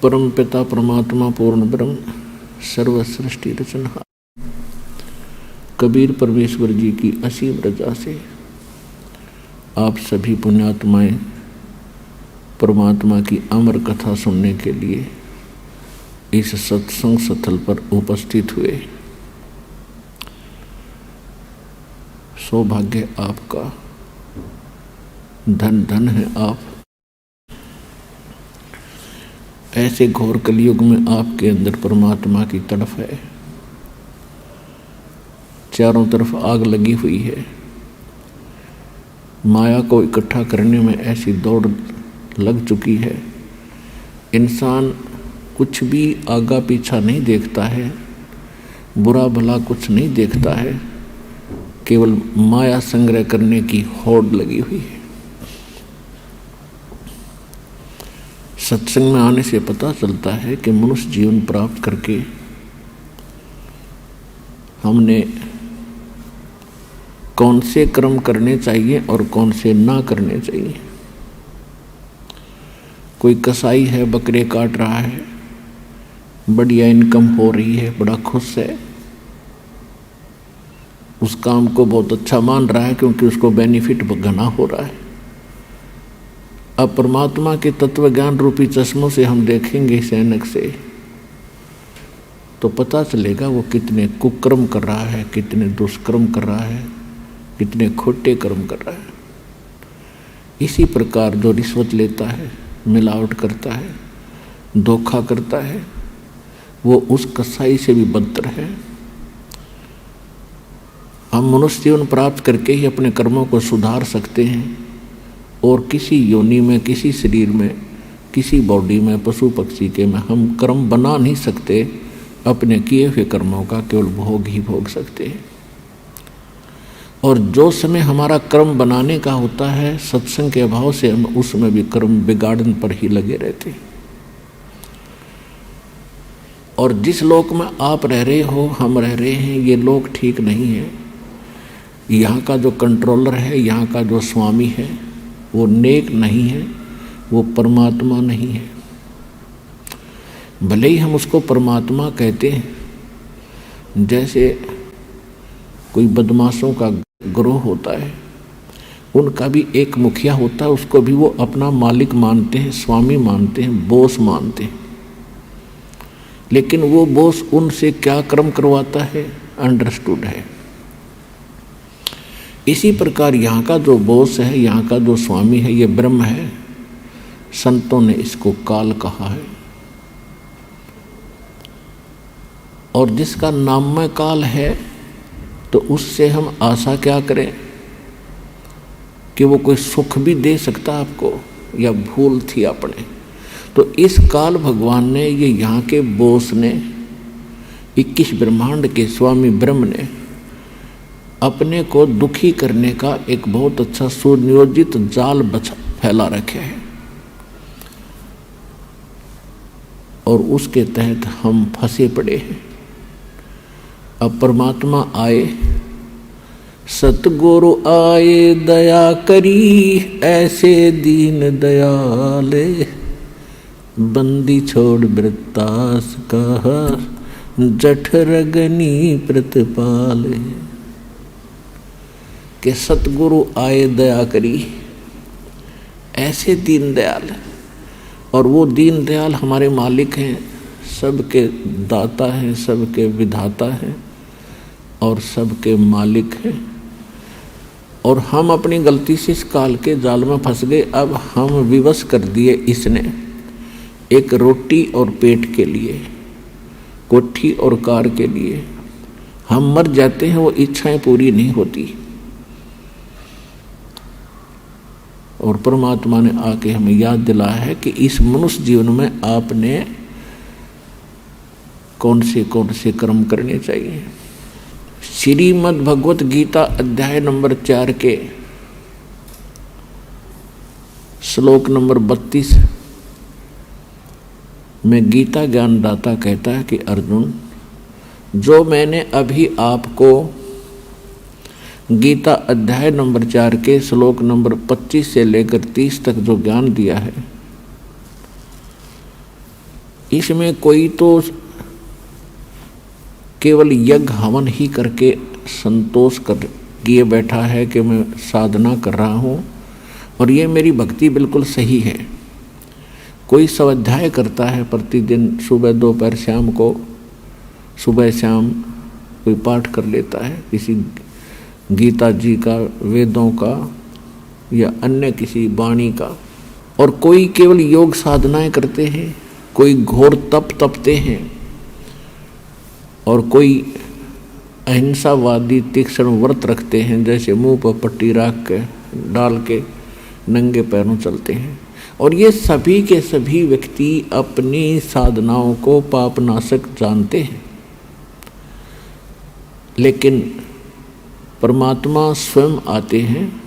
परम पिता परमात्मा पूर्ण ब्रह्म सर्व सृष्टि रचना कबीर परमेश्वर जी की असीम रजा से आप सभी पुण्यात्माएं परमात्मा की अमर कथा सुनने के लिए इस सत्संग स्थल पर उपस्थित हुए। सौभाग्य आपका, धन धन है आप। ऐसे घोर कलयुग में आपके अंदर परमात्मा की तड़फ है, चारों तरफ आग लगी हुई है। माया को इकट्ठा करने में ऐसी दौड़ लग चुकी है, इंसान कुछ भी आगा पीछा नहीं देखता है, बुरा भला कुछ नहीं देखता है, केवल माया संग्रह करने की होड़ लगी हुई है। सत्संग में आने से पता चलता है कि मनुष्य जीवन प्राप्त करके हमने कौन से कर्म करने चाहिए और कौन से ना करने चाहिए। कोई कसाई है, बकरे काट रहा है, बढ़िया इनकम हो रही है, बड़ा खुश है, उस काम को बहुत अच्छा मान रहा है क्योंकि उसको बेनिफिट घना हो रहा है। अब परमात्मा के तत्व ज्ञान रूपी चश्मों से हम देखेंगे इस ऐनक से तो पता चलेगा वो कितने कुकर्म कर रहा है, कितने दुष्कर्म कर रहा है, कितने खोटे कर्म कर रहा है। इसी प्रकार जो रिश्वत लेता है, मिलावट करता है, धोखा करता है, वो उस कसाई से भी बदतर है। हम मनुष्य जीवन प्राप्त करके ही अपने कर्मों को सुधार सकते हैं और किसी योनि में, किसी शरीर में, किसी बॉडी में, पशु पक्षी के में हम कर्म बना नहीं सकते। अपने किए हुए कर्मों का केवल भोग ही भोग सकते हैं। और जो समय हमारा कर्म बनाने का होता है, सत्संग के अभाव से हम उसमें भी कर्म बिगाड़ने पर ही लगे रहते हैं। और जिस लोक में आप रह रहे हो, हम रह रहे हैं, ये लोक ठीक नहीं है। यहाँ का जो कंट्रोलर है, यहाँ का जो स्वामी है, वो नेक नहीं है, वो परमात्मा नहीं है। भले ही हम उसको परमात्मा कहते हैं। जैसे कोई बदमाशों का ग्रोह होता है, उनका भी एक मुखिया होता है, उसको भी वो अपना मालिक मानते हैं, स्वामी मानते हैं, बॉस मानते हैं। लेकिन वो बॉस उनसे क्या कर्म करवाता है, अंडरस्टूड है। इसी प्रकार यहाँ का जो बॉस है, यहाँ का जो स्वामी है, ये ब्रह्म है। संतों ने इसको काल कहा है। और जिसका नाममय काल है तो उससे हम आशा क्या करें कि वो कोई सुख भी दे सकता आपको, या भूल थी अपने। तो इस काल भगवान ने, ये यहाँ के बॉस ने, 21 ब्रह्मांड के स्वामी ब्रह्म ने अपने को दुखी करने का एक बहुत अच्छा सुनियोजित जाल फैला रखे है। और उसके तहत हम फंसे पड़े हैं। अब परमात्मा आए, सतगुरु आए दया करी, ऐसे दीन दयाले, बंदी छोड़ वृत्तास कहा, जठरगनी प्रतिपाले। के सतगुरु आए दया करी, ऐसे दीन दयाल। और वो दीन दयाल हमारे मालिक हैं, सबके दाता हैं, सबके विधाता हैं और सबके मालिक हैं। और हम अपनी गलती से इस काल के जाल में फंस गए। अब हम विवश कर दिए इसने, एक रोटी और पेट के लिए, कोठी और कार के लिए। हम मर जाते हैं, वो इच्छाएं पूरी नहीं होती। और परमात्मा ने आके हमें याद दिलाया है कि इस मनुष्य जीवन में आपने कौन से कर्म करने चाहिए। श्रीमद् भगवत गीता अध्याय नंबर 4 के श्लोक नंबर 32 में गीता ज्ञानदाता कहता है कि अर्जुन, जो मैंने अभी आपको गीता अध्याय नंबर 4 के श्लोक नंबर 25 से लेकर 30 तक जो ज्ञान दिया है, इसमें कोई तो केवल यज्ञ हवन ही करके संतोष कर किए बैठा है कि मैं साधना कर रहा हूँ और ये मेरी भक्ति बिल्कुल सही है। कोई स्वाध्याय करता है प्रतिदिन, सुबह दोपहर शाम को, सुबह शाम कोई पाठ कर लेता है किसी गीता जी का, वेदों का या अन्य किसी वाणी का, और कोई केवल योग साधनाएं करते हैं, कोई घोर तप तपते हैं, और कोई अहिंसावादी तीक्ष्ण व्रत रखते हैं, जैसे मुंह पर पट्टी रख के डाल के नंगे पैरों चलते हैं। और ये सभी के सभी व्यक्ति अपनी साधनाओं को पापनाशक जानते हैं, लेकिन परमात्मा स्वयं आते हैं,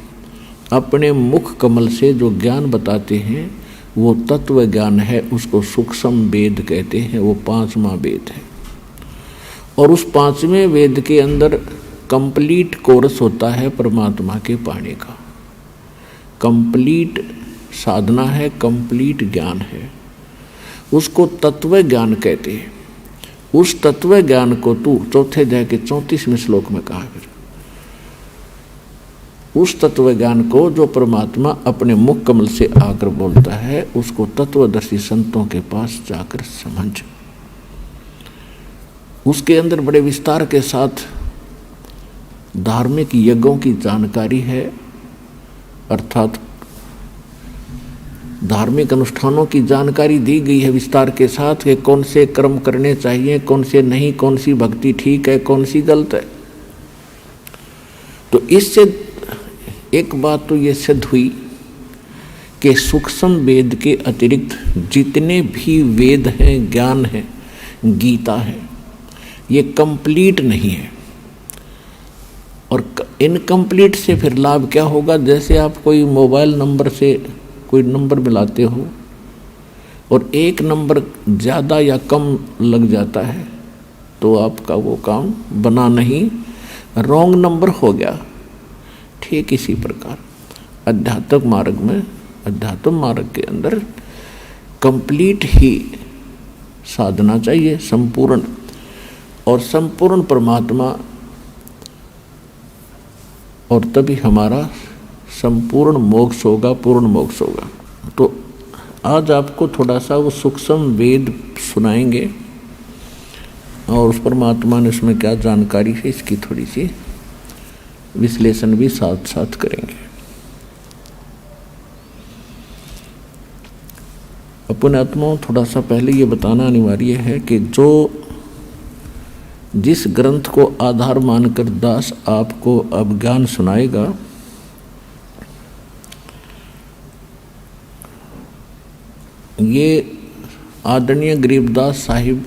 अपने मुख कमल से जो ज्ञान बताते हैं वो तत्व ज्ञान है, उसको सूक्ष्म वेद कहते हैं। वो 5वां वेद है, और उस 5वें वेद के अंदर कंप्लीट कोर्स होता है परमात्मा के पाने का। कंप्लीट साधना है, कंप्लीट ज्ञान है, उसको तत्व ज्ञान कहते हैं। उस तत्व ज्ञान को तू चौथे अध्याय के 34वें श्लोक में कहा, फिर उस तत्व ज्ञान को जो परमात्मा अपने मुख कमल से आकर बोलता है, उसको तत्वदर्शी संतों के पास जाकर समझ। उसके अंदर बड़े विस्तार के साथ धार्मिक यज्ञों की जानकारी है, अर्थात धार्मिक अनुष्ठानों की जानकारी दी गई है विस्तार के साथ कि कौन से कर्म करने चाहिए, कौन से नहीं, कौन सी भक्ति ठीक है, कौन सी गलत है। तो इससे एक बात तो ये सिद्ध हुई कि सूक्ष्म वेद के अतिरिक्त जितने भी वेद हैं, ज्ञान है, गीता है, ये कंप्लीट नहीं है। और इनकम्प्लीट से फिर लाभ क्या होगा? जैसे आप कोई मोबाइल नंबर से कोई नंबर मिलाते हो और एक नंबर ज़्यादा या कम लग जाता है तो आपका वो काम बना नहीं, रॉन्ग नंबर हो गया। ठीक इसी प्रकार आध्यात्मिक मार्ग में, अध्यात्म मार्ग के अंदर कंप्लीट ही साधना चाहिए, संपूर्ण, और संपूर्ण परमात्मा, और तभी हमारा संपूर्ण मोक्ष होगा, पूर्ण मोक्ष होगा। तो आज आपको थोड़ा सा वो सूक्ष्म वेद सुनाएंगे और उस परमात्मा ने उसमें क्या जानकारी है इसकी थोड़ी सी विश्लेषण भी साथ साथ करेंगे। अपने आत्माओं, थोड़ा सा पहले ये बताना अनिवार्य है कि जो जिस ग्रंथ को आधार मानकर दास आपको अब ज्ञान सुनाएगा, ये आदरणीय गरीबदास साहिब,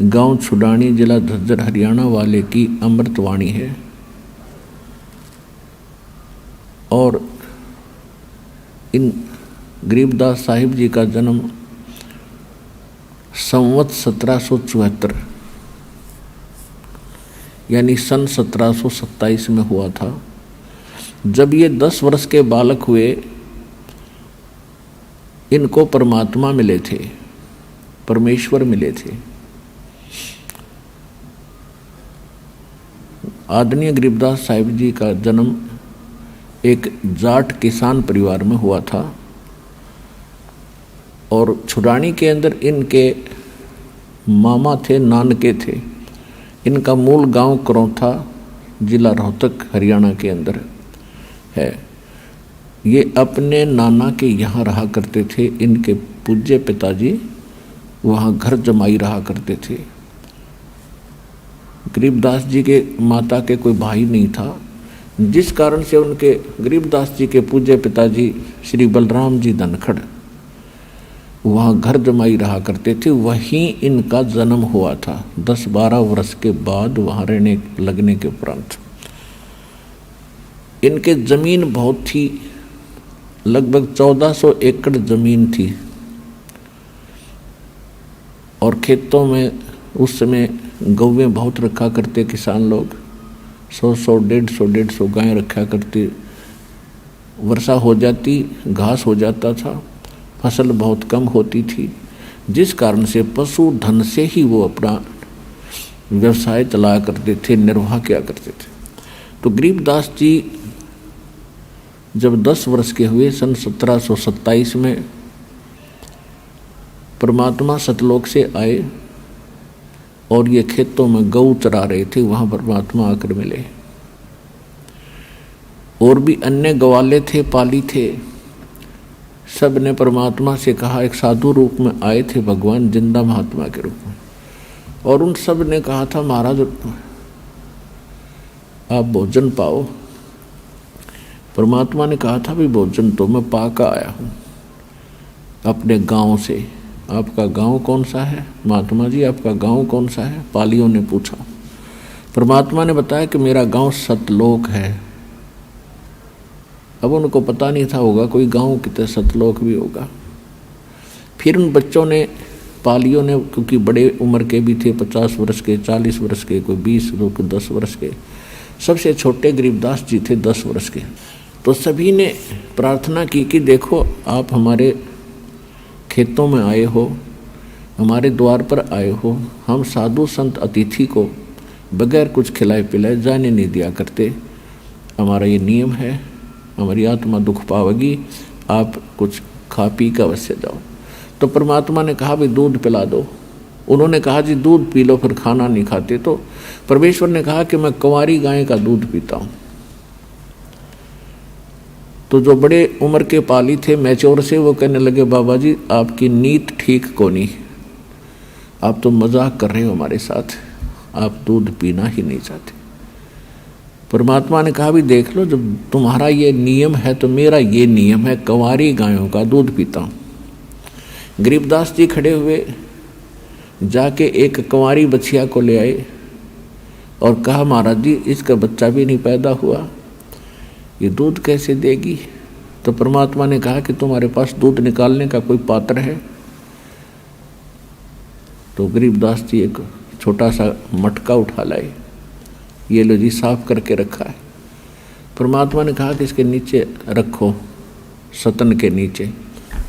गांव छुडानी, जिला झज्जर, हरियाणा वाले की अमृतवाणी है। और इन गरीबदास साहिब जी का जन्म संवत 1774 यानी सन 1727 में हुआ था। जब ये 10 वर्ष के बालक हुए, इनको परमात्मा मिले थे, परमेश्वर मिले थे। आदरणीय गरीबदास साहिब जी का जन्म एक जाट किसान परिवार में हुआ था और छुडानी के अंदर इनके मामा थे, नानके थे। इनका मूल गांव करौथा, जिला रोहतक, हरियाणा के अंदर है। ये अपने नाना के यहाँ रहा करते थे। इनके पूज्य पिताजी वहाँ घर जमाई रहा करते थे। गरीबदास जी के माता के कोई भाई नहीं था, जिस कारण से उनके गरीबदास जी के पूज्य पिताजी श्री बलराम जी धनखड़ वहाँ घर जमाई रहा करते थे। वहीं इनका जन्म हुआ था 10-12 वर्ष के बाद वहाँ रहने लगने के उपरांत। इनके जमीन बहुत थी, लगभग 1400 एकड़ जमीन थी और खेतों में उस समय गौवें बहुत रखा करते किसान लोग, 100-100, 150-150 गायें रखा करते। वर्षा हो जाती, घास हो जाता था, फसल बहुत कम होती थी। जिस कारण से पशु धन से ही वो अपना व्यवसाय चलाया करते थे, निर्वाह किया करते थे। तो गरीबदास जी जब 10 वर्ष के हुए सन 1727 में परमात्मा सतलोक से आए और ये खेतों में गऊ चरा रहे थे, वहाँ परमात्मा आकर मिले। और भी अन्य गवाले थे, पाली थे, सब ने परमात्मा से कहा, एक साधु रूप में आए थे भगवान, जिंदा महात्मा के रूप में, और उन सब ने कहा था महाराज आप भोजन पाओ। परमात्मा ने कहा था भी भोजन तो मैं पाकर आया हूँ अपने गांव से। आपका गांव कौन सा है महात्मा जी, आपका गांव कौन सा है? पालियों ने पूछा। परमात्मा ने बताया कि मेरा गांव सतलोक है। अब उनको पता नहीं था होगा कोई गांव कितने सतलोक भी होगा। फिर उन बच्चों ने, पालियों ने, क्योंकि बड़े उम्र के भी थे, 50 वर्ष के, 40 वर्ष के, कोई 20, कोई 10 वर्ष के, सबसे छोटे गरीबदास जी थे 10 वर्ष के। तो सभी ने प्रार्थना की कि देखो आप हमारे खेतों में आए हो, हमारे द्वार पर आए हो, हम साधु संत अतिथि को बगैर कुछ खिलाए पिलाए जाने नहीं दिया करते, हमारा ये नियम है, हमारी आत्मा दुख पावेगी, आप कुछ खा पी कर अवश्य जाओ। तो परमात्मा ने कहा भी दूध पिला दो। उन्होंने कहा जी दूध पी लो, फिर खाना नहीं खाते। तो परमेश्वर ने कहा कि मैं कुंवारी गाय का दूध पीता हूँ। तो जो बड़े उम्र के पाली थे, मैच्योर से, वो कहने लगे बाबा जी आपकी नीत ठीक को नहीं, आप तो मजाक कर रहे हो हमारे साथ, आप दूध पीना ही नहीं चाहते। परमात्मा ने कहा भी देख लो, जब तुम्हारा ये नियम है तो मेरा ये नियम है, कुंवारी गायों का दूध पीता हूँ। गरीबदास जी खड़े हुए, जाके एक कुंवारी बछिया को ले आए और कहा महाराज जी इसका बच्चा भी नहीं पैदा हुआ, ये दूध कैसे देगी? तो परमात्मा ने कहा कि तुम्हारे पास दूध निकालने का कोई पात्र है? तो गरीबदास जी एक छोटा सा मटका उठा लाए, ये लो जी साफ करके रखा है। परमात्मा ने कहा कि इसके नीचे रखो, सतन के नीचे।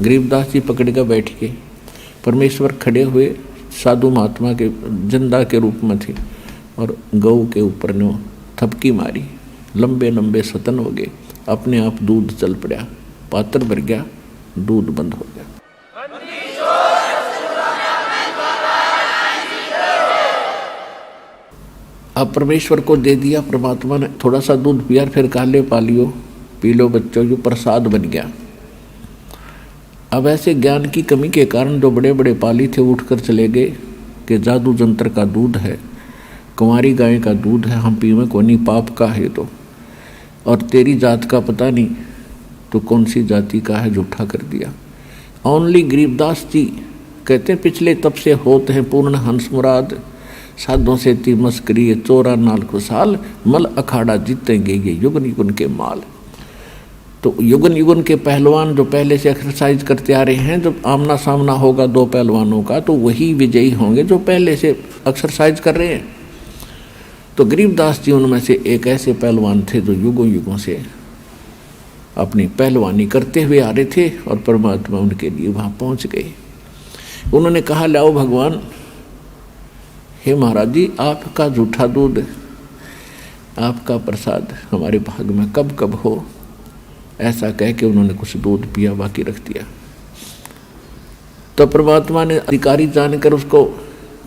गरीबदास जी पकड़ कर बैठ गए। परमेश्वर खड़े हुए, साधु महात्मा के जिंदा के रूप में थे, और गऊ के ऊपर ने थपकी मारी, लंबे लंबे सतन हो गए, अपने आप दूध चल पड़ा, पात्र भर गया, दूध बंद हो गया। अब परमेश्वर को दे दिया, परमात्मा ने थोड़ा सा दूध पिया, फिर कहा ले पालियो पी लो बच्चों, जो प्रसाद बन गया। अब ऐसे ज्ञान की कमी के कारण जो बड़े बड़े पाली थे उठकर चले गए कि जादू जंत्र का दूध है, कुंवारी गाय का दूध है, हम पीवे को नहीं, पाप का है तो, और तेरी जात का पता नहीं तो कौन सी जाति का है, झूठा कर दिया। ओनली गरीबदास जी कहते हैं पिछले तब से होते हैं पूर्ण हंस मुराद, साधों से ती मस्करी 94 साल, मल अखाड़ा जीतेंगे ये युगन युगन के माल। तो युगन युगन के पहलवान जो पहले से एक्सरसाइज करते आ रहे हैं, जब आमना सामना होगा दो पहलवानों का तो वही विजयी होंगे जो पहले से एक्सरसाइज कर रहे हैं। तो गरीबदास जी उनमें से एक ऐसे पहलवान थे जो युगों युगों से अपनी पहलवानी करते हुए आ रहे थे, और परमात्मा उनके लिए वहाँ पहुँच गए। उन्होंने कहा लाओ भगवान, हे महाराज जी आपका झूठा दूध, आपका प्रसाद हमारे भाग में कब कब हो। ऐसा कह के उन्होंने कुछ दूध पिया, बाकी रख दिया। तो परमात्मा ने अधिकारी जानकर उसको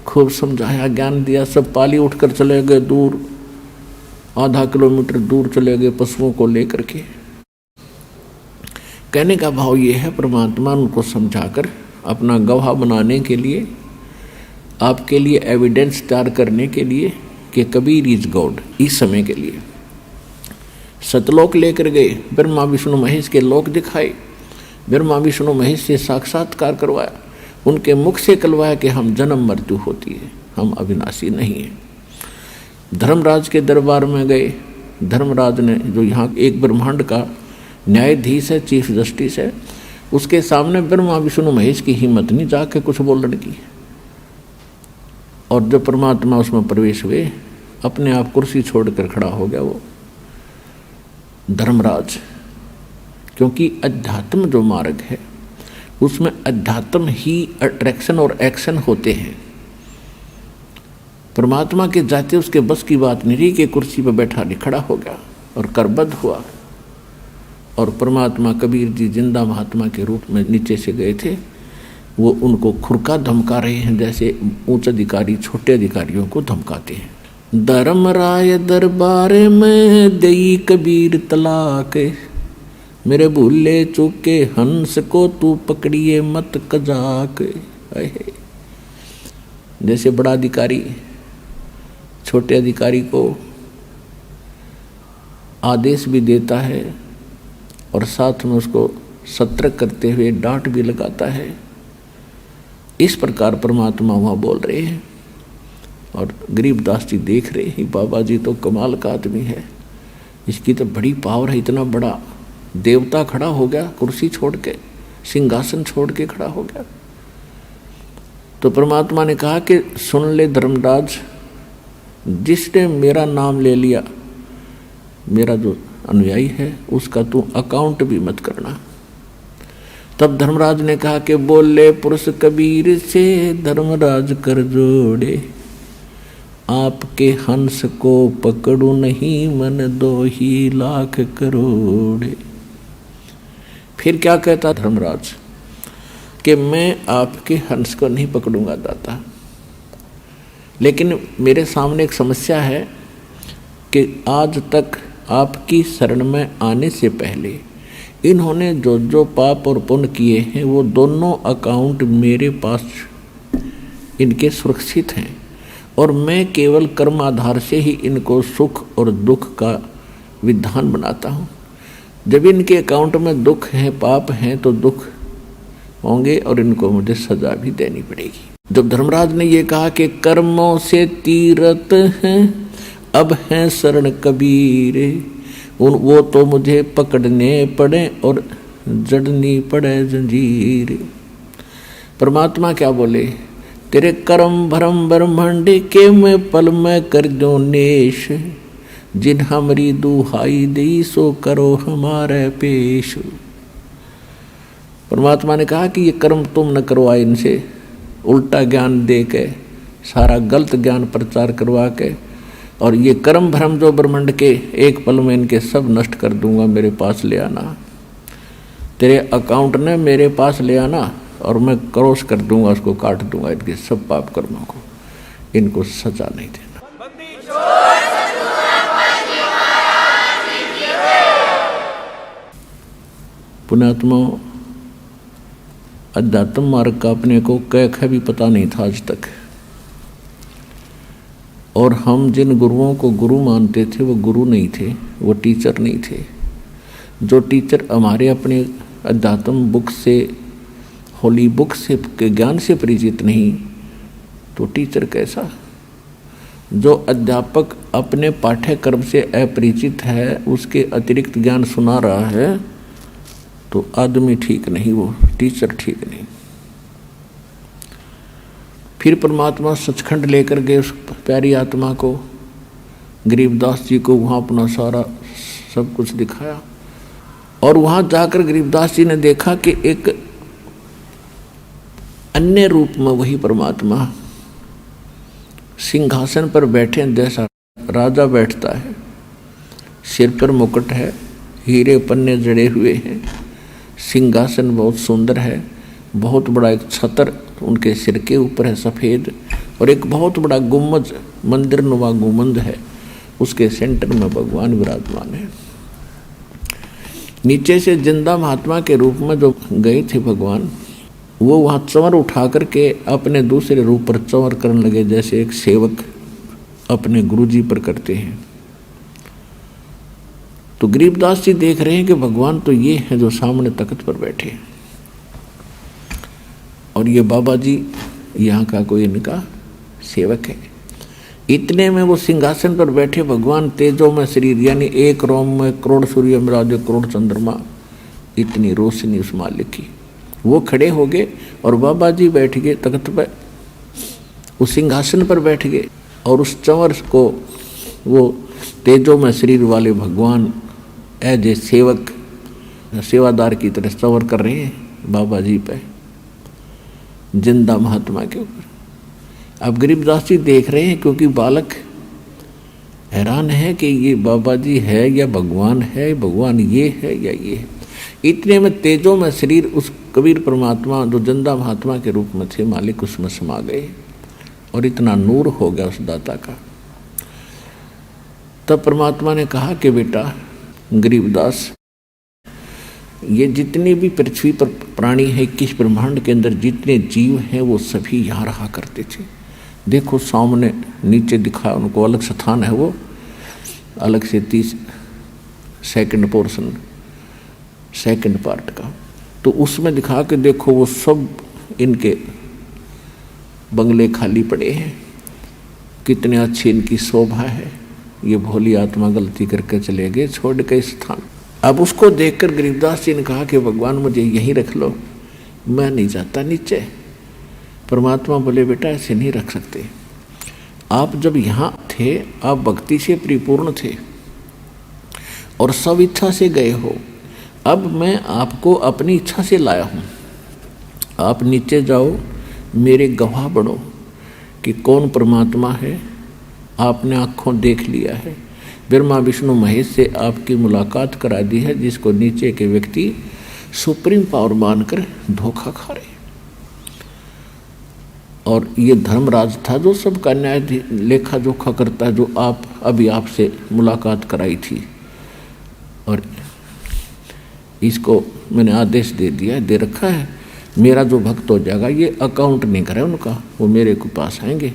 खूब समझाया, ज्ञान दिया। सब पाली उठकर चले गए दूर, आधा किलोमीटर दूर चले गए पशुओं को लेकर के। कहने का भाव ये है, परमात्मा उनको समझाकर अपना गवाह बनाने के लिए, आपके लिए एविडेंस तैयार करने के लिए कि कबीर इज गॉड, इस समय के लिए सतलोक लेकर गए, ब्रह्मा विष्णु महेश के लोक दिखाए, ब्रह्मा विष्णु महेश से साक्षात्कार करवाया, उनके मुख से कहलवाया कि हम जन्म मृत्यु होती है, हम अविनाशी नहीं हैं। धर्मराज के दरबार में गए, धर्मराज ने जो यहाँ एक ब्रह्मांड का न्यायाधीश है, चीफ जस्टिस है, उसके सामने ब्रह्मा विष्णु महेश की हिम्मत नहीं जाके कुछ बोलने की। और जब परमात्मा उसमें प्रवेश हुए, अपने आप कुर्सी छोड़कर खड़ा हो गया वो धर्मराज, क्योंकि अध्यात्म जो मार्ग है उसमें अध्यात्म ही अट्रैक्शन और एक्शन होते हैं। परमात्मा के जाते उसके बस की बात नहीं रही कि कुर्सी पर बैठा नहीं, खड़ा हो गया और करबद्ध हुआ। और परमात्मा कबीर जी जिंदा महात्मा के रूप में नीचे से गए थे, वो उनको खुरका धमका रहे हैं जैसे उच्च अधिकारी छोटे अधिकारियों को धमकाते हैं। धर्मराय दरबार में दई कबीर तलाक, मेरे भूले चूके हंस को तू पकड़िए मत कजाक। जैसे बड़ा अधिकारी छोटे अधिकारी को आदेश भी देता है और साथ में उसको सतर्क करते हुए डांट भी लगाता है, इस प्रकार परमात्मा वहाँ बोल रहे हैं। और गरीबदास जी देख रहे हैं, बाबा जी तो कमाल का आदमी है, इसकी तो बड़ी पावर है, इतना बड़ा देवता खड़ा हो गया, कुर्सी छोड़ के सिंहासन छोड़ के खड़ा हो गया। तो परमात्मा ने कहा कि सुन ले धर्मराज, जिसने मेरा नाम ले लिया, मेरा जो अनुयायी है, उसका तू अकाउंट भी मत करना। तब धर्मराज ने कहा कि बोले पुरुष कबीर से धर्मराज कर जोड़े, आपके हंस को पकड़ू नहीं मन 2 लाख करोड़े। फिर क्या कहता धर्मराज कि मैं आपके हंस को नहीं पकड़ूंगा दाता, लेकिन मेरे सामने एक समस्या है कि आज तक आपकी शरण में आने से पहले इन्होंने जो जो पाप और पुण्य किए हैं वो दोनों अकाउंट मेरे पास इनके सुरक्षित हैं, और मैं केवल कर्म आधार से ही इनको सुख और दुख का विधान बनाता हूँ। जब इनके अकाउंट में दुख है, पाप हैं, तो दुख होंगे और इनको मुझे सजा भी देनी पड़ेगी। जब धर्मराज ने ये कहा कि कर्मों से तीरथ हैं अब हैं शरण कबीर, वो तो मुझे पकड़ने पड़े और जड़नी पड़े जंजीर। परमात्मा क्या बोले, तेरे कर्म भरम ब्रह्मांड के मैं पल में कर दो नेश, जिन हमरी दुहाई दी सो करो हमारे पेश। परमात्मा ने कहा कि ये कर्म तुम न करवाए, इनसे उल्टा ज्ञान दे के, सारा गलत ज्ञान प्रचार करवा के, और ये कर्म भ्रम जो ब्रह्मांड के एक पल में इनके सब नष्ट कर दूंगा, मेरे पास ले आना। तेरे अकाउंट ने मेरे पास ले आना और मैं क्रॉस कर दूंगा, उसको काट दूंगा, इनके सब पाप कर्मों को, इनको सजा नहीं देना। पुण्यात्मा, अध्यात्म मार्ग का अपने को कह भी पता नहीं था आज तक, और हम जिन गुरुओं को गुरु मानते थे वो गुरु नहीं थे, वो टीचर नहीं थे। जो टीचर हमारे अपने अध्यात्म बुक से, होली बुक से के ज्ञान से परिचित नहीं, तो टीचर कैसा? जो अध्यापक अपने पाठ्यक्रम से अपरिचित है, उसके अतिरिक्त ज्ञान सुना रहा है, तो आदमी ठीक नहीं, वो टीचर ठीक नहीं। फिर परमात्मा सचखंड लेकर गए उस प्यारी आत्मा को, गरीबदास जी को वहाँ अपना सारा सब कुछ दिखाया। और वहाँ जाकर गरीबदास जी ने देखा कि एक अन्य रूप में वही परमात्मा सिंहासन पर बैठे, जैसा राजा बैठता है, सिर पर मुकुट है, हीरे पन्ने जड़े हुए हैं, सिंहासन बहुत सुंदर है, बहुत बड़ा एक छतर उनके सिर के ऊपर है सफ़ेद, और एक बहुत बड़ा गुम्बद, मंदिर नुमा गुम्बद है, उसके सेंटर में भगवान विराजमान है। नीचे से जिंदा महात्मा के रूप में जो गए थे भगवान, वो वहाँ चंवर उठा करके अपने दूसरे रूप पर चंवर करने लगे, जैसे एक सेवक अपने गुरुजी पर करते हैं। तो गरीबदास जी देख रहे हैं कि भगवान तो ये हैं जो सामने तख्त पर बैठे हैं, और ये बाबा जी यहाँ का कोई इनका सेवक है। इतने में वो सिंहासन पर बैठे भगवान तेजो में शरीर, यानी एक रोम में करोड़ सूर्य मिलादे करोड़ चंद्रमा, इतनी रोशनी उस मालिक की। वो खड़े हो गए और बाबा जी बैठ गए तख्त पर, उस सिंहासन पर बैठ गए, और उस चंवर को वो तेजो में शरीर वाले भगवान एज ए सेवक, सेवादार की तरह चंवर कर रहे हैं। बाबा जी पे, जिंदा महात्मा के ऊपर। अब गरीबदास जी देख रहे हैं, क्योंकि बालक हैरान है कि ये बाबा जी है या भगवान है, भगवान ये है या ये है। इतने में तेजों में शरीर उस कबीर परमात्मा जो जिंदा महात्मा के रूप में थे मालिक उसमें समा गए, और इतना नूर हो गया उस दाता का। तब परमात्मा ने कहा कि बेटा गरीबदास, ये जितने भी पृथ्वी पर प्राणी है, 21 ब्रह्मांड के अंदर जितने जीव हैं वो सभी यहाँ रहा करते थे। देखो सामने नीचे दिखा, उनको अलग स्थान है, वो अलग से 30 सेकंड पोर्शन, सेकंड पार्ट का, तो उसमें दिखा के देखो वो सब इनके बंगले खाली पड़े हैं, कितने अच्छी इनकी शोभा है। ये भोली आत्मा गलती करके चले गए, छोड़ के स्थान। अब उसको देखकर गरीबदास जी ने कहा कि भगवान मुझे यहीं रख लो, मैं नहीं जाता नीचे। परमात्मा बोले बेटा ऐसे नहीं रख सकते, आप जब यहाँ थे आप भक्ति से परिपूर्ण थे और सब इच्छा से गए हो, अब मैं आपको अपनी इच्छा से लाया हूँ। आप नीचे जाओ, मेरे गवाह बनो कि कौन परमात्मा है, आपने आँखों देख लिया है, ब्रह्मा विष्णु महेश से आपकी मुलाकात करा दी है, जिसको नीचे के व्यक्ति सुप्रीम पावर मानकर धोखा खा रहे। और ये धर्मराज था जो सबका न्याय लेखा जोखा करता है, जो आप अभी आपसे मुलाकात कराई थी, और इसको मैंने आदेश दे दिया, दे रखा है, मेरा जो भक्त हो जाएगा ये अकाउंट नहीं करे उनका, वो मेरे के पास आएंगे,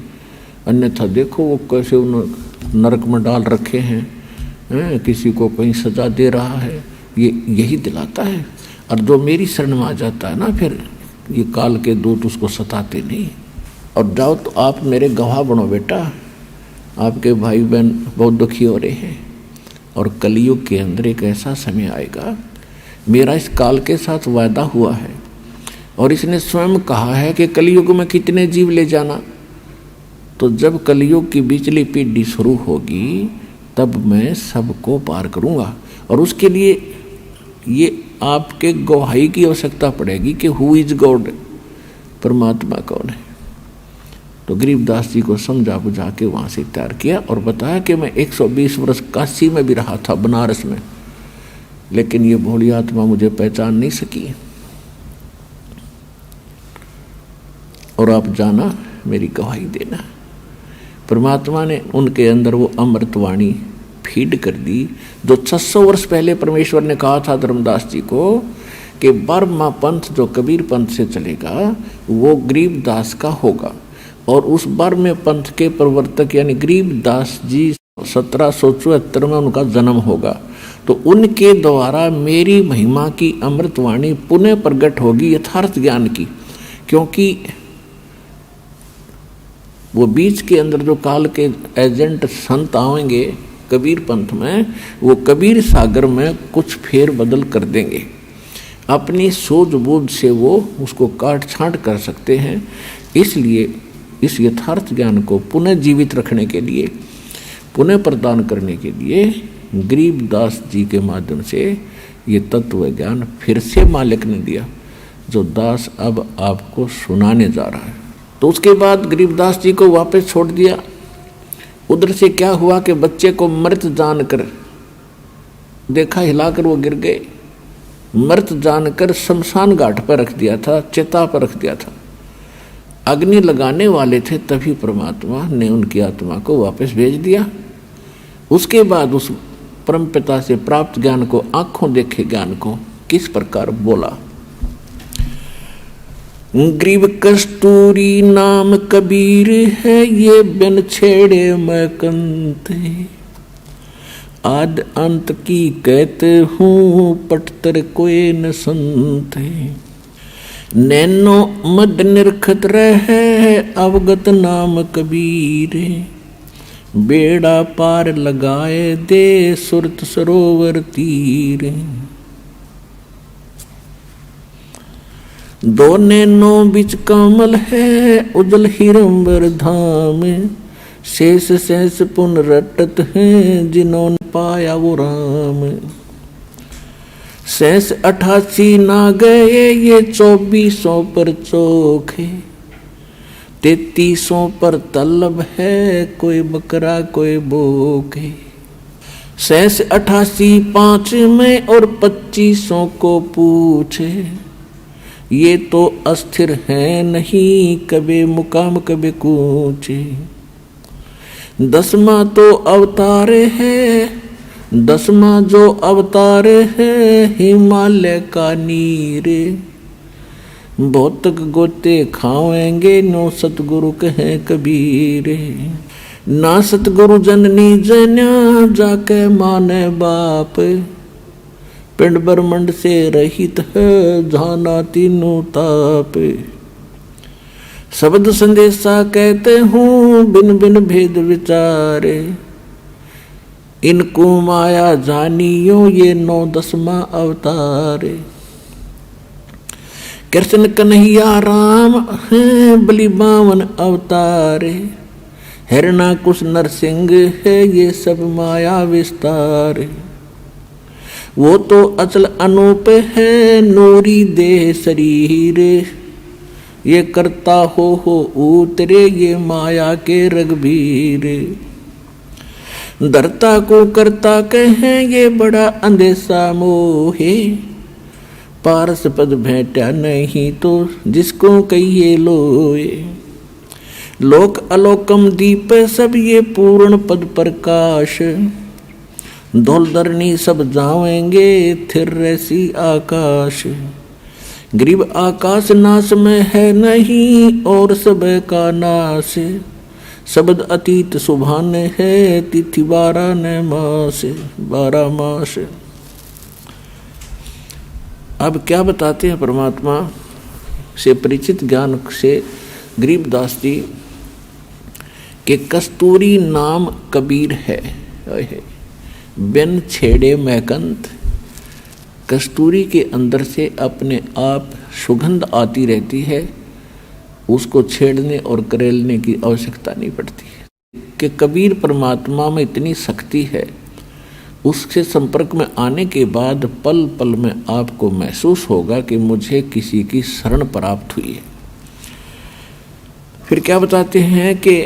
अन्यथा देखो वो कैसे उन्होंने नरक में डाल रखे हैं, किसी को कहीं सजा दे रहा है, ये यही दिलाता है। और जो मेरी शरण में आ जाता है ना, फिर ये काल के दूत उसको सताते नहीं। और जाओ तो आप मेरे गवाह बनो बेटा, आपके भाई बहन बहुत दुखी हो रहे हैं, और कलयुग के अंदर एक ऐसा समय आएगा, मेरा इस काल के साथ वायदा हुआ है, और इसने स्वयं कहा है कि कलयुग में कितने जीव ले जाना। तो जब कलयुग की बिचली पीढ़ी शुरू होगी तब मैं सबको पार करूंगा, और उसके लिए ये आपके गवाही की आवश्यकता पड़ेगी कि हु इज गॉड, परमात्मा कौन है। तो गरीबदास जी को समझा बुझा के वहाँ से तैयार किया और बताया कि मैं 120 वर्ष काशी में भी रहा था, बनारस में, लेकिन ये भोली आत्मा मुझे पहचान नहीं सकी, और आप जाना मेरी गवाही देना। परमात्मा ने उनके अंदर वो अमृतवाणी फीड कर दी, जो 600 वर्ष पहले परमेश्वर ने कहा था धर्मदास जी को कि बर्मा पंथ जो कबीर पंथ से चलेगा वो गरीबदास का होगा, और उस बर्मे पंथ के प्रवर्तक यानी गरीबदास जी 1774 में उनका जन्म होगा। तो उनके द्वारा मेरी महिमा की अमृतवाणी पुनः प्रकट होगी यथार्थ ज्ञान की, क्योंकि वो बीच के अंदर जो काल के एजेंट संत आएंगे कबीर पंथ में, वो कबीर सागर में कुछ फेर बदल कर देंगे, अपनी सूझबूझ से वो उसको काट छांट कर सकते हैं। इसलिए इस यथार्थ ज्ञान को पुनः जीवित रखने के लिए, पुनः प्रदान करने के लिए गरीबदास जी के माध्यम से ये तत्व ज्ञान फिर से मालिक ने दिया, जो दास अब आपको सुनाने जा रहा है। तो उसके बाद गरीबदास जी को वापस छोड़ दिया। उधर से क्या हुआ कि बच्चे को मृत जानकर देखा, हिलाकर वो गिर गए, मृत जानकर शमशान घाट पर रख दिया था, चिता पर रख दिया था। अग्नि लगाने वाले थे, तभी परमात्मा ने उनकी आत्मा को वापस भेज दिया। उसके बाद उस परमपिता से प्राप्त ज्ञान को, आंखों देखे ज्ञान को किस प्रकार बोला। ग्रीव कस्तूरी नाम कबीर है, ये बिन छेड़े मैं कंते, आद अंत की कहते हूँ पटतर कोई न सुनते, नैनो मद निरखत रहे अवगत नाम कबीर, बेड़ा पार लगाए दे सुरत सरोवर तीर, दो नैनो बिच कमल है उजल हिरंबर धाम, शेष शेष पुन रटत हैं जिन्होंने पाया वो राम, सहस 88 ना गए ये 2400 पर चोखे, 3300 पर तलब है कोई बकरा कोई बोके। सहस 88 5 में और 2500 को पूछे, ये तो अस्थिर है नहीं कभी मुकाम कभी कूचे। 10वां तो अवतार है, 10वां जो अवतार है हिमालय का नीरे। भौतक गोते खावेंगे नो सतगुरु कहे कबीरे। ना सतगुरु जननी जन्या जाके माने बाप, पिंड ब्रह्मंड से रहित है जाना तीनों ताप। शब्द संदेशा कहते हूँ बिन बिन भेद विचारे, इनको माया जानियो ये 9-10वां अवतार। कृष्ण कन्हैया राम है बलि 52 अवतार, हिरणाकुश नरसिंह है ये सब माया विस्तार। वो तो अचल अनूप है नूरी देह शरीर, ये करता हो उतरे ये माया के रघुवीर। धरता को करता कहें ये बड़ा अंधेसा मोहे, पारस पद भेंटा नहीं तो जिसको कहिए लोए। लोक अलोकम दीप सब ये पूर्ण पद प्रकाश, धौल धरनी सब जावेंगे थिर रैसी आकाश। गरीब आकाश नाश में है नहीं और सब का नाश, शब्द अतीत सुभान है तिथि 12 ने मास 12 मास। अब क्या बताते हैं परमात्मा से परिचित ज्ञान से गरीबदास जी के कस्तूरी नाम कबीर है। बिन छेड़े महकंत, कस्तूरी के अंदर से अपने आप सुगंध आती रहती है, उसको छेड़ने और करेलने की आवश्यकता नहीं पड़ती है। कि कबीर परमात्मा में इतनी शक्ति है, उससे संपर्क में आने के बाद पल पल में आपको महसूस होगा कि मुझे किसी की शरण प्राप्त हुई है। फिर क्या बताते हैं कि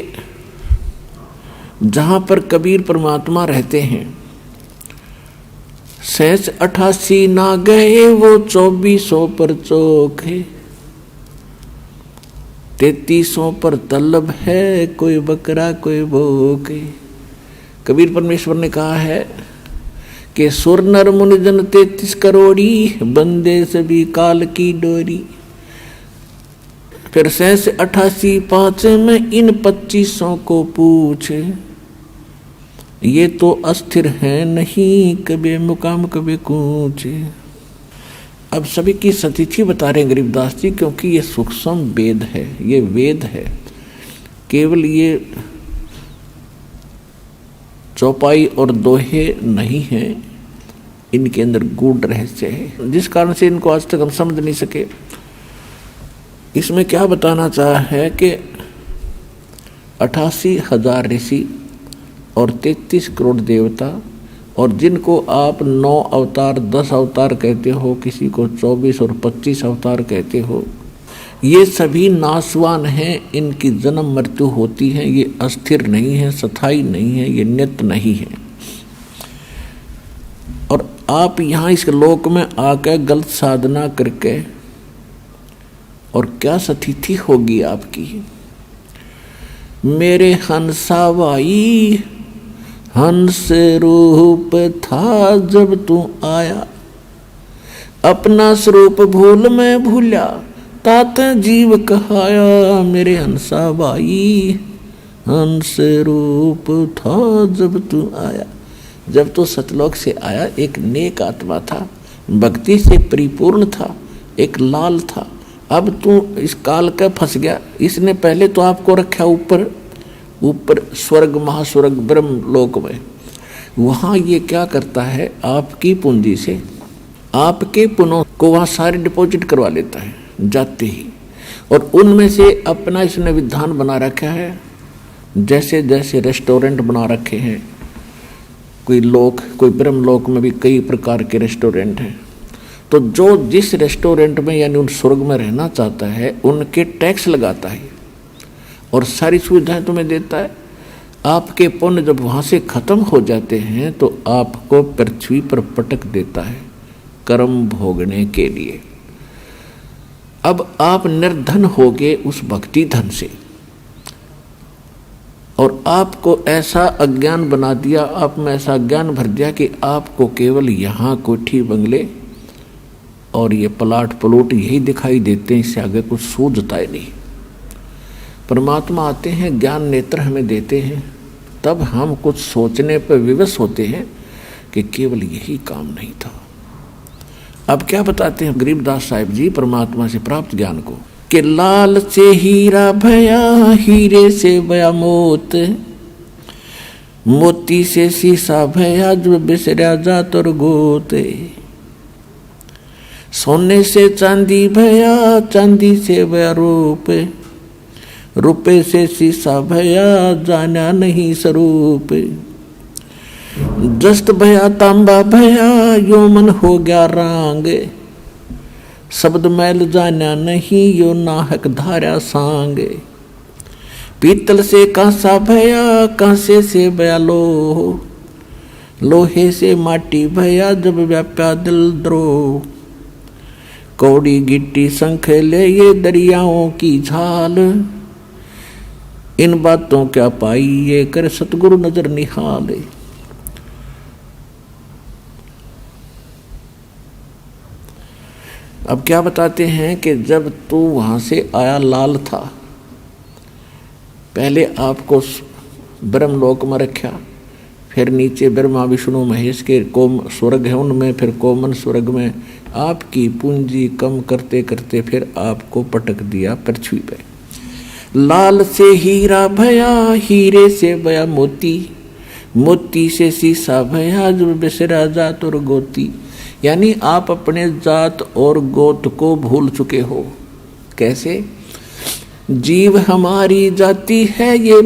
जहाँ पर कबीर परमात्मा रहते हैं, सहस 88 ना गए वो 2400 पर चोखे, 3300 पर तलब है कोई बकरा कोई भूखे। कबीर परमेश्वर ने कहा है कि सुर नर मुनि जन 33 करोड़ी, बंदे सभी काल की डोरी। फिर सहस 88 5 में इन 2500 को पूछे, ये तो अस्थिर है नहीं कभी मुकाम कभी कूचे। अब सभी की सतिथि बता रहे हैं गरीबदास जी, क्योंकि ये सूक्ष्म वेद है, ये वेद है, केवल ये चौपाई और दोहे नहीं है, इनके अंदर गूढ़ रहस्य है, जिस कारण से इनको आज तक हम समझ नहीं सके। इसमें क्या बताना चाहा है कि 88,000 ऋषि और 33 करोड़ देवता, और जिनको आप 9 अवतार 10 अवतार कहते हो, किसी को 24 और 25 अवतार कहते हो, ये सभी नाशवान हैं, इनकी जन्म मृत्यु होती है, ये अस्थिर नहीं है, स्थायी नहीं है, ये नित्य नहीं है। और आप यहाँ इस लोक में आकर गलत साधना करके और क्या स्थिति होगी आपकी। मेरे हंसा भाई हंस रूप था जब तू आया, अपना स्वरूप भूल में भूला, तात जीव कहाया। मेरे हंसा भाई हंस रूप था जब तू आया, जब तो सतलोक से आया एक नेक आत्मा था, भक्ति से परिपूर्ण था, एक लाल था। अब तू इस काल का फंस गया। इसने पहले तो आपको रखा ऊपर ऊपर स्वर्ग महास्वर्ग ब्रह्म लोक में। वहाँ ये क्या करता है, आपकी पूंजी से आपके पुनः को वहाँ सारे डिपॉजिट करवा लेता है जाते ही, और उनमें से अपना इसने विधान बना रखा है। जैसे जैसे रेस्टोरेंट बना रखे हैं, कोई लोक, कोई ब्रह्म लोक में भी कई प्रकार के रेस्टोरेंट हैं, तो जो जिस रेस्टोरेंट में यानी उन स्वर्ग में रहना चाहता है उनके टैक्स लगाता है और सारी सुविधाएं तुम्हें देता है। आपके पुण्य जब वहाँ से खत्म हो जाते हैं तो आपको पृथ्वी पर पटक देता है कर्म भोगने के लिए। अब आप निर्धन हो गए उस भक्ति धन से, और आपको ऐसा अज्ञान बना दिया, आप में ऐसा ज्ञान भर दिया कि आपको केवल यहाँ कोठी बंगले और ये प्लाट प्लॉट यही दिखाई देते हैं, इससे आगे कुछ सूझता ही नहीं। परमात्मा आते हैं, ज्ञान नेत्र हमें देते हैं, तब हम कुछ सोचने पर विवश होते हैं कि केवल यही काम नहीं था। अब क्या बताते हैं गरीबदास साहिब जी परमात्मा से प्राप्त ज्ञान को, कि लाल से हीरा भया, हीरे से भया मोत, मोती से शीशा भया, जो बिसरा जात और गोत, सोने से चांदी भया, चांदी से भया रूप, रुपए से शीशा भया, जाना नहीं स्वरूप, जस्त भया तांबा भया, यो मन हो गया रांग, शब्द मैल जाना नहीं, यो नाहक धारा सांग, पीतल से कांसा भया, कांसे से भया लोह, लोहे से माटी भया, जब व्याप्या दिल द्रोह, कौड़ी गिट्टी शंख ले ये दरियाओं की झाल, इन बातों क्या पाई ये कर सतगुरु नजर निहाले। अब क्या बताते हैं कि जब तू वहां से आया लाल था, पहले आपको ब्रह्मलोक में रखा, फिर नीचे ब्रह्मा विष्णु महेश के कोम स्वर्ग है उनमें, फिर कोमन स्वर्ग में आपकी पूंजी कम करते करते फिर आपको पटक दिया पृथ्वी पे। लाल से हीरा भया, हीरे से भया मोती, मोती से शीशा भया, जो बिसरा जात और गोती, यानी आप अपने जात और गोत को भूल चुके हो। कैसे? जीव हमारी जाति है ये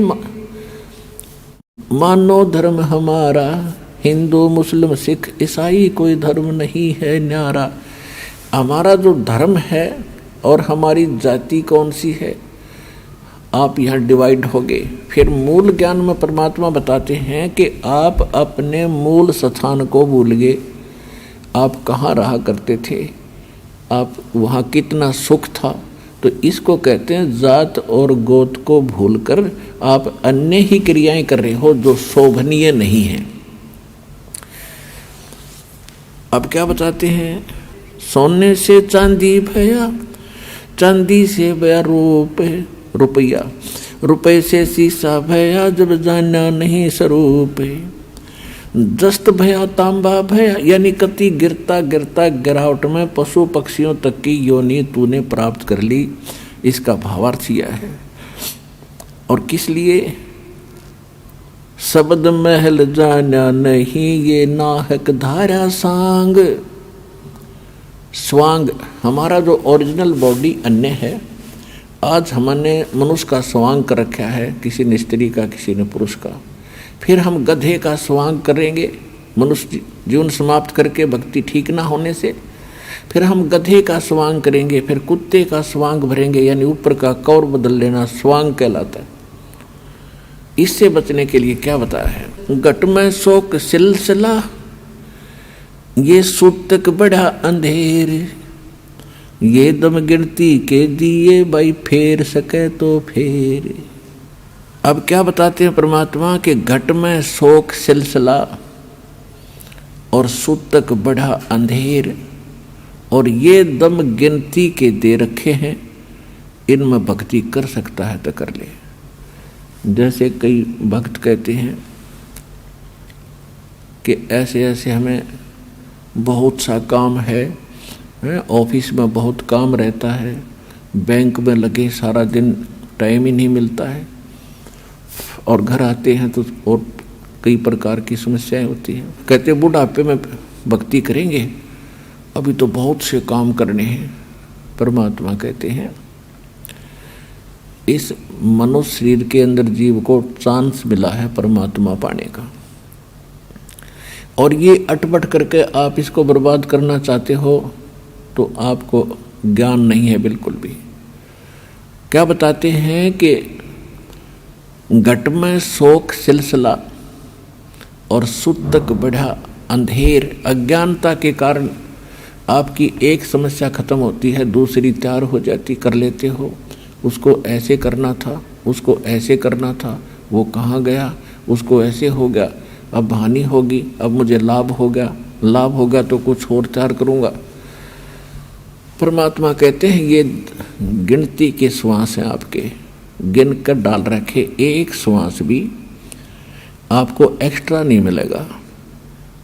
मानो धर्म हमारा, हिंदू मुस्लिम सिख ईसाई कोई धर्म नहीं है न्यारा। हमारा जो धर्म है और हमारी जाति कौन सी है, आप यहाँ डिवाइड हो गए। फिर मूल ज्ञान में परमात्मा बताते हैं कि आप अपने मूल स्थान को भूल गए। आप कहाँ रहा करते थे, आप वहाँ कितना सुख था, तो इसको कहते हैं जात और गोत को भूलकर आप अन्य ही क्रियाएं कर रहे हो जो शोभनीय नहीं है। अब क्या बताते हैं, सोने से चांदी भया, चांदी से भया रूप, रुपया, रुपये से शीशा भया, जब जाना नहीं स्वरूप, जस्त भया तांबा भया, यानी कति गिरता गिरता गिरावट में पशु पक्षियों तक की योनि तूने प्राप्त कर ली, इसका भावार्थ किया है। और किस लिए? शब्द महल जाना नहीं, ये नाहक धारा सांग। स्वांग हमारा जो ओरिजिनल बॉडी अन्य है, आज हमने मनुष्य का स्वांग कर रखा है, किसी ने स्त्री का, किसी ने पुरुष का। फिर हम गधे का स्वांग करेंगे मनुष्य जीवन समाप्त करके भक्ति ठीक ना होने से, फिर हम गधे का स्वांग करेंगे, फिर कुत्ते का स्वांग भरेंगे, यानी ऊपर का कौर बदल लेना स्वांग कहलाता है। इससे बचने के लिए क्या बताया है, घट में शोक सिलसिला, ये सूतक बड़ा अंधेर, ये दम गिनती के दिए भाई, फेर सके तो फेर। अब क्या बताते हैं परमात्मा के घट में शोक सिलसिला और सूतक बड़ा अंधेर, और ये दम गिनती के दे रखे हैं, इनमें भक्ति कर सकता है तो कर ले। जैसे कई भक्त कहते हैं कि ऐसे ऐसे हमें बहुत सा काम है, ऑफिस में बहुत काम रहता है, बैंक में लगे सारा दिन टाइम ही नहीं मिलता है, और घर आते हैं तो और कई प्रकार की समस्याएं होती हैं। कहते बुढ़ापे में भक्ति करेंगे, अभी तो बहुत से काम करने हैं। परमात्मा कहते हैं इस मनुष्य शरीर के अंदर जीव को चांस मिला है परमात्मा पाने का, और ये अटपट करके आप इसको बर्बाद करना चाहते हो, तो आपको ज्ञान नहीं है बिल्कुल भी। क्या बताते हैं कि घट में शोक सिलसिला और सुत तक बढ़ा अंधेर। अज्ञानता के कारण आपकी एक समस्या खत्म होती है, दूसरी तैयार हो जाती, कर लेते हो। उसको ऐसे करना था, उसको ऐसे करना था, वो कहाँ गया, उसको ऐसे हो गया, अब हानि होगी, अब मुझे लाभ हो गया, लाभ होगा तो कुछ और तैयार करूँगा। परमात्मा कहते हैं ये गिनती के श्वास हैं आपके, गिन कर डाल रखे, एक श्वास भी आपको एक्स्ट्रा नहीं मिलेगा।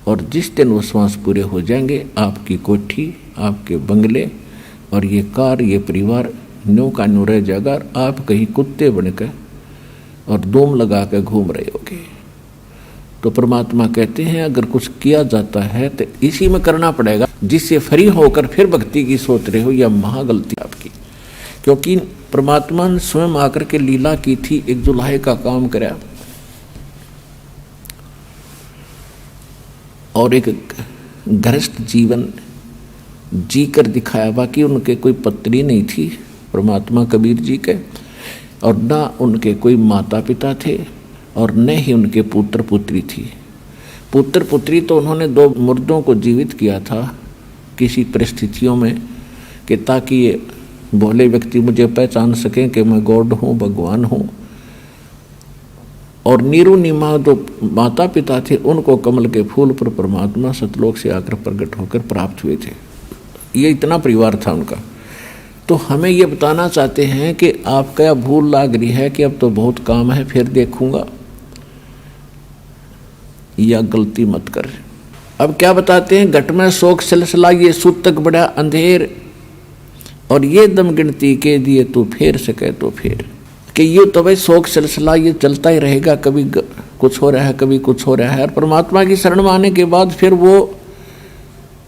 और जिस दिन वो श्वास पूरे हो जाएंगे, आपकी कोठी, आपके बंगले और ये कार, ये परिवार न्यू का न्यू रह जाएगा। आप कहीं कुत्ते बनकर और दोम लगा कर घूम रहे होगे। तो परमात्मा कहते हैं अगर कुछ किया जाता है तो इसी में करना पड़ेगा। जिससे फ्री होकर फिर भक्ति की सोच रहे हो, यह महागलती आपकी। क्योंकि परमात्मा ने स्वयं आकर के लीला की थी, एक जुलाहे का काम कराया और एक गृहस्थ जीवन जी कर दिखाया। बाकी उनके कोई पत्नी नहीं थी परमात्मा कबीर जी के, और ना उनके कोई माता पिता थे, और न ही उनके पुत्र पुत्री थी। पुत्र पुत्री तो उन्होंने 2 मुर्दों को जीवित किया था किसी परिस्थितियों में, कि ताकि ये भोले व्यक्ति मुझे पहचान सकें कि मैं गॉड हूँ, भगवान हूँ। और नीरू नीमा जो माता पिता थे, उनको कमल के फूल पर परमात्मा सतलोक से आकर प्रकट होकर प्राप्त हुए थे। ये इतना परिवार था उनका। तो हमें ये बताना चाहते हैं कि आपका यह भूल लाग रही है कि अब तो बहुत काम है, फिर देखूंगा, या गलती मत कर। अब क्या बताते हैं, घट में शोक सिलसिला ये सुत तक बड़ा अंधेर, और ये दम गिनती के दिए तू फेर सके तो फेर। कि ये तो भाई शोक सिलसिला ये चलता ही रहेगा, कभी कुछ हो रहा है, कभी कुछ हो रहा है। और परमात्मा की शरण में आने के बाद फिर वो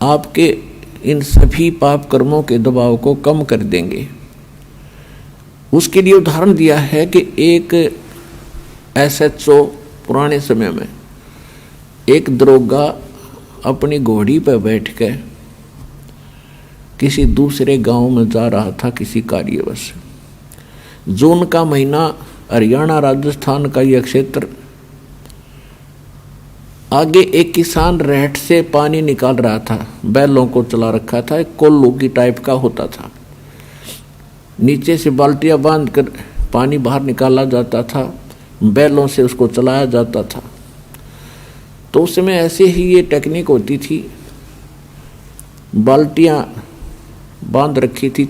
आपके इन सभी पाप कर्मों के दबाव को कम कर देंगे। उसके लिए उदाहरण दिया है कि एक SHO पुराने समय में एक दरोगा अपनी घोड़ी पर बैठ कर किसी दूसरे गांव में जा रहा था किसी कार्यवश। जून का महीना, हरियाणा राजस्थान का यह क्षेत्र। आगे एक किसान रहट से पानी निकाल रहा था, बैलों को चला रखा था, एक कोल्लू की टाइप का होता था। नीचे से बाल्टियां बांध कर पानी बाहर निकाला जाता था, बैलों से उसको चलाया जाता था। तो उस समय ऐसे ही ये टेक्निक होती थी। बाल्टियां बांध रखी थी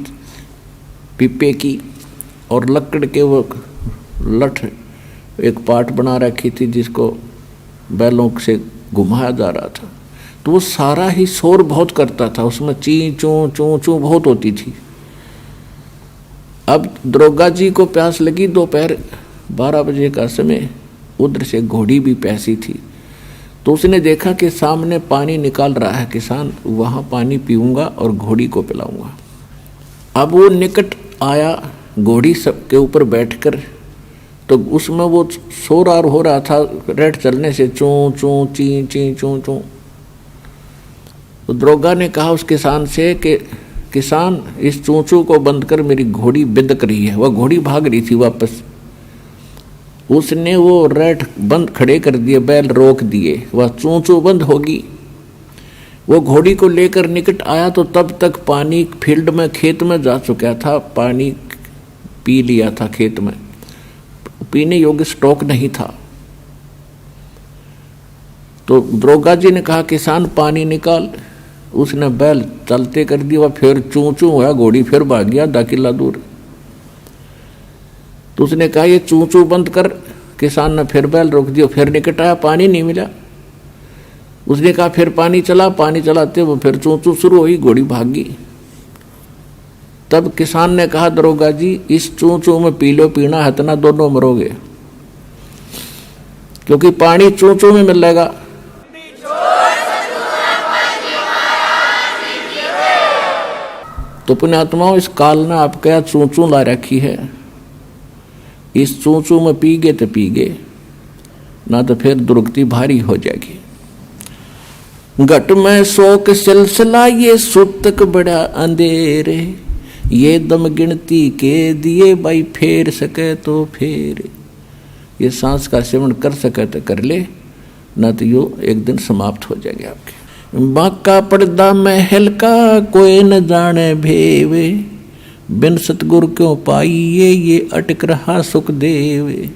पीपे की, और लकड़ के वो लठ एक पाट बना रखी थी जिसको बैलों से घुमाया जा रहा था। तो वो सारा ही शोर बहुत करता था, उसमें ची चूं चूं चूं बहुत होती थी। अब दरोगा जी को प्यास लगी, दोपहर 12 बजे का समय, उधर से घोड़ी भी प्यासी थी। तो उसने देखा कि सामने पानी निकाल रहा है किसान, वहाँ पानी पीऊँगा और घोड़ी को पिलाऊँगा। अब वो निकट आया घोड़ी सब के ऊपर बैठकर, तो उसमें वो शोर हो रहा था रेट चलने से, चूं चूं ची ची चूं चूं। तो दरोगा ने कहा उस किसान से कि किसान, इस चूं चूं को बंद कर, मेरी घोड़ी बिदक रही है। वह घोड़ी भाग रही थी वापस। उसने वो रेट बंद खड़े कर दिए, बैल रोक दिए, वह चूं चूं बंद होगी। वो घोड़ी को लेकर निकट आया तो तब तक पानी फील्ड में, खेत में जा चुका था, पानी पी लिया था खेत में, पीने योग्य स्टॉक नहीं था। तो दरोगा जी ने कहा किसान पानी निकाल। उसने बैल चलते कर दिया, फिर चूं चूं हुआ, घोड़ी फिर भाग गया 10 किला दूर। तो उसने कहा ये चूं चूं बंद कर। किसान ने फिर बैल रोक दिया, फिर निकट आया, पानी नहीं मिला। उसने कहा फिर पानी चला, पानी चलाते वो फिर चूं चूं शुरू हुई, घोड़ी भाग गई। तब किसान ने कहा दरोगा जी, इस चूं चूं में पी लो, पीना है इतना, दोनों मरोगे, क्योंकि पानी चूं चूं में मिलेगा। तो पुण्यात्माओं, इस काल ने आपके यहाँ चूं चूं ला रखी है। इस चूं चूं में पी गए तो पी गए, ना तो फिर दुर्गति भारी हो जाएगी। घट में शोक सिलसिला ये सूतक बड़ा अंधेरे, ये दम गिनती के दिए भाई फेर सके तो फेर। ये सांस का सेवन कर सके तो कर ले, न तो यो एक दिन समाप्त हो जाएंगे आपके। बाका पर्दा महल का कोई न जाने भेवे, बिन सतगुरु क्यों पाइए ये अटक रहा सुख देवे।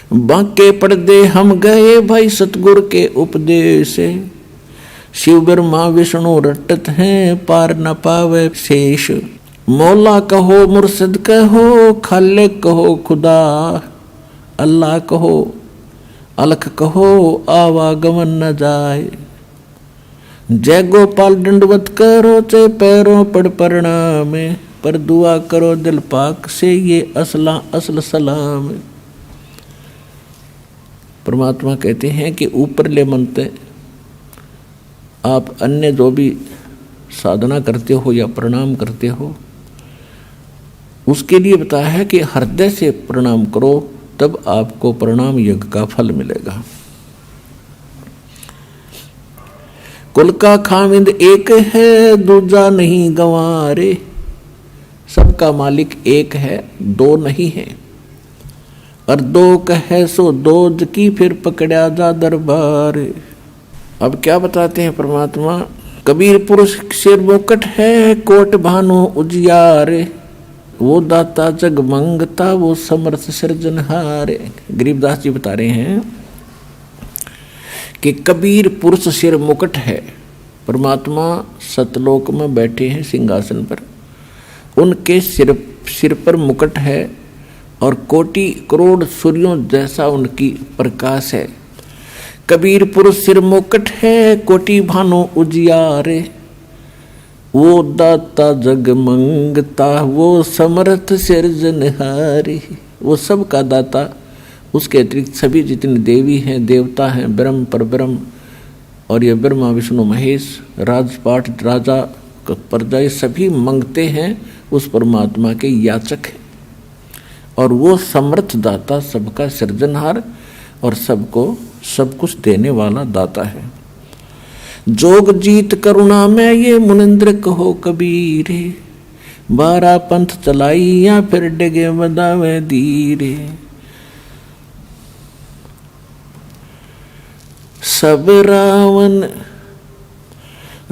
बाके पर्दे हम गए भाई सतगुरु के उपदेश से, शिव ब्रह्मा विष्णु रटत हैं पार न पावे शेष। मौला कहो मुर्शिद कहो खालिक कहो खुदा, अल्लाह कहो अलख कहो आवागमन न जाए। जय गोपाल दंडवत करो चे पैरों पड़ प्रणाम, पर दुआ करो दिल पाक से ये असल सलाम। परमात्मा कहते हैं कि ऊपरले मंत्र आप अन्य जो भी साधना करते हो या प्रणाम करते हो उसके लिए बताया है कि हृदय से प्रणाम करो, तब आपको प्रणाम यज्ञ का फल मिलेगा। कुल का खामिंद एक है दूजा नहीं गंवारे, सबका मालिक एक है दो नहीं है। और दो कहे सो दोज की फिर पकड़ा जा दरबार। अब क्या बताते हैं परमात्मा, कबीर पुरुष सिर मुकट है कोट भानु उजियार, वो दाता जग मंगता वो समर्थ सृजनहार। गरीबदास जी बता रहे हैं कि कबीर पुरुष सिर मुकट है। परमात्मा सतलोक में बैठे हैं सिंहासन पर, उनके सिर पर मुकट है और कोटि करोड़ सूर्यों जैसा उनकी प्रकाश है। कबीर पुरुष सिर मुकट है कोटि भानु उजियारे, वो दाता जग मंगता वो समर्थ सृजनहारी। वो सब का दाता, उसके अतिरिक्त सभी जितने देवी हैं देवता हैं ब्रह्म पर ब्रह्म, और ये ब्रह्मा विष्णु महेश राजपाट राजा प्रजा ये सभी मंगते हैं उस परमात्मा के याचक हैं। और वो समर्थ दाता सबका सृजनहार और सबको सब कुछ देने वाला दाता है। जोग जीत करुणा में ये मुनिंद्र कहो कबीरे, 12 पंथ चलाई या फिर डगे बदावे धीरे। सब रावण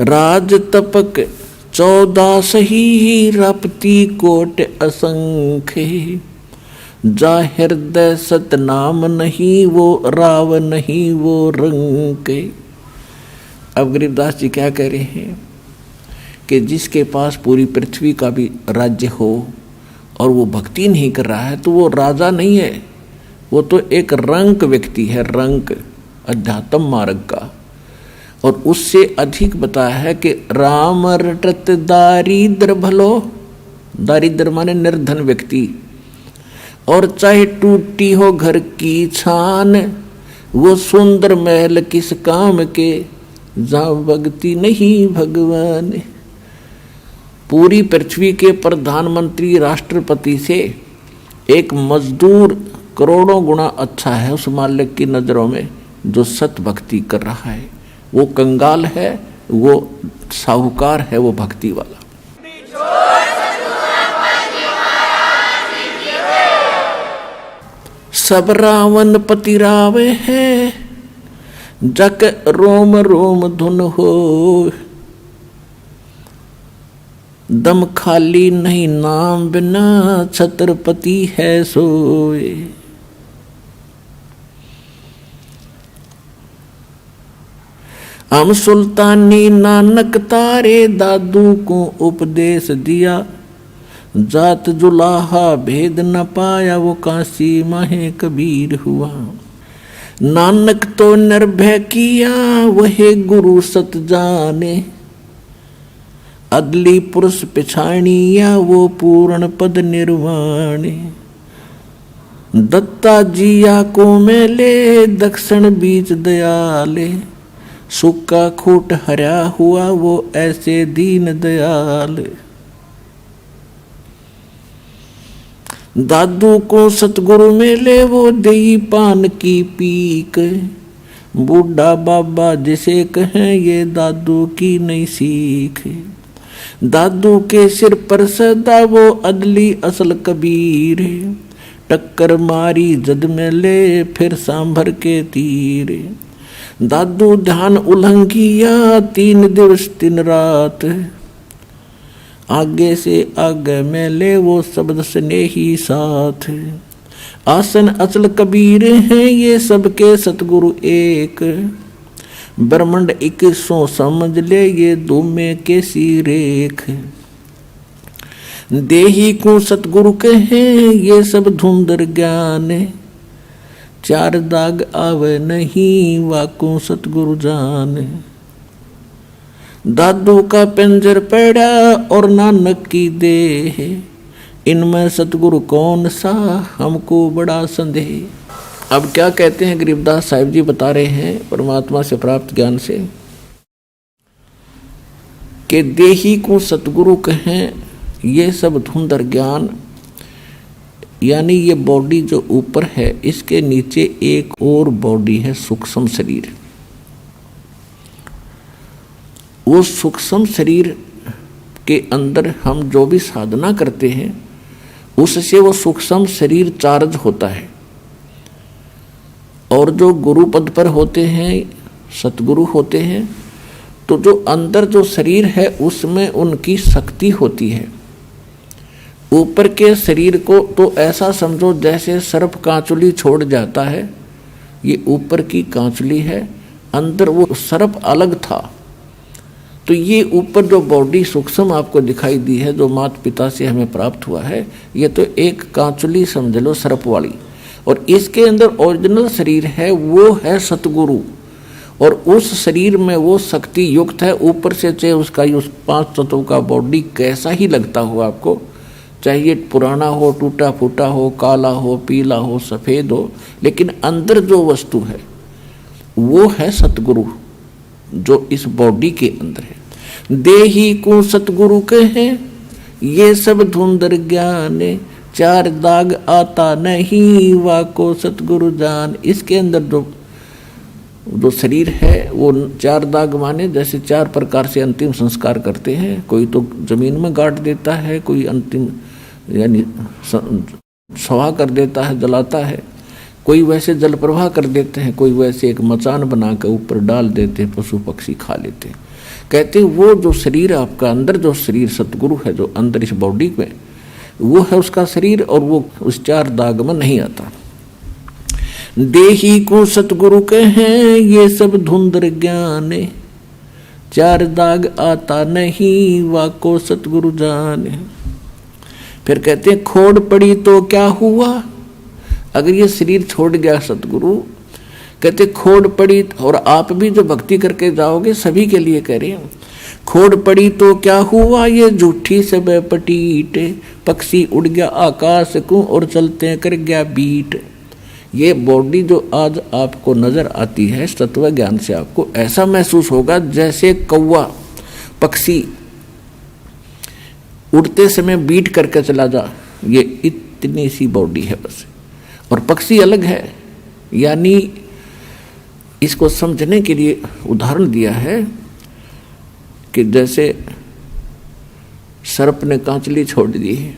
राज तपक 14 सही रपती कोट असंख्य, जा हृदय सतनाम नहीं वो राव नहीं वो रंग। अब गरीबदास जी क्या कह रहे हैं कि जिसके पास पूरी पृथ्वी का भी राज्य हो और वो भक्ति नहीं कर रहा है तो वो राजा नहीं है, वो तो एक रंक व्यक्ति है, रंक अध्यात्म मार्ग का। और उससे अधिक बताया है कि राम रटत दारिद्र भलो, दारिद्र माने निर्धन व्यक्ति, और चाहे टूटी हो घर की छान, वो सुंदर महल किस काम के, जहाँ भक्ति नहीं भगवान। पूरी पृथ्वी के प्रधानमंत्री राष्ट्रपति से एक मजदूर करोड़ों गुना अच्छा है उस मालिक की नजरों में जो सत भक्ति कर रहा है। वो कंगाल है, वो साहूकार है, वो भक्ति वाला। सब रावण पति रावे है, जक रोम रोम धुन हो, दम खाली नहीं नाम बिना छत्रपति है सोए। हम सुल्तानी नानक तारे दादू को उपदेश दिया, जात जुलाहा भेद न पाया वो काशी माहे कबीर हुआ। नानक तो निर्भय किया वही गुरु सत जाने, अदली पुरुष पिछाणिया वो पूर्ण पद निर्वाणे। दत्ता जिया को मेले दक्षिण बीच दयाले, सुक्का खूट हरा हुआ वो ऐसे दीन दयाल। दादू को सतगुरु मिले वो दही पान की पीक, बूढ़ा बाबा जिसे कहें ये दादू की नई सीख। दादू के सिर पर सदा वो अदली असल कबीर, टक्कर मारी जद में ले फिर सांभर के तीर। दादू ध्यान उल्लंघिया 3 दिवस 3 रात, आगे से आगे में ले वो शब्द स्नेही साथ। आसन अचल कबीर हैं ये सबके सतगुरु एक, ब्रह्मंड 2100 समझ ले ये दूमे के सी रेख। देही को सतगुरु कहें ये सब धुंधर ज्ञान, 4 दाग आवे नहीं वाको सतगुरु जान। दादू का पिंजर पड़ा और नानक की देह, इनमें सतगुरु कौन सा हमको बड़ा संदेह। अब क्या कहते हैं गरीबदास साहिब जी बता रहे हैं परमात्मा से प्राप्त ज्ञान से कि देही को सतगुरु कहें ये सब धुंधर ज्ञान, यानी ये बॉडी जो ऊपर है इसके नीचे एक और बॉडी है सूक्ष्म शरीर। वो सूक्ष्म शरीर के अंदर हम जो भी साधना करते हैं उससे वो सूक्ष्म शरीर चार्ज होता है, और जो गुरु पद पर होते हैं सतगुरु होते हैं तो जो अंदर जो शरीर है उसमें उनकी शक्ति होती है। ऊपर के शरीर को तो ऐसा समझो जैसे सर्प कांचुली छोड़ जाता है, ये ऊपर की कांचुली है, अंदर वो सर्प अलग था। तो ये ऊपर जो बॉडी सूक्ष्म आपको दिखाई दी है जो माता पिता से हमें प्राप्त हुआ है, ये तो एक कांचुली समझ लो सर्प वाली, और इसके अंदर ओरिजिनल शरीर है वो है सतगुरु, और उस शरीर में वो शक्ति युक्त है। ऊपर से चाहे उसका उस 5 तत्वों का बॉडी कैसा ही लगता हो आपको, चाहे ये पुराना हो, टूटा फूटा हो, काला हो, पीला हो, सफ़ेद हो, लेकिन अंदर जो वस्तु है वो है सतगुरु जो इस बॉडी के अंदर है। देही को सतगुरु कहें ये सब धुंधर ज्ञान, 4 दाग आता नहीं वाको सतगुरु जान। इसके अंदर जो शरीर है वो 4 दाग माने जैसे 4 प्रकार से अंतिम संस्कार करते हैं। कोई तो जमीन में गाड़ देता है, कोई अंतिम यानी सवा कर देता है, जलाता है, कोई वैसे जल प्रवाह कर देते हैं, कोई वैसे एक मचान बना कर ऊपर डाल देते हैं, पशु पक्षी खा लेते हैं। कहते हैं वो जो शरीर आपका अंदर जो शरीर सतगुरु है जो अंदर इस बॉडी में, वो है उसका शरीर, और वो उस 4 दाग में नहीं आता। देही को सतगुरु कहें ये सब धुंधर ज्ञान, 4 दाग आता नहीं वाको सतगुरु जान। फिर कहते हैं खोड़ पड़ी तो क्या हुआ, अगर ये शरीर छोड़ गया सतगुरु, कहते खोड़ पड़ी, और आप भी जो भक्ति करके जाओगे सभी के लिए कह रहे हैं, खोड़ पड़ी तो क्या हुआ ये झूठी सब पटीट, पक्षी उड़ गया आकाश को और चलते कर गया बीट। ये बॉडी जो आज आपको नजर आती है तत्व ज्ञान से आपको ऐसा महसूस होगा जैसे कौवा पक्षी उड़ते समय बीट करके चला जा, ये इतनी सी बॉडी है बस, और पक्षी अलग है। यानी इसको समझने के लिए उदाहरण दिया है कि जैसे सर्प ने कांचुली छोड़ दी है,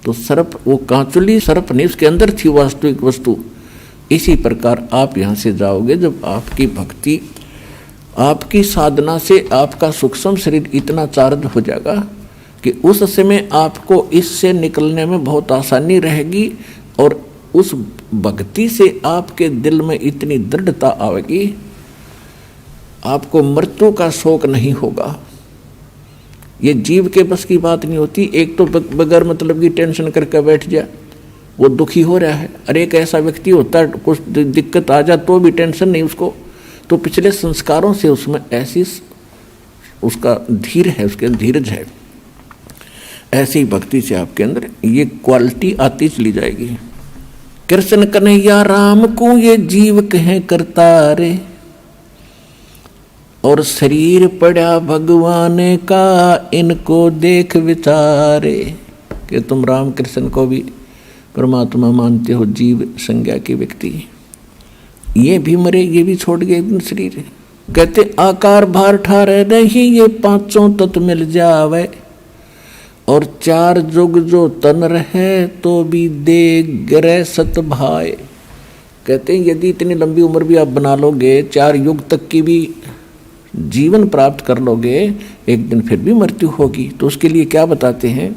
तो सर्प वो कांचुली सर्प नहीं, उसके अंदर थी वास्तविक वस्तु। इसी प्रकार आप यहाँ से जाओगे जब आपकी भक्ति आपकी साधना से आपका सूक्ष्म शरीर इतना चार्ज हो जाएगा कि उस समय आपको इससे निकलने में बहुत आसानी रहेगी, और उस भक्ति से आपके दिल में इतनी दृढ़ता आएगी आपको मृत्यु का शोक नहीं होगा। ये जीव के बस की बात नहीं होती। एक तो बगैर मतलब की टेंशन करके बैठ जाए, वो दुखी हो रहा है, अरे एक ऐसा व्यक्ति होता है कुछ दिक्कत आ जाए तो भी टेंशन नहीं उसको, तो पिछले संस्कारों से उसमें ऐसी उसका धीर है, उसके धीरज है। ऐसी भक्ति से आपके अंदर ये क्वालिटी आती चली जाएगी। कृष्ण कन्हैया राम को ये जीव कहें करतारे, और शरीर पड़ा भगवान का इनको देख विचारे। कि तुम राम कृष्ण को भी परमात्मा मानते हो जीव संज्ञा के व्यक्ति, ये भी मरे, ये भी छोड़ गए शरीर। कहते आकार भार ठारे नहीं, ये पांचों तत्व मिल जावे, और चार जुग जो तन रहे तो भी दे गिरे सत भाई। कहते हैं यदि इतनी लंबी उम्र भी आप बना लोगे, 4 युग तक की भी जीवन प्राप्त कर लोगे, एक दिन फिर भी मृत्यु होगी। तो उसके लिए क्या बताते हैं,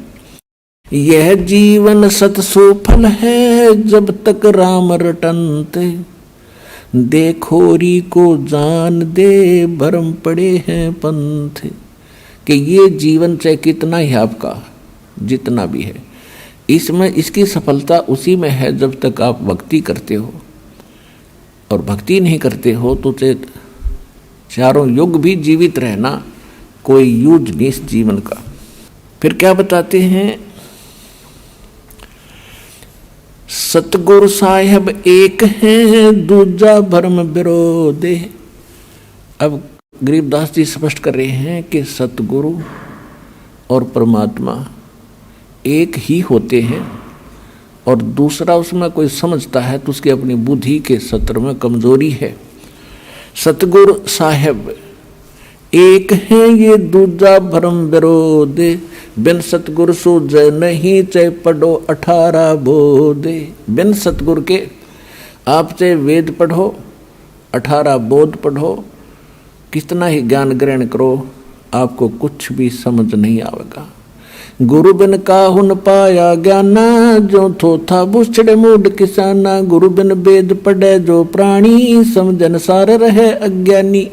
यह जीवन सत सुफल है जब तक राम रटनते, देखोरी को जान दे भरम पड़े हैं पंथ। कि ये जीवन चाहे कितना ही आपका जितना भी है, इसमें इसकी सफलता उसी में है जब तक आप भक्ति करते हो, और भक्ति नहीं करते हो तो चाहे 4 युग भी जीवित रहना कोई यूज नहीं इस जीवन का। फिर क्या बताते हैं, सतगुरु साहेब एक है दूजा भरम विरोधे। अब गरीबदास जी स्पष्ट कर रहे हैं कि सतगुरु और परमात्मा एक ही होते हैं, और दूसरा उसमें कोई समझता है तो उसकी अपनी बुद्धि के सत्र में कमजोरी है। सतगुरु साहेब एक है ये दूजा भरम विरोधे, बिन सतगुरु सूझे नहीं चाहे पढ़ो 18 बोधे। बिन सतगुरु के आप चाहे वेद पढ़ो, 18 बोध पढ़ो, कितना ही ज्ञान ग्रहण करो, आपको कुछ भी समझ नहीं आवेगा। गुरु बिन काहुन पाया ज्ञाना, जो थो था बुछड़े मूड किसाना। गुरु बिन वेद पढ़े जो प्राणी, समझन सार रहे अज्ञानी।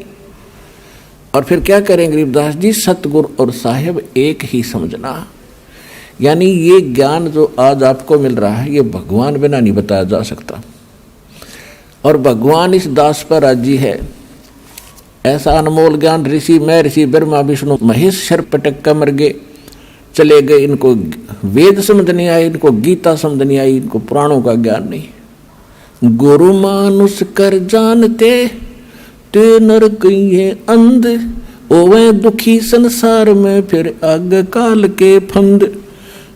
और फिर क्या करें गरीबदास जी, सतगुरु और साहेब एक ही समझना। यानी ये ज्ञान जो आज आपको मिल रहा है, ये भगवान बिना नहीं बताया जा सकता, और भगवान इस दास पर राजी है। ऐसा अनमोल ज्ञान ऋषि, मैं ऋषि ब्रह्मा विष्णु महेश शर पटक कर मर गए, चले गए। इनको वेद समझ नहीं आई, इनको गीता समझ नहीं आई, इनको पुराणों का ज्ञान नहीं। गुरु मानुष कर जानते ते नर कहिए अंध, ओवे दुखी संसार में फिर आग काल के फंद।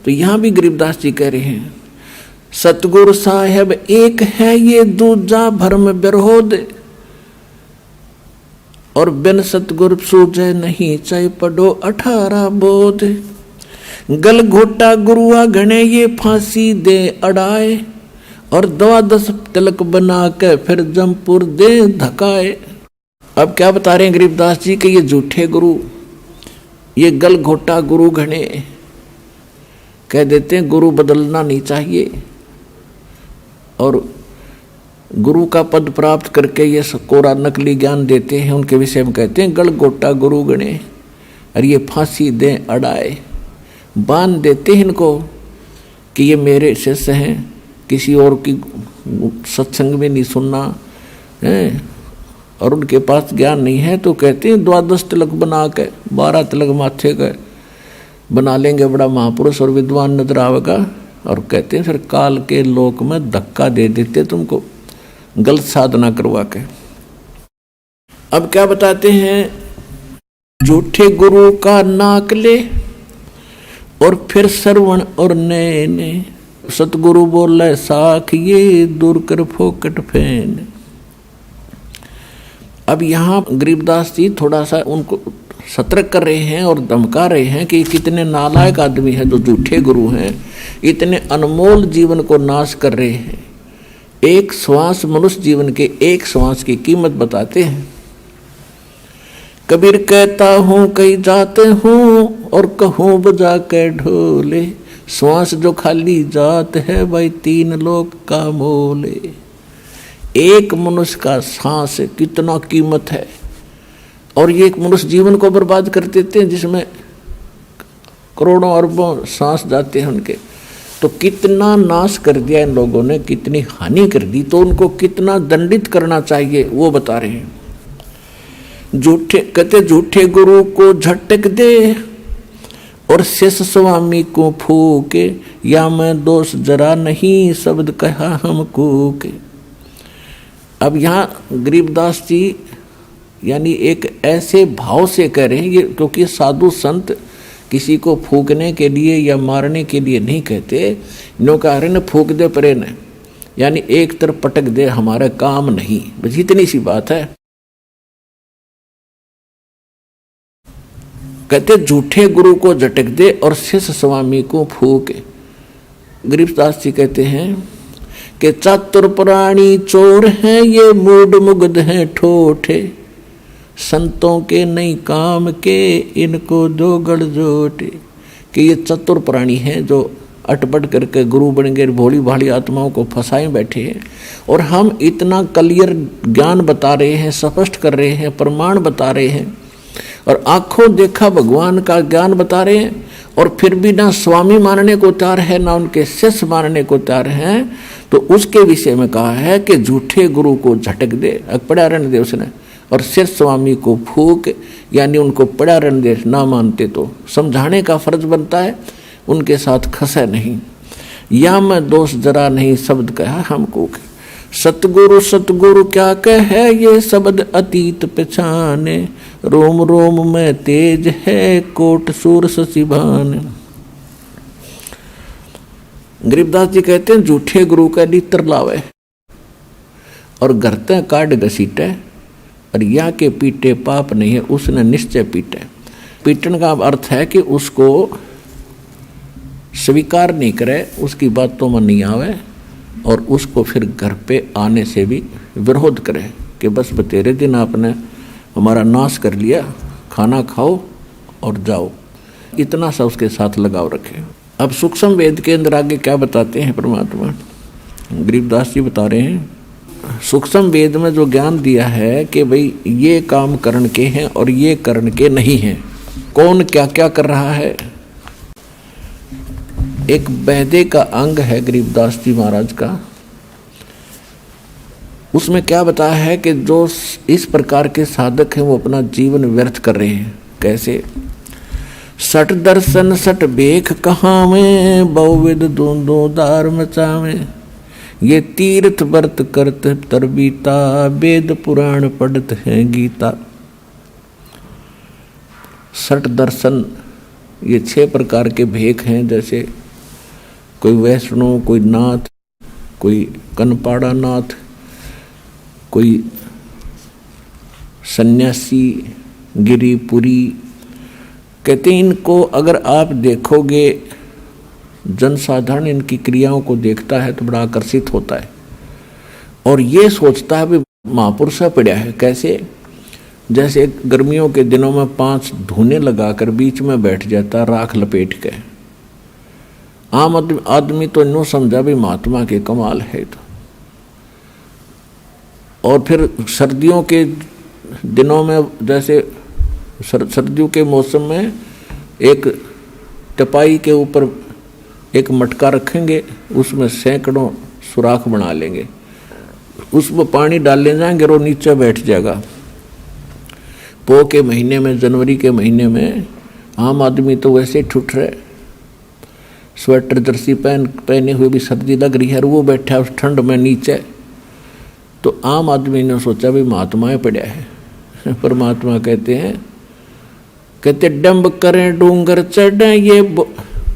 तो यहाँ भी गरीबदास जी कह रहे हैं, सतगुरु साहेब एक है ये दूजा भरम विरोध, और बिन सतगुरु सूझे नहीं चाहे पढ़ो 18 बोध। गल घोटा गुरुआ घने ये फांसी दे अड़ाए, और 12 तिलक बना के फिर जमपुर दे धकाए। अब क्या बता रहे हैं गरीबदास जी कि ये झूठे गुरु, ये गल घोटा गुरु घने, कह देते हैं गुरु बदलना नहीं चाहिए, और गुरु का पद प्राप्त करके ये कोरा नकली ज्ञान देते हैं, उनके विषय में कहते हैं गल घोटा गुरु गणे, और ये फांसी दे अड़ाए, बांध देते हैं इनको कि ये मेरे शिष्य हैं, किसी और की सत्संग में नहीं सुनना है, और उनके पास ज्ञान नहीं है। तो कहते हैं 12 तिलक बना के, 12 तिलक माथे का बना लेंगे, बड़ा महापुरुष और विद्वान नजर आवेगा, और कहते हैं फिर काल के लोक में धक्का दे देते तुमको गलत साधना करवा के। अब क्या बताते हैं, झूठे गुरु का नाक ले और फिर श्रवण और नैने, सतगुरु बोले साख ये दूर कर फोकट फैन। अब यहाँ गरीबदास जी थोड़ा सा उनको सतर्क कर रहे हैं और धमका रहे हैं कि कितने नालायक आदमी हैं जो झूठे गुरु हैं, इतने अनमोल जीवन को नाश कर रहे हैं। एक श्वास, मनुष्य जीवन के एक श्वास की कीमत बताते हैं। कबीर कहता हूँ कहीं जाते हूँ और कहूँ बजा के ढोले, श्वास जो खाली जात है भाई 3 लोक का मोले। एक मनुष्य का सांस कितना कीमत है, और ये एक मनुष्य जीवन को बर्बाद कर देते हैं जिसमें करोड़ों अरबों सांस जाते हैं उनके। तो कितना नाश कर दिया इन लोगों ने, कितनी हानि कर दी, तो उनको कितना दंडित करना चाहिए वो बता रहे हैं। झूठे कहते झूठे गुरु को झटक दे और शेष स्वामी को फूके, या मैं दोष जरा नहीं शब्द कहा हमको के। अब यहाँ गरीबदास जी यानी एक ऐसे भाव से कह रहे हैं ये, क्योंकि साधु संत किसी को फूकने के लिए या मारने के लिए नहीं कहते। नो कह रहे न फूक दे परे न, यानी एक तरफ पटक दे, हमारा काम नहीं, बस इतनी सी बात है। कहते झूठे गुरु को झटक दे और शिष्य स्वामी को फूके। गरीबदास जी कहते हैं कि चातुर प्राणी चोर हैं ये, मूड मुग्ध हैं ठोठे, संतों के नहीं काम के इनको दो गड़जोटे। कि ये चतुर प्राणी हैं जो अटपट करके गुरु बन गए, भोली भाली आत्माओं को फंसाए बैठे हैं। और हम इतना क्लियर ज्ञान बता रहे हैं, स्पष्ट कर रहे हैं, प्रमाण बता रहे हैं और आंखों देखा भगवान का ज्ञान बता रहे हैं, और फिर भी ना स्वामी मानने को तैयार है ना उनके शिष्य मानने को तैयार हैं। तो उसके विषय में कहा है कि झूठे गुरु को झटक दे, पड़ा रहने दे उसने, और शिष्य स्वामी को फूक, यानी उनको पड़ा रहने दे। ना मानते तो समझाने का फर्ज बनता है, उनके साथ खसे नहीं। या मैं दोष जरा नहीं शब्द कहा हमको, सतगुरु सतगुरु क्या कहे ये शब्द अतीत पहचाने, रोम रोम में तेज है कोट सूर सचिभान। गरीबदास जी कहते हैं झूठे गुरु का लीतर लावे और घरते काट घसीटे, और या के पीटे पाप नहीं है उसने निश्चय पीटे। पीटन का अर्थ है कि उसको स्वीकार नहीं करे, उसकी बातों में नहीं आवे, और उसको फिर घर पे आने से भी विरोध करे कि बस बतेरे दिन आपने हमारा नाश कर लिया, खाना खाओ और जाओ, इतना सा उसके साथ लगाव रखे। अब सूक्ष्म वेद के अंदर आगे क्या बताते हैं परमात्मा, गरीबदास जी बता रहे हैं सूक्ष्म वेद में जो ज्ञान दिया है कि भाई ये काम करण के हैं और ये करण के नहीं हैं, कौन क्या क्या कर रहा है। एक बैदे का अंग है गरीबदास जी महाराज का, उसमें क्या बताया है कि जो इस प्रकार के साधक हैं वो अपना जीवन व्यर्थ कर रहे हैं। कैसे? सट दर्शन सट बेख कहाँ में, बहुविध दूंदो दार मचावे, ये तीर्थ व्रत करत तरबीता, वेद पुराण पढ़त है गीता। सट दर्शन ये 6 प्रकार के भेख हैं, जैसे कोई वैष्णव, कोई नाथ, कोई कनपाड़ा नाथ, कोई सन्यासी, गिरिपुरी। कहते हैं इनको अगर आप देखोगे, जनसाधारण इनकी क्रियाओं को देखता है तो बड़ा आकर्षित होता है और ये सोचता है भी महापुरुष पड़ा है। कैसे? जैसे गर्मियों के दिनों में 5 धूने लगाकर बीच में बैठ जाता राख लपेट के। आम आदमी तो यूँ समझा भी महात्मा के कमाल है। तो और फिर सर्दियों के दिनों में, जैसे सर्दियों के मौसम में एक टपाई के ऊपर एक मटका रखेंगे, उसमें सैकड़ों सुराख बना लेंगे, उसमें पानी डालने जाएंगे और वो नीचे बैठ जाएगा। पो के महीने में, जनवरी के महीने में आम आदमी तो वैसे ही ठुठ रहे, स्वेटर जर्सी पहने हुए भी सर्दी लग रही है और वो बैठा उस ठंड में नीचे। तो आम आदमी ने सोचा भी महात्माएं पड़ा है। परमात्मा कहते डंब करें डूंगर चढ़े, ये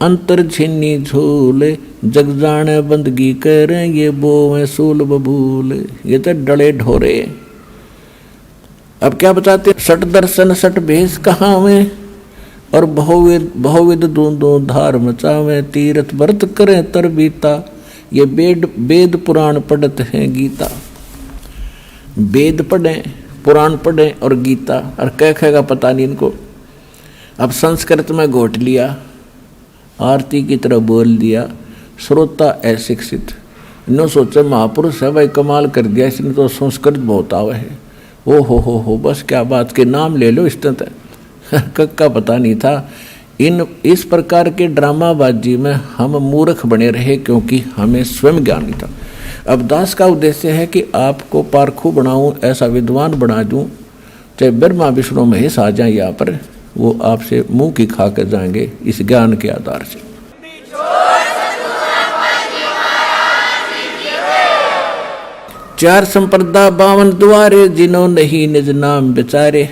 अंतर झिन्नी झूले, जग जाने बंदगी करें, ये बोवें सूल बबूल। ये तो डले ढोरे। अब क्या बताते? सट दर्शन सट भेष कहाँ में, और बहुविध दूंदो धार मचावे, तीर्थ व्रत करें तरबीता, ये वेद पुराण पढ़त हैं गीता। वेद पढ़ें, पुराण पढ़ें और गीता, और क्या कहेगा पता नहीं इनको। अब संस्कृत में घोट लिया, आरती की तरह बोल दिया, श्रोता अशिक्षित। इन्होंने सोचा महापुरुष है भाई, कमाल कर दिया इसने तो, संस्कृत बहुत आवे है। ओ हो बस क्या बात के नाम ले लो इस तरह। कक्का पता नहीं था। इस प्रकार के ड्रामाबाजी में हम मूर्ख बने रहे क्योंकि हमें स्वयं ज्ञान नहीं था। अब दास का उद्देश्य है कि आपको पारखू बनाऊं, ऐसा विद्वान बना दूं, चाहे ब्रह्मा विष्णु महेश आ जाए यहाँ पर, वो आपसे मुंह की खा कर जाएंगे इस ज्ञान के आधार से। चार संप्रदा 52 द्वारे, जिन्हों नहीं निज नाम बेचारे।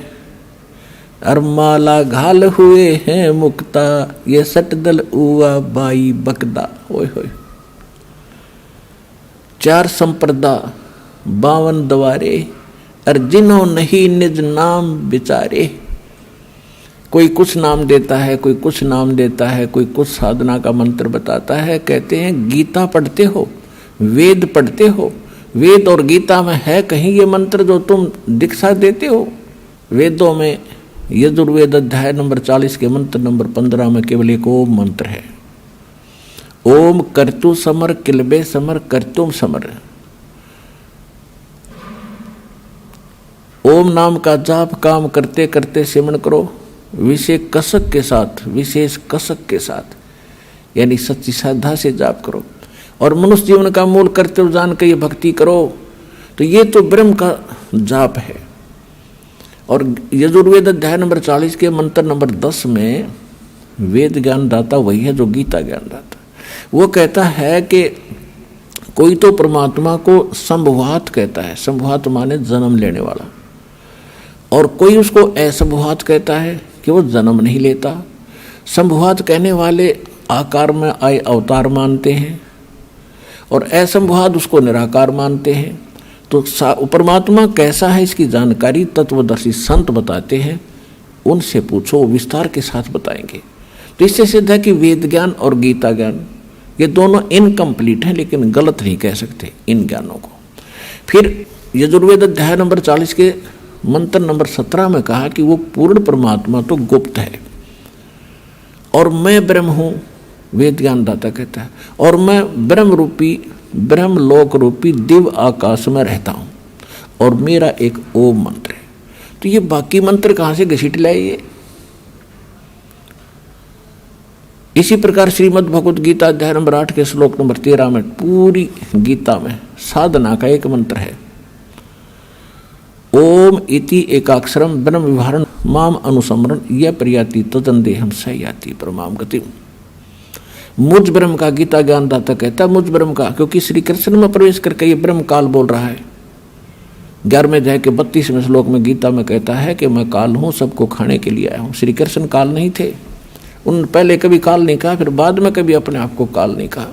और माला घाल हुए हैं मुक्ता, ये सटदल उआ बाई बकदा। ओए होए। 4 संप्रदा 52 द्वारे, और जिन्हों नहीं निज नाम विचारे। कोई कुछ नाम देता है, कोई कुछ नाम देता है, कोई कुछ साधना का मंत्र बताता है। कहते हैं गीता पढ़ते हो, वेद पढ़ते हो, वेद और गीता में है कहीं ये मंत्र जो तुम दीक्षा देते हो? वेदों में यजुर्वेद अध्याय नंबर 40 के मंत्र नंबर 15 में केवल एक ओम मंत्र है। ओम कर्तु समर किलबे समर कर्तुम समर। ओम नाम का जाप काम करते करते सिमरण करो, विशेष कसक के साथ, विशेष कसक के साथ, यानी सच्ची श्रद्धा से जाप करो। और मनुष्य जीवन का मूल कर्तव्य जान के ये भक्ति करो। तो ये तो ब्रह्म का जाप है। और यजुर्वेद अध्याय नंबर 40 के मंत्र नंबर 10 में वेद ज्ञान दाता वही है जो गीता ज्ञान दाता। वो कहता है कि कोई तो परमात्मा को संभवात कहता है, संभवात माने जन्म लेने वाला, और कोई उसको असंभवात कहता है कि वो जन्म नहीं लेता। संभवात कहने वाले आकार में आए अवतार मानते हैं, और असंभवात उसको निराकार मानते हैं। तो परमात्मा कैसा है इसकी जानकारी तत्वदर्शी संत बताते हैं, उनसे पूछो, विस्तार के साथ बताएंगे। तो इससे सिद्ध है कि वेद ज्ञान और गीता ज्ञान ये दोनों इनकम्प्लीट हैं, लेकिन गलत नहीं कह सकते इन ज्ञानों को। फिर यजुर्वेद अध्याय नंबर 40 के मंत्र नंबर 17 में कहा कि वो पूर्ण परमात्मा तो गुप्त है, और मैं ब्रह्म हूँ, वेद ज्ञान दाता कहता है, और मैं ब्रह्म रूपी, ब्रह्म लोक रूपी दिव्य आकाश में रहता हूँ, और मेरा एक ओम मंत्र है। तो ये बाकी मंत्र कहाँ से घसीट लाए ये? इसी प्रकार श्रीमद् भगवत गीता अध्याय नंबर 8 के श्लोक नंबर 13 में पूरी गीता में साधना का एक मंत्र है, ओम इति एकाक्षरम ब्रह्म विवरण माम अनुसमरण यह प्रयाति तदंदेहम सयाति परमाम गति। मुझ ब्रह्म का गीता ज्ञान दाता कहता है, मुझ ब्रह्म का, क्योंकि श्री कृष्ण में प्रवेश करके ये ब्रह्म काल बोल रहा है। 11वें अध्याय के 32वें श्लोक में गीता में कहता है कि मैं काल हूँ, सबको खाने के लिए आया हूँ। श्री कृष्ण काल नहीं थे, उन पहले कभी काल नहीं कहा, फिर बाद में कभी अपने आप को काल नहीं कहा।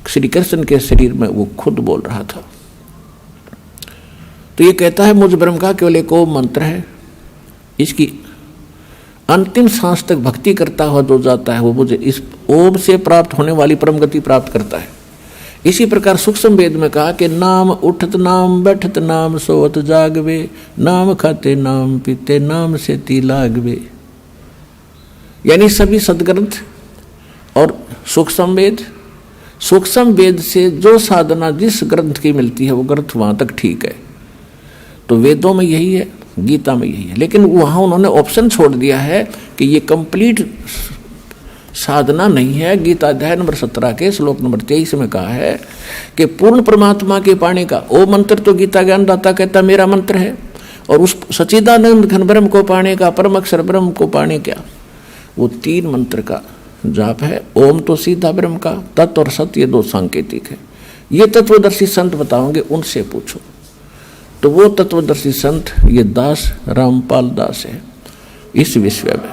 श्री कृष्ण के शरीर में वो खुद बोल रहा था। तो ये कहता है मुझ ब्रह्म का केवल एक ओम मंत्र है, इसकी अंतिम सांस तक भक्ति करता हुआ जो जाता है वो मुझे इस ओम से प्राप्त होने वाली परम गति प्राप्त करता है। इसी प्रकार सूक्ष्म वेद में कहा कि नाम उठत नाम बैठत नाम सोवत जागवे, नाम खाते नाम पीते नाम से ती लागवे। यानी सभी सदग्रंथ और सूक्ष्म वेद से जो साधना जिस ग्रंथ की मिलती है वो ग्रंथ वहां तक ठीक है। तो वेदों में यही है, गीता में यही है, लेकिन वहां उन्होंने ऑप्शन छोड़ दिया है कि ये कंप्लीट साधना नहीं है। गीता अध्याय नंबर 17 के श्लोक नंबर 23 में कहा है कि पूर्ण परमात्मा के पाने का ओ मंत्र तो गीता ज्ञान दाता कहता मेरा मंत्र है, और उस सच्चिदानंद घन ब्रह्म को पाने का, परम अक्षर ब्रह्म को पाने का वो 3 मंत्र का जाप है। ओम तो सीधा ब्रह्म का, तत्व और सत्य ये 2 सांकेतिक है। ये तत्वदर्शी संत बताओगे, उनसे पूछो। तो वो तत्वदर्शी संत ये दास रामपाल दास है इस विषय में।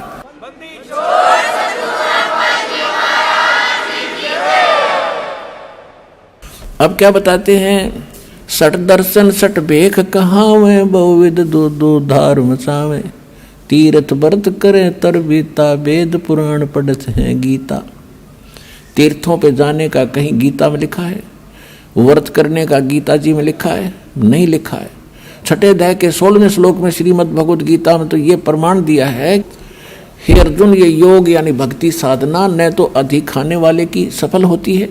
अब क्या बताते हैं? सट दर्शन सट भेख कहावे, बहुविध दो धार मचावे, तीर्थ व्रत करे तर बीता, वेद पुराण पढ़त है गीता। तीर्थों पे जाने का कहीं गीता में लिखा है? व्रत करने का गीता जी में लिखा है? नहीं लिखा है। 6 अध्याय के 16वें श्लोक में श्रीमद् भगवद गीता में तो ये प्रमाण दिया है, हे अर्जुन, ये योग यानी भक्ति साधना न तो अधिक खाने वाले की सफल होती है,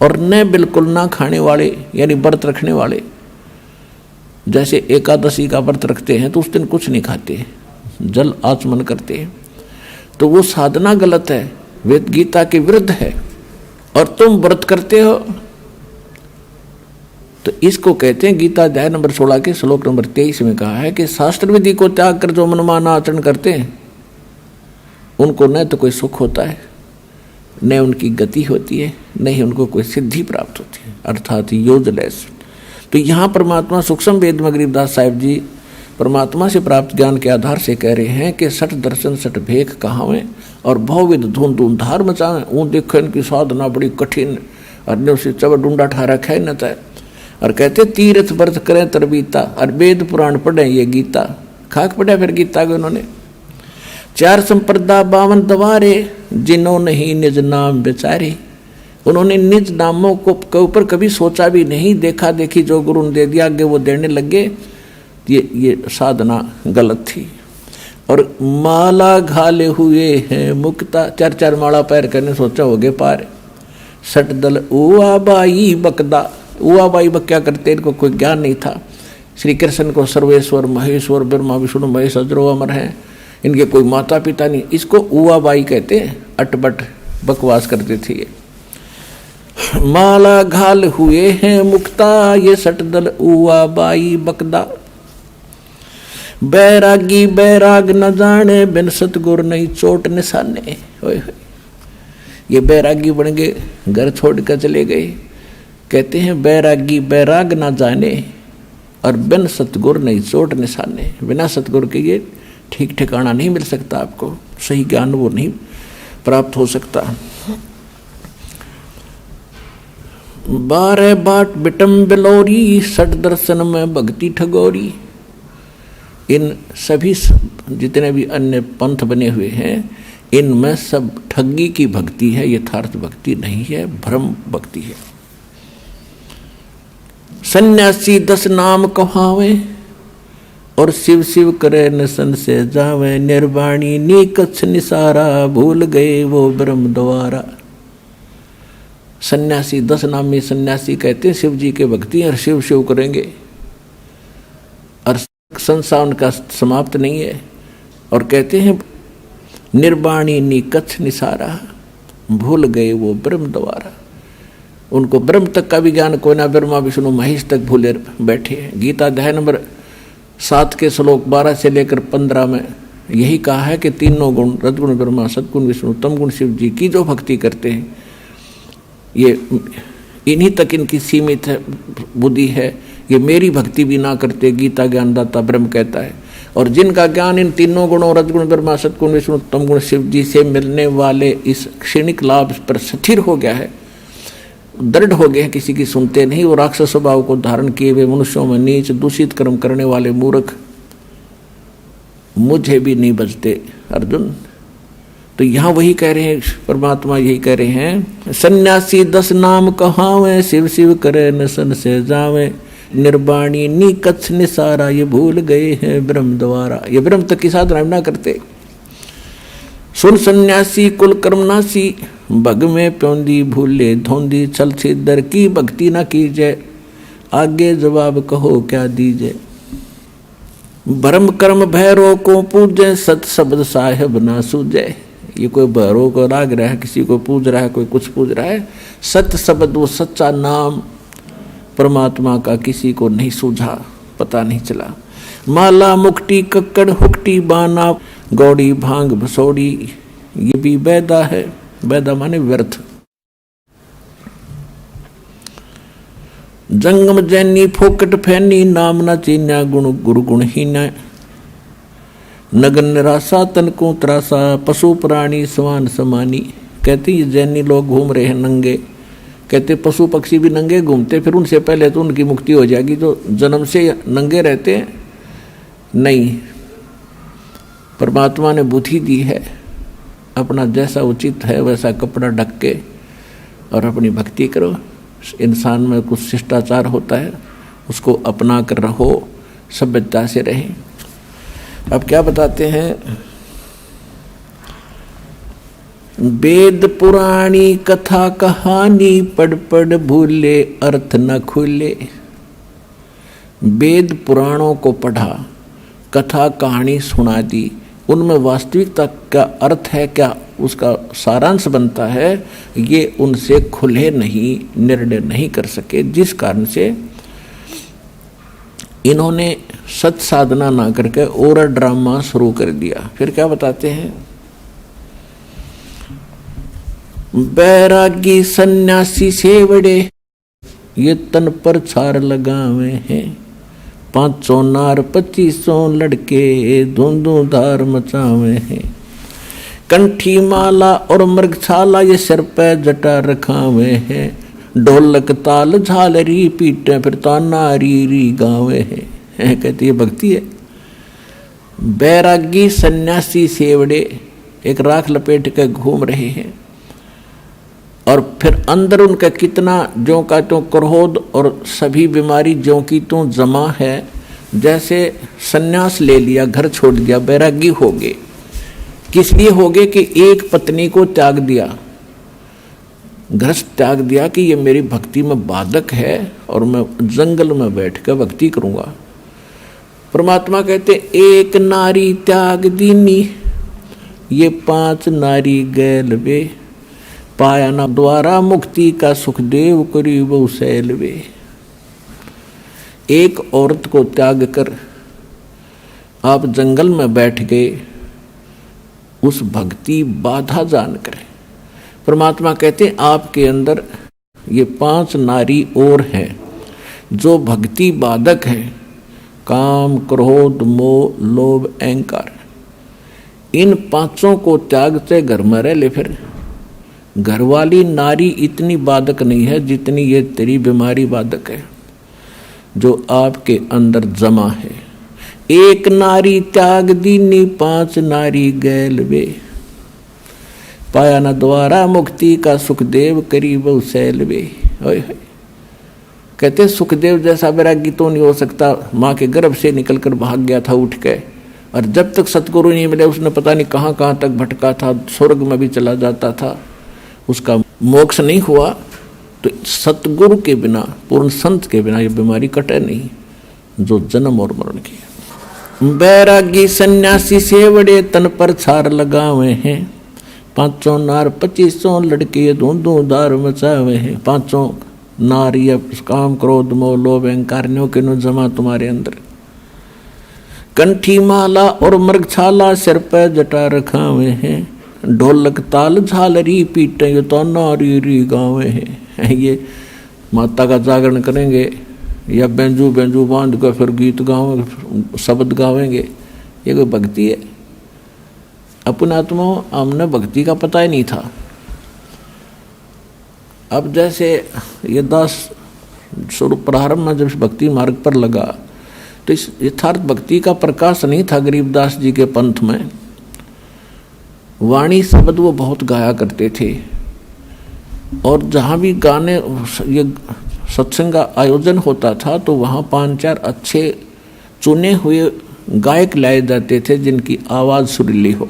और न बिल्कुल ना खाने वाले यानी व्रत रखने वाले। जैसे एकादशी का व्रत रखते हैं तो उस दिन कुछ नहीं खाते, जल आचमन करते हैं, तो वो साधना गलत है, वेद गीता के विरुद्ध है। और तुम व्रत करते हो तो इसको कहते हैं, गीता अध्याय नंबर 16 के श्लोक नंबर 23 में कहा है कि शास्त्र विधि को त्याग कर जो मनमाना आचरण करते हैं उनको न तो कोई सुख होता है, न उनकी गति होती है, न ही उनको कोई सिद्धि प्राप्त होती है, अर्थात यूजलेस। तो यहाँ परमात्मा सूक्ष्म वेद में गरीबदास साहिब जी परमात्मा से प्राप्त ज्ञान के आधार से कह रहे हैं कि सठ दर्शन सठ भेख कहावें और बहुविध धुन धुन धार मचावें। ऊँ देखो इनकी साधना बड़ी कठिन, अन्यों से चब डूंडा ठा रखा ही न था। और कहते तीर्थ व्रत करें तरबीता और वेद पुराण पढ़े ये गीता। खाक पढ़ा फिर गीता को उन्होंने। 4 संप्रदा 52 दवारे जिन्होंने ही निज नाम बेचारे। उन्होंने निज नामों को ऊपर कभी सोचा भी नहीं, देखा देखी जो गुरु ने दे दिया आगे वो देने लगे। ये साधना गलत थी। और माला घाले हुए हैं मुक्ता, 4 माला पैर करने सोचा होगे पार। सट दल उआ बाई बकदा, उआ बाई बक क्या करते, इनको कोई ज्ञान नहीं था। श्री कृष्ण को सर्वेश्वर महेश्वर ब्रह्मा विष्णु महेश अजरो अमर हैं, इनके कोई माता पिता नहीं, इसको उआ बाई कहते हैं। अटबट बकवास करते थे ये। माला घाल हुए हैं मुक्ता, ये सट दल उआ बाई बकदा। बैरागी बैराग न जाने, बिन सतगुर नहीं चोट निशाने। ये बैरागी बन गए, घर छोड़ कर चले गए। कहते हैं बैरागी बैराग ना जाने और बिन सतगुर नहीं चोट निशाने। बिना सतगुर के ये ठीक ठिकाना नहीं मिल सकता, आपको सही ज्ञान वो नहीं प्राप्त हो सकता। 12 बाट बिटम बिलोरी, सठ दर्शन में भक्ति ठगोरी। इन सभी जितने भी अन्य पंथ बने हुए हैं इनमें सब ठगी की भक्ति है, यथार्थ भक्ति नहीं है, भ्रम भक्ति है। सन्यासी 10 नाम कहावे और शिव शिव करे नसन से जावे। निर्वाणी नीकछ निसारा, भूल गए वो ब्रह्म द्वारा। सन्यासी 10 नाम में सन्यासी कहते हैं शिव जी के भक्ति और शिव शिव करेंगे और संसार उनका समाप्त नहीं है। और कहते हैं निर्वाणी निकछ निसारा, भूल गए वो ब्रह्म द्वारा। उनको ब्रह्म तक का भी ज्ञान कोई ना, ब्रह्मा विष्णु महेश तक भूले बैठे हैं। गीता अध्याय नंबर 7 के श्लोक 12 से लेकर 15 में यही कहा है कि तीनों गुण रजगुण ब्रह्मा सद्गुण विष्णु तमगुण शिव जी की जो भक्ति करते हैं ये इन्हीं तक इनकी सीमित है बुद्धि है। ये मेरी भक्ति भी ना करते, गीता ज्ञानदाता ब्रह्म कहता है। और जिनका ज्ञान इन तीनों गुणों रजगुण ब्रह्मा सद्गुण विष्णु तमगुण शिव जी से मिलने वाले इस क्षणिक लाभ पर स्थिर हो गया है, दृढ़ हो गया है, किसी की सुनते नहीं। वो राक्षस स्वभाव को धारण किए हुए मनुष्यों में नीच दूषित कर्म करने वाले मूर्ख मुझे भी नहीं बचते अर्जुन। तो यहाँ वही कह रहे हैं, परमात्मा यही कह रहे हैं, सन्यासी 10 नाम कहावे, शिव शिव करे नसन से जावे। निर्वाणी निकछ निसारा, ये भूल गए हैं ब्रह्म द्वारा। ये ब्रह्म तक की साधना ना करते। सुन सन्यासी कुल कर्मनासी, भग में प्योंदी भूले धोंदी। चल छिदर की भक्ति न कीजे, आगे जवाब कहो क्या दीजे। भरम कर्म भैरो को पूजे, सत शब्द साहेब ना सूझे। ये कोई भैरो को राग रहा है, किसी को पूज रहा है, कोई कुछ पूज रहा है। सत्य शब्द वो सच्चा नाम परमात्मा का किसी को नहीं सूझा, पता नहीं चला। माला मुक्ति कक्कड़ हुक्टी बाना, गौड़ी भांग भसौड़ी, ये भी बैदा है। बैदा माने व्यर्थ। जंगम जैनी फोकट फैनी, नाम न चीन्या गुण गुरु गुणहीना। नगन निराशा तन को त्रासा, पशु प्राणी समान समानी। कहते ये जैनी लोग घूम रहे हैं नंगे। कहते पशु पक्षी भी नंगे घूमते, फिर उनसे पहले तो उनकी मुक्ति हो जाएगी जो जन्म से नंगे रहते हैं। नहीं, परमात्मा ने बुद्धि दी है, अपना जैसा उचित है वैसा कपड़ा ढक के और अपनी भक्ति करो। इंसान में कुछ शिष्टाचार होता है, उसको अपना कर रहो, सभ्यता से रहें। अब क्या बताते हैं, वेद पुराणी कथा कहानी, पढ़ पढ़ भूले अर्थ न खुले। वेद पुराणों को पढ़ा, कथा कहानी सुना दी, उनमें वास्तविकता का अर्थ है क्या, उसका सारांश बनता है, ये उनसे खुले नहीं, निर्णय नहीं कर सके। जिस कारण से इन्होंने सत साधना ना करके और ड्रामा शुरू कर दिया। फिर क्या बताते हैं, बैरागी सन्यासी सेवड़े, ये तन पर छार लगावे हैं। 500 नार 2500 लड़के धूंधू धार मचावे हैं। कंठी माला और मृगशाला ये सिर पे जटा रखावे हैं। ढोलक ताल झालरी पीटे फिर ताना री री गावे हैं। कहती है भक्ति है। बैरागी सन्यासी सेवड़े एक राख लपेट के घूम रहे हैं और फिर अंदर उनका कितना ज्यों का त्यों क्रोध और सभी बीमारी ज्यों की त्यों जमा है। जैसे सन्यास ले लिया, घर छोड़ दिया, बैरागी हो गए। किस लिए हो गए कि एक पत्नी को त्याग दिया, घर त्याग दिया कि ये मेरी भक्ति में बाधक है और मैं जंगल में बैठ कर भक्ति करूँगा। परमात्मा कहते एक नारी त्याग दीनी ये 5 नारी गैल वे। पाया ना द्वारा मुक्ति का सुखदेव करी वो सैल वे। एक औरत को त्याग कर आप जंगल में बैठ गए उस भक्ति बाधा जानकर। परमात्मा कहते आपके अंदर ये 5 नारी और हैं जो भक्ति बाधक हैं। काम क्रोध मोह लोभ अहंकार, इन 5 को त्याग से घर में रह ले। फिर घर वाली नारी इतनी बाधक नहीं है जितनी ये तेरी बीमारी बाधक है जो आपके अंदर जमा है। एक नारी त्याग दीनी 5 नारी गैल वे। पाया न द्वारा मुक्ति का सुखदेव करी बहु सैल वे। कहते सुखदेव जैसा वैरागी तो नहीं हो सकता। माँ के गर्भ से निकलकर भाग गया था उठ के, और जब तक सतगुरु नहीं मिले उसने पता नहीं कहाँ कहाँ तक भटका था, स्वर्ग में भी चला जाता था, उसका मोक्ष नहीं हुआ। तो सतगुरु के बिना, पूर्ण संत के बिना ये बीमारी कटे नहीं जो जन्म और मरण की। बैरागी सन्यासी सेवड़े तन पर छार लगावे हैं। 500 नार 2500 लड़के धूंधू धार मचावे हैं। 500 नार या काम क्रोध मोह लोभ अहंकार के नो जमा तुम्हारे अंदर। कंठी माला और मृगशाला सिर पे जटा रखावे हैं। ढोलक ताल झालरी पीटे ये तो नारी री गावे हैं। ये माता का जागरण करेंगे या बेंजू बेंजू बांध कर फिर गीत गावेंगे, शब्द गावेंगे। ये कोई भक्ति है? अपने आत्मा हमने भक्ति का पता ही नहीं था। अब जैसे ये दास शुरू प्रारंभ में जब भक्ति मार्ग पर लगा तो इस यथार्थ भक्ति का प्रकाश नहीं था गरीबदास जी के पंथ में। वाणी शब्द वो बहुत गाया करते थे और जहाँ भी गाने ये सत्संग का आयोजन होता था तो वहाँ 5-4 अच्छे चुने हुए गायक लाए जाते थे जिनकी आवाज़ सुरीली हो।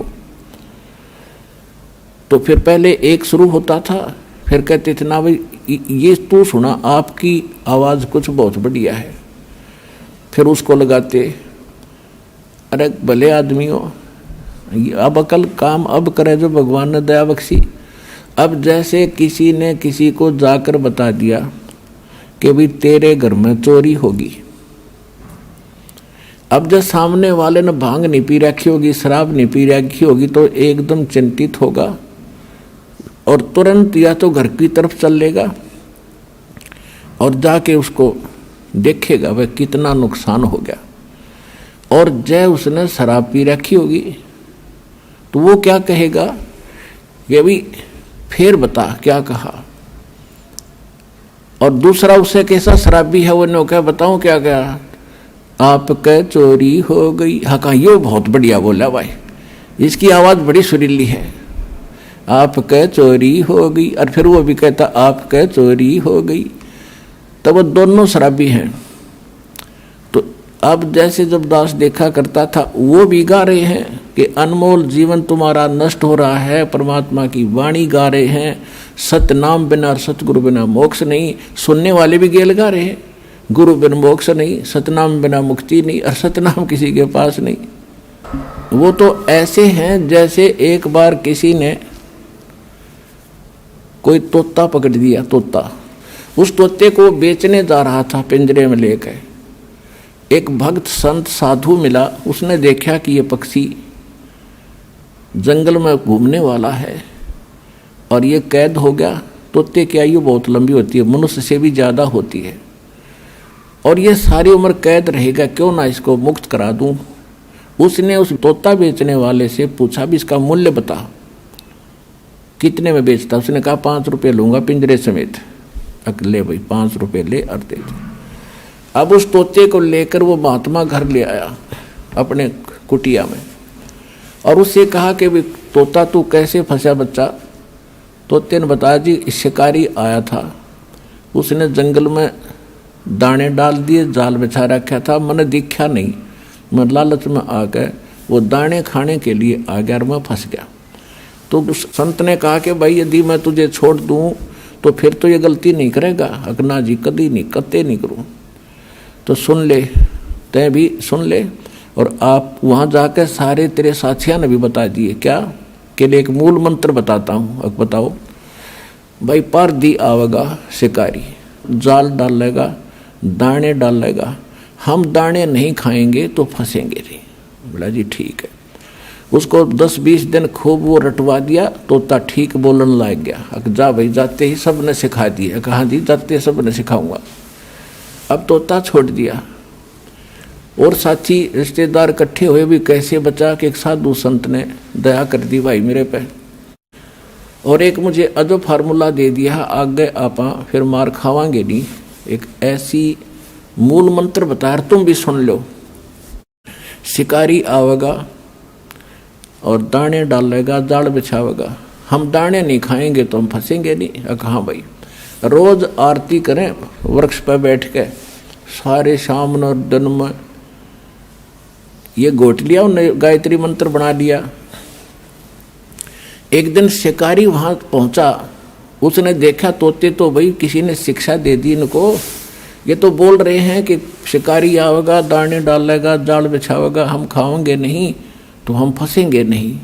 तो फिर पहले एक शुरू होता था, फिर कहते थे ना भाई ये तू सुना, आपकी आवाज़ कुछ बहुत बढ़िया है। फिर उसको लगाते, अरे भले आदमियों अब अकल काम अब करे जो भगवान ने दया बख्शी। अब जैसे किसी ने किसी को जाकर बता दिया कि भाई तेरे घर में चोरी होगी। अब जब सामने वाले ने भांग नहीं पी रखी होगी, शराब नहीं पी रखी होगी तो एकदम चिंतित होगा और तुरंत या तो घर की तरफ चल लेगा और जाके उसको देखेगा वह कितना नुकसान हो गया। और जय उसने शराब पी रखी होगी तो वो क्या कहेगा कि भाई फिर बता क्या कहा। और दूसरा उससे कैसा शराबी है वो क्या बताऊं क्या कहा, आपके चोरी हो गई। हाँ कहा ये बहुत बढ़िया बोला भाई, इसकी आवाज़ बड़ी सुरीली है। आपके चोरी हो गई, और फिर वो भी कहता आपके चोरी हो गई। तब वो दोनों शराबी हैं। तो अब जैसे जब दास देखा करता था वो भी गा रहे हैं कि अनमोल जीवन तुम्हारा नष्ट हो रहा है, परमात्मा की वाणी गा रहे हैं, सत्य नाम बिना और सतगुरु बिना मोक्ष नहीं। सुनने वाले भी गेल गा रहे हैं, गुरु बिन मोक्ष नहीं, सतनाम बिना मुक्ति नहीं, और सतनाम किसी के पास नहीं। वो तो ऐसे हैं जैसे एक बार किसी ने कोई तोता पकड़ दिया, तोता, उस तोते को बेचने जा रहा था पिंजरे में लेकर। एक भक्त संत साधु मिला, उसने देखा कि ये पक्षी जंगल में घूमने वाला है और ये कैद हो गया। तोते की आयु बहुत लंबी होती है, मनुष्य से भी ज़्यादा होती है। और ये सारी उम्र कैद रहेगा, क्यों ना इसको मुक्त करा दूं। उसने उस तोता बेचने वाले से पूछा भी इसका मूल्य बता, कितने में बेचता। उसने कहा 5 रुपये लूंगा पिंजरे समेत। ले भाई 5 रुपये ले और दे दे। अब उस तोते को लेकर वो महात्मा घर ले आया अपने कुटिया में और उससे कहा कि भी तोता तू कैसे फंसा बच्चा। तोते ने बताया जी शिकारी आया था, उसने जंगल में दाने डाल दिए, जाल बिछा रखा था, मैंने दिखा नहीं, मैं लालच में आ गए, वो दाने खाने के लिए आ गया और मैं फंस गया। तो उस संत ने कहा कि भाई यदि मैं तुझे छोड़ दूं तो फिर तो ये गलती नहीं करेगा। अगना जी कदी नहीं, कत्ते नहीं करूं। तो सुन ले, तय भी सुन ले, और आप वहाँ जाकर सारे तेरे साथियों ने भी बता दिए क्या के लिए एक मूल मंत्र बताता हूँ। अब बताओ भाई, पर दी आवेगा शिकारी, जाल डालेगा, दाने डालेगा, हम दाने नहीं खाएंगे तो फंसेंगे नहीं। बोला जी ठीक है। उसको 10-20 दिन खूब वो रटवा दिया, तोता ठीक बोलने लग गया। जा भाई, जाते ही सब ने सिखा दिया। कहाँ जी, जाते सब ने सिखाऊंगा। अब तोता छोड़ दिया और साथी रिश्तेदार इकट्ठे हुए भी कैसे बचा कि एक साधु संत ने दया कर दी भाई मेरे पे, और एक मुझे अजब फार्मूला दे दिया, आगे आपा फिर मार खावांगे नहीं। एक ऐसी मूल मंत्र बताया, तुम भी सुन लो। शिकारी आवेगा और दाने डालेगा, जाल बिछावेगा, हम दाने नहीं खाएंगे तो हम फंसेंगे नहीं। कहाँ भाई, रोज आरती करें वृक्ष पर बैठ के, सारे शाम और दिन में ये गोट लिया, उन्हें गायत्री मंत्र बना लिया। एक दिन शिकारी वहां पहुंचा, उसने देखा तोते तो भाई किसी ने शिक्षा दे दी इनको, ये तो बोल रहे हैं कि शिकारी आवेगा, दाने डालेगा, जाल बिछावेगा, हम खाओगे नहीं तो हम फंसेंगे नहीं।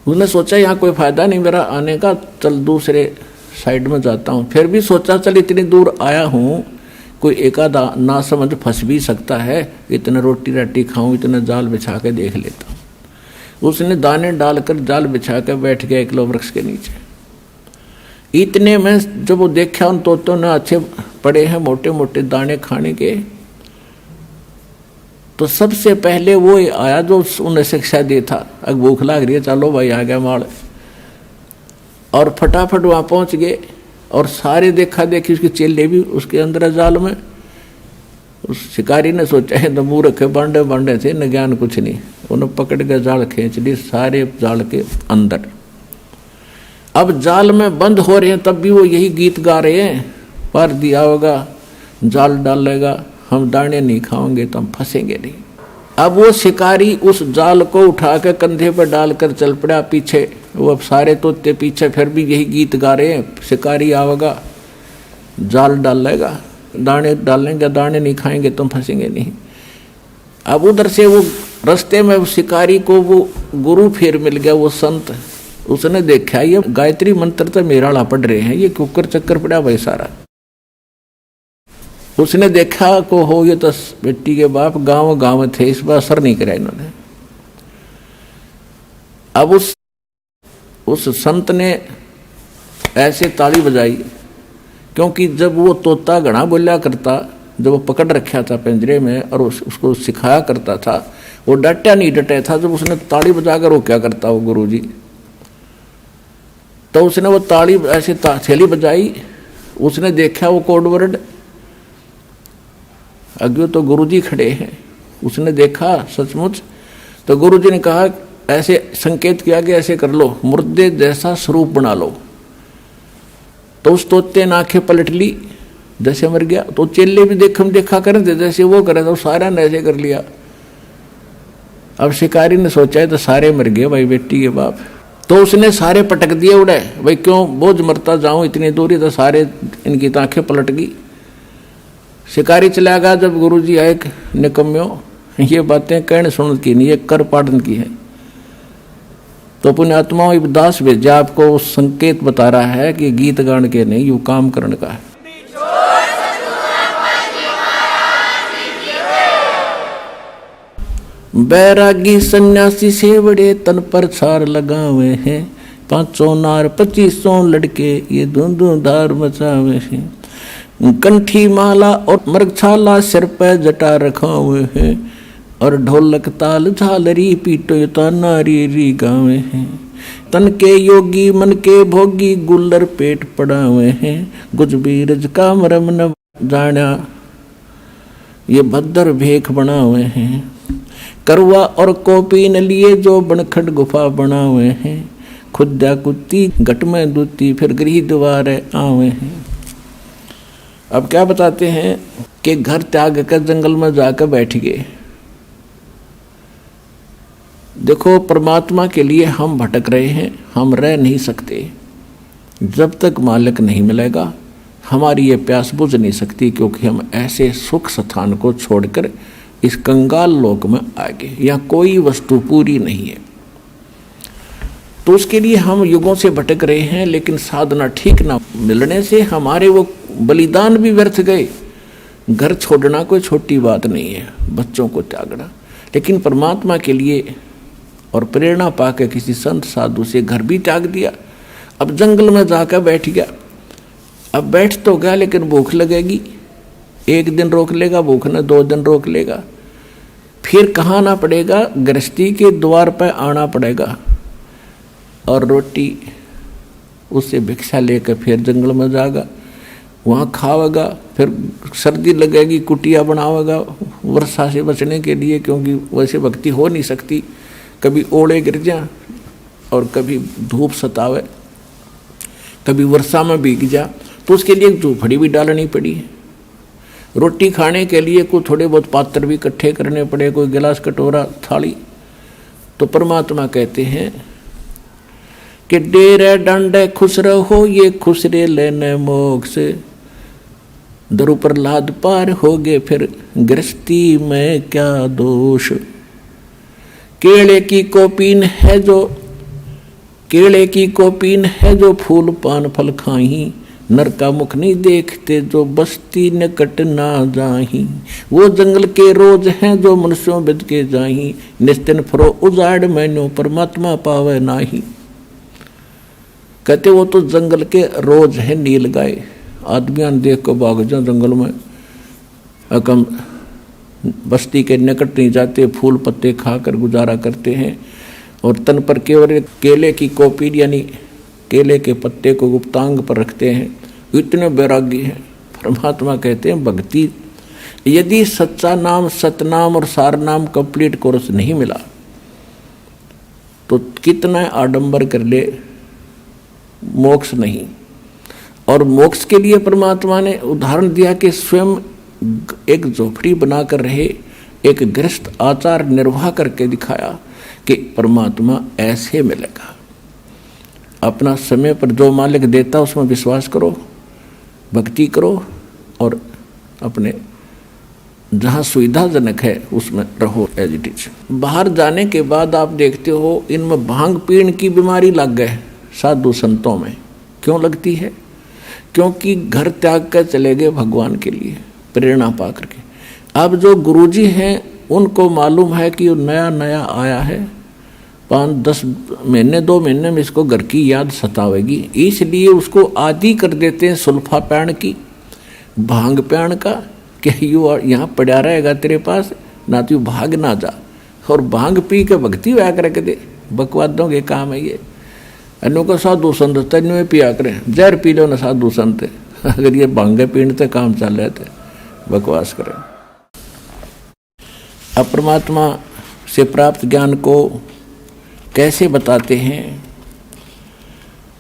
उसने सोचा यहाँ कोई फायदा नहीं मेरा आने का, चल दूसरे साइड में जाता हूँ। फिर भी सोचा चल इतनी दूर आया हूँ, कोई एकादा ना समझ फंस भी सकता है, इतने रोटी राटी खाऊं, इतने जाल बिछा के देख लेता हूँ। उसने दाने डालकर जाल बिछा के बैठ गया एकलो वृक्ष के नीचे। इतने में जब वो देखा उन तोतों ने अच्छे पड़े हैं मोटे मोटे दाने खाने के, तो सबसे पहले वो आया जो उन्हें शिक्षा दे था। अब भूख लाग रही है, चलो भाई आ गया माल, और फटाफट वहां पहुंच गए। और सारे देखा देखी उसके चेले भी उसके अंदर जाल में। उस शिकारी ने सोचा है तो मुंह रखे बांडे बांडे थे, न ज्ञान कुछ नहीं, उन्हें पकड़ के जाल खींच ली सारे जाल के अंदर। अब जाल में बंद हो रहे हैं तब भी वो यही गीत गा रहे हैं, पर दिया होगा, जाल डालेगा, हम दाने नहीं खाओगे तो हम फंसेंगे नहीं। अब वो शिकारी उस जाल को उठा के कंधे पर डालकर चल पड़ा पीछे। वो अब सारे तोते पीछे फिर भी यही गीत गा रहे हैं, शिकारी आवेगा, जाल डालेगा, दाने डालेंगे, दाने नहीं खाएंगे तो हम फंसेंगे नहीं। अब उधर से वो रास्ते में शिकारी को वो गुरु फिर मिल गया, वो संत। उसने देखा ये गायत्री मंत्र तो मेरा पढ़ रहे हैं, ये कुकर चक्कर पड़ा भाई सारा। उसने देखा को हो ये तो बेटी के बाप गांव गांव थे, इस बार असर नहीं कराया इन्होंने। अब उस संत ने ऐसे ताली बजाई, क्योंकि जब वो तोता घना बोलिया करता, जब वो पकड़ रखा था पिंजरे में और उसको सिखाया करता था, वो डटा नहीं डटे था। जब उसने ताली बजाकर वो क्या करता वो गुरुजी, तो उसने वो ताली ऐसे थैली बजाई। उसने देखा वो कोड वर्ड, अगे तो गुरुजी खड़े हैं। उसने देखा सचमुच, तो गुरुजी ने कहा ऐसे संकेत किया कि ऐसे कर लो, मुर्दे जैसा स्वरूप बना लो। तो उस तोते ने आंखें पलट ली जैसे मर गया। तो चेले भी देखा करें थे जैसे वो करे, तो सारा ने ऐसे कर लिया। अब शिकारी ने सोचा है तो सारे मर गए भाई बेटी के बाप। तो उसने सारे पटक दिए उड़े, भाई क्यों बोझ मरता जाऊं इतनी दूरी, तो सारे इनकी आंखें पलट गई। शिकारी चला गया। जब गुरुजी आए, निकम्यो ये बातें कहने सुन की नहीं, ये कर पाड़न की है। तो पुण्यात्माओं दास भेजा आपको संकेत बता रहा है कि गीत गान के नहीं, यू काम करने का है। बैरागी सन्यासी से बड़े तन पर छार लगावे हैं, 500 नार 2500 लड़के ये धुंधुधार मचावे हैं। कंठी माला और मृगछाला सिर पे जटा रखा हुए हैं, और ढोलक ताल झालरी पीटो ता नारी री गावे हैं। तन के योगी मन के भोगी गुल्लर पेट पड़ा हुए हैं। गुजबीरज का मरम न जाना ये भद्र भेख बना हुए हैं। करवा और कोपी न लिए जो बनखट गुफा बना हुए हैं। खुद्दा कुत्ती घट में दूती फिर गृह द्वार आवे हैं। अब क्या बताते हैं कि घर त्याग कर जंगल में जाकर बैठ गए। देखो, परमात्मा के लिए हम भटक रहे हैं, हम रह नहीं सकते। जब तक मालिक नहीं मिलेगा हमारी ये प्यास बुझ नहीं सकती, क्योंकि हम ऐसे सुख स्थान को छोड़कर इस कंगाल लोक में आ गए। यहाँ कोई वस्तु पूरी नहीं है, तो उसके लिए हम युगों से भटक रहे हैं। लेकिन साधना ठीक ना मिलने से हमारे वो बलिदान भी व्यर्थ गए। घर छोड़ना कोई छोटी बात नहीं है, बच्चों को त्यागना, लेकिन परमात्मा के लिए और प्रेरणा पाकर किसी संत साधु से घर भी त्याग दिया। अब जंगल में जाकर बैठ गया। अब बैठ तो गया, लेकिन भूख लगेगी। एक दिन रोक लेगा भूख ने, 2 दिन रोक लेगा, फिर कहाँ आना पड़ेगा, गृहस्थी के द्वार पर आना पड़ेगा और रोटी उससे भिक्षा लेकर फिर जंगल में जाएगा, वहाँ खावेगा। फिर सर्दी लगेगी, कुटिया बनावेगा वर्षा से बचने के लिए, क्योंकि वैसे भक्ति हो नहीं सकती। कभी ओले गिर जा और कभी धूप सतावे, कभी वर्षा में भीग जा, तो उसके लिए झोपड़ी भी डालनी पड़ी। रोटी खाने के लिए कोई थोड़े बहुत पात्र भी इकट्ठे करने पड़े, कोई गिलास कटोरा थाली। तो परमात्मा कहते हैं कि डेरे डंडे खुश रहो ये खुसरे लेने मोक्ष। दरु प्रहलाद पार हो गए फिर गृहस्थी में क्या दोष। केले की कोपीन है जो केले की कोपीन है जो फूल पान फल खाही। नर का मुख नहीं देखते जो बस्ती निकट ना जाही। वो जंगल के रोज हैं जो मनुष्यों बिद के जाही। निस्तिन फरो उजाड़ मैनो परमात्मा पावे नाही। कहते वो तो जंगल के रोज है नील गाय। आदमियां देख को भाग जाओ जंगल में, अकम बस्ती के निकट नहीं जाते, फूल पत्ते खाकर गुजारा करते हैं। और तन पर केवल केले की कोपी यानी केले के पत्ते को गुप्तांग पर रखते हैं। इतने वैरागी हैं। परमात्मा कहते हैं भक्ति यदि सच्चा नाम सतनाम और सार नाम कंप्लीट कोर्स नहीं मिला तो कितना आडंबर कर ले, मोक्ष नहीं। और मोक्ष के लिए परमात्मा ने उदाहरण दिया कि स्वयं एक झोपड़ी बनाकर रहे, एक गृहस्थ आचार निर्वाह करके दिखाया कि परमात्मा ऐसे मिलेगा। अपना समय पर जो मालिक देता उसमें विश्वास करो, भक्ति करो और अपने जहाँ सुविधाजनक है उसमें रहो एज इट इज। बाहर जाने के बाद आप देखते हो इनमें भांग पीण की बीमारी लग गए साधु संतों में। क्यों लगती है? क्योंकि घर त्याग कर चले गए भगवान के लिए प्रेरणा पा करके। अब जो गुरुजी हैं उनको मालूम है कि नया नया आया है, 5-10 महीने 2 महीने में इसको घर की याद सतावेगी, इसलिए उसको आदि कर देते हैं सुल्फा पैण की, भांग पैण का, कि यू यहाँ पड़ा रहेगा तेरे पास ना, तो भाग ना जा। और भांग पी के भक्ति हुआ करके दे, बकवादों के काम है ये। अनु को साधु संत तेन पिया करें, जहर पी लो ना साधु संत। अगर ये भांगे पीने से काम चल रहे थे, बकवास करें। अब परमात्मा से प्राप्त ज्ञान को कैसे बताते हैं?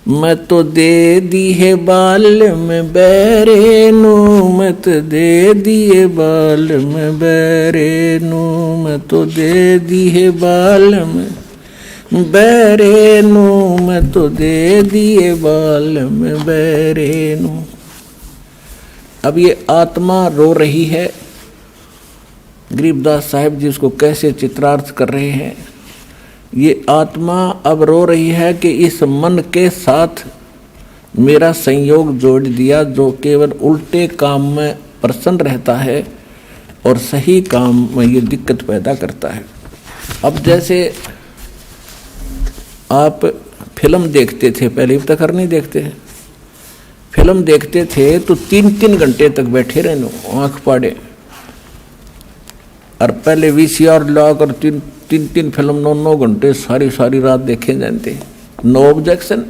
मत तो दे दी है बाल में बैरे नू, मत दे दिए बाल में बैरे नू, मत तो दे दी है बाल में बैरे नू, मैं तो दे दिए बाल में बैरे नू। अब ये आत्मा रो रही है। गरीबदास साहिब जी उसको कैसे चित्रार्थ कर रहे हैं। ये आत्मा अब रो रही है कि इस मन के साथ मेरा संयोग जोड़ दिया जो केवल उल्टे काम में प्रसन्न रहता है और सही काम में ये दिक्कत पैदा करता है। अब जैसे आप फिल्म देखते थे, पहले तक नहीं देखते हैं, फिल्म देखते थे तो 3-3 घंटे तक बैठे रहने आंख पाड़े, और पहले VCR लॉक और 3-3 फिल्म 9-9 घंटे सारी सारी रात देखे जाते। नो ऑब्जेक्शन,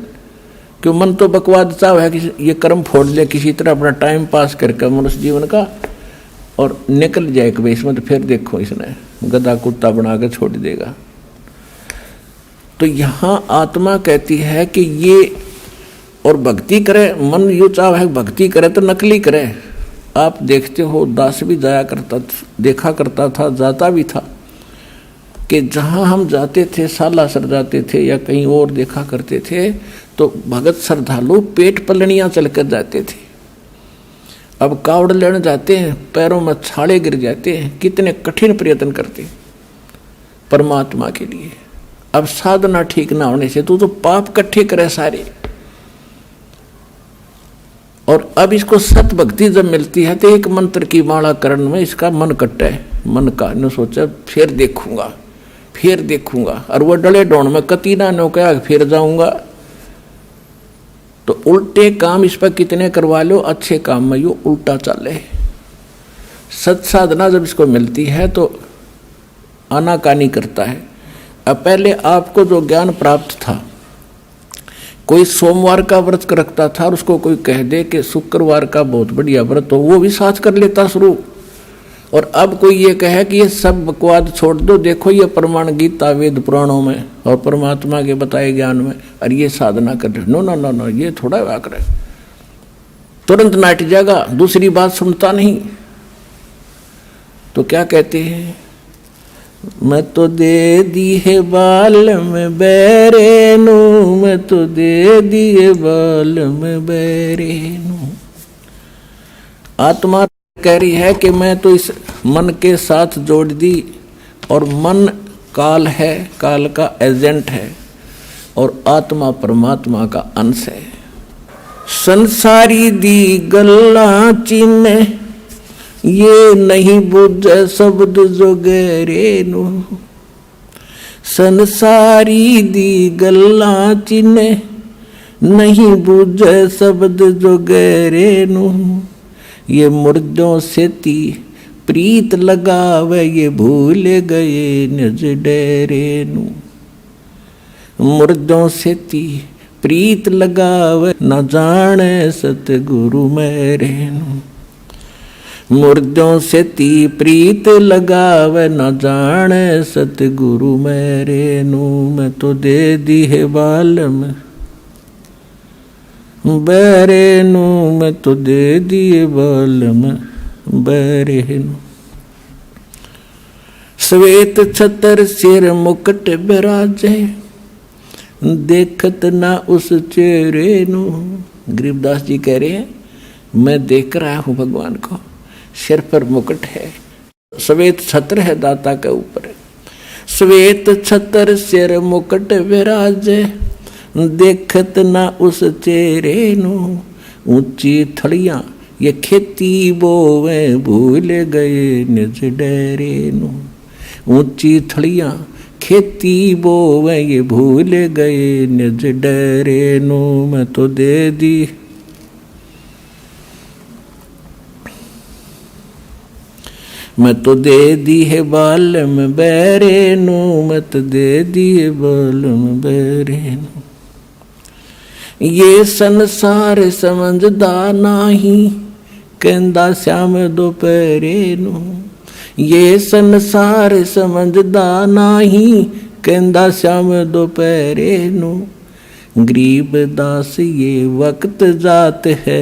क्यों? मन तो बकवाद चाव है कि ये कर्म फोड़ ले किसी तरह अपना टाइम पास करके मनुष्य जीवन का और निकल जाए कि भाई इसमें, तो फिर देखो इसने गधा कुत्ता बना के छोड़ देगा। तो यहाँ आत्मा कहती है कि ये, और भक्ति करे, मन यू चाव है भक्ति करे तो नकली करे। आप देखते हो दास भी जाया करता, देखा करता था, जाता भी था कि जहाँ हम जाते थे, सालासर जाते थे या कहीं और देखा करते थे, तो भगत श्रद्धालु पेट पलनियाँ चल कर जाते थे। अब कावड़ लेने जाते हैं, पैरों में छाले गिर जाते हैं, कितने कठिन प्रयत्न करते परमात्मा के लिए। अब साधना ठीक ना होने से तो पाप इकट्ठे करे सारे। और अब इसको सत भक्ति जब मिलती है तो एक मंत्र की माला करण में इसका मन कट्टा है, मन का ने सोचा फिर देखूंगा, फिर देखूंगा, और वो डले डोण में कतीना ने कहा फिर जाऊंगा। तो उल्टे काम इस पर कितने करवा लो, अच्छे काम में यो उल्टा चले। सत साधना जब इसको मिलती है तो आनाकानी करता है। अब पहले आपको जो ज्ञान प्राप्त था, कोई सोमवार का व्रत रखता था और उसको कोई कह दे कि शुक्रवार का बहुत बढ़िया व्रत हो, वो भी साथ कर लेता शुरू। और अब कोई ये कहे कि ये सब बकवाद छोड़ दो, देखो ये प्रमाण गीता वेद पुराणों में और परमात्मा के बताए ज्ञान में, और ये साधना कर रहे। नो नो नो नो, ये थोड़ा वाक रहे, तुरंत नाट जाएगा, दूसरी बात सुनता नहीं। तो क्या कहते हैं, मैं तो दे दी है बाल में बैरे नू, मैं तो दे दिए बाल में बैरे नू। आत्मा कह रही है कि मैं तो इस मन के साथ जोड़ दी, और मन काल है, काल का एजेंट है, और आत्मा परमात्मा का अंश है। संसारी दी गल्ला चिन्ह ये नहीं बुझे शब्द जो गहरे नू, संसारी दी गल्ला चिन्ह नहीं बुझे शब्द जो गहरे नू, ये मुर्दों से ती प्रीत लगावे ये भूल गए निज डेरे नू, मुर्दों से ती प्रीत लगावे न जाने सतगुरु मेरे नू, मुर्दों से ती प्रीत लगावे न जाने सतगुरु मेरे नू, मैं तो दे दी है बाल में बैरे नू, मैं तो दे दिए बाल में बैरे नू। श्वेत छतर सिर मुकुट बिराजे देखत ना उस चेहरे नू। गरीबदास जी कह रहे हैं मैं देख रहा हूँ भगवान को, सिर पर मुकुट है, श्वेत छत्र है दाता के ऊपर, श्वेत छत्र सिर मुकुट विराजे देखत ना उस चेहरे नू, ऊंची थड़ियां ये खेती बोवे भूल गए निज डेरे नू, ऊंची थड़ियां खेती बोवे ये भूल गए निज डेरे नू, मैं तो दे दी मैं तो दे दी है बाल में बैरे नू, मैं तो दे दी है बाल में बैरे नू। ये संसार समझदा नाही कहंदा श्याम दोपहरे नू, ये संसार समझदा नाही कहंदा श्याम दोपहरे नू, गरीब दास ये वक्त जात है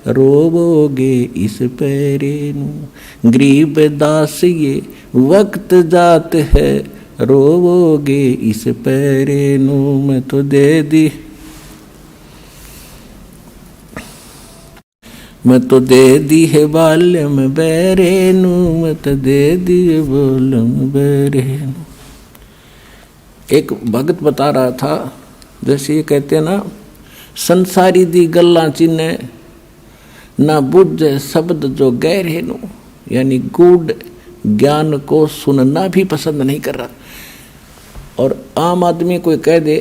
रोवोगे इस पैरे नू, गरीब दास ये वक्त जात है रोवोगे इस पैरे नू, मैं तो दे दी मैं तो दे दी है बाल्य में बैरे नू, मैं तो दे दी है बाल्य में बैरे नू। एक भगत बता रहा था, जैसे ये कहते हैं ना, संसारी दी गल्ला चिन्ह ना बुझ शब्द जो गहरे नू, यानी गूढ़ ज्ञान को सुनना भी पसंद नहीं कर रहा। और आम आदमी कोई कह दे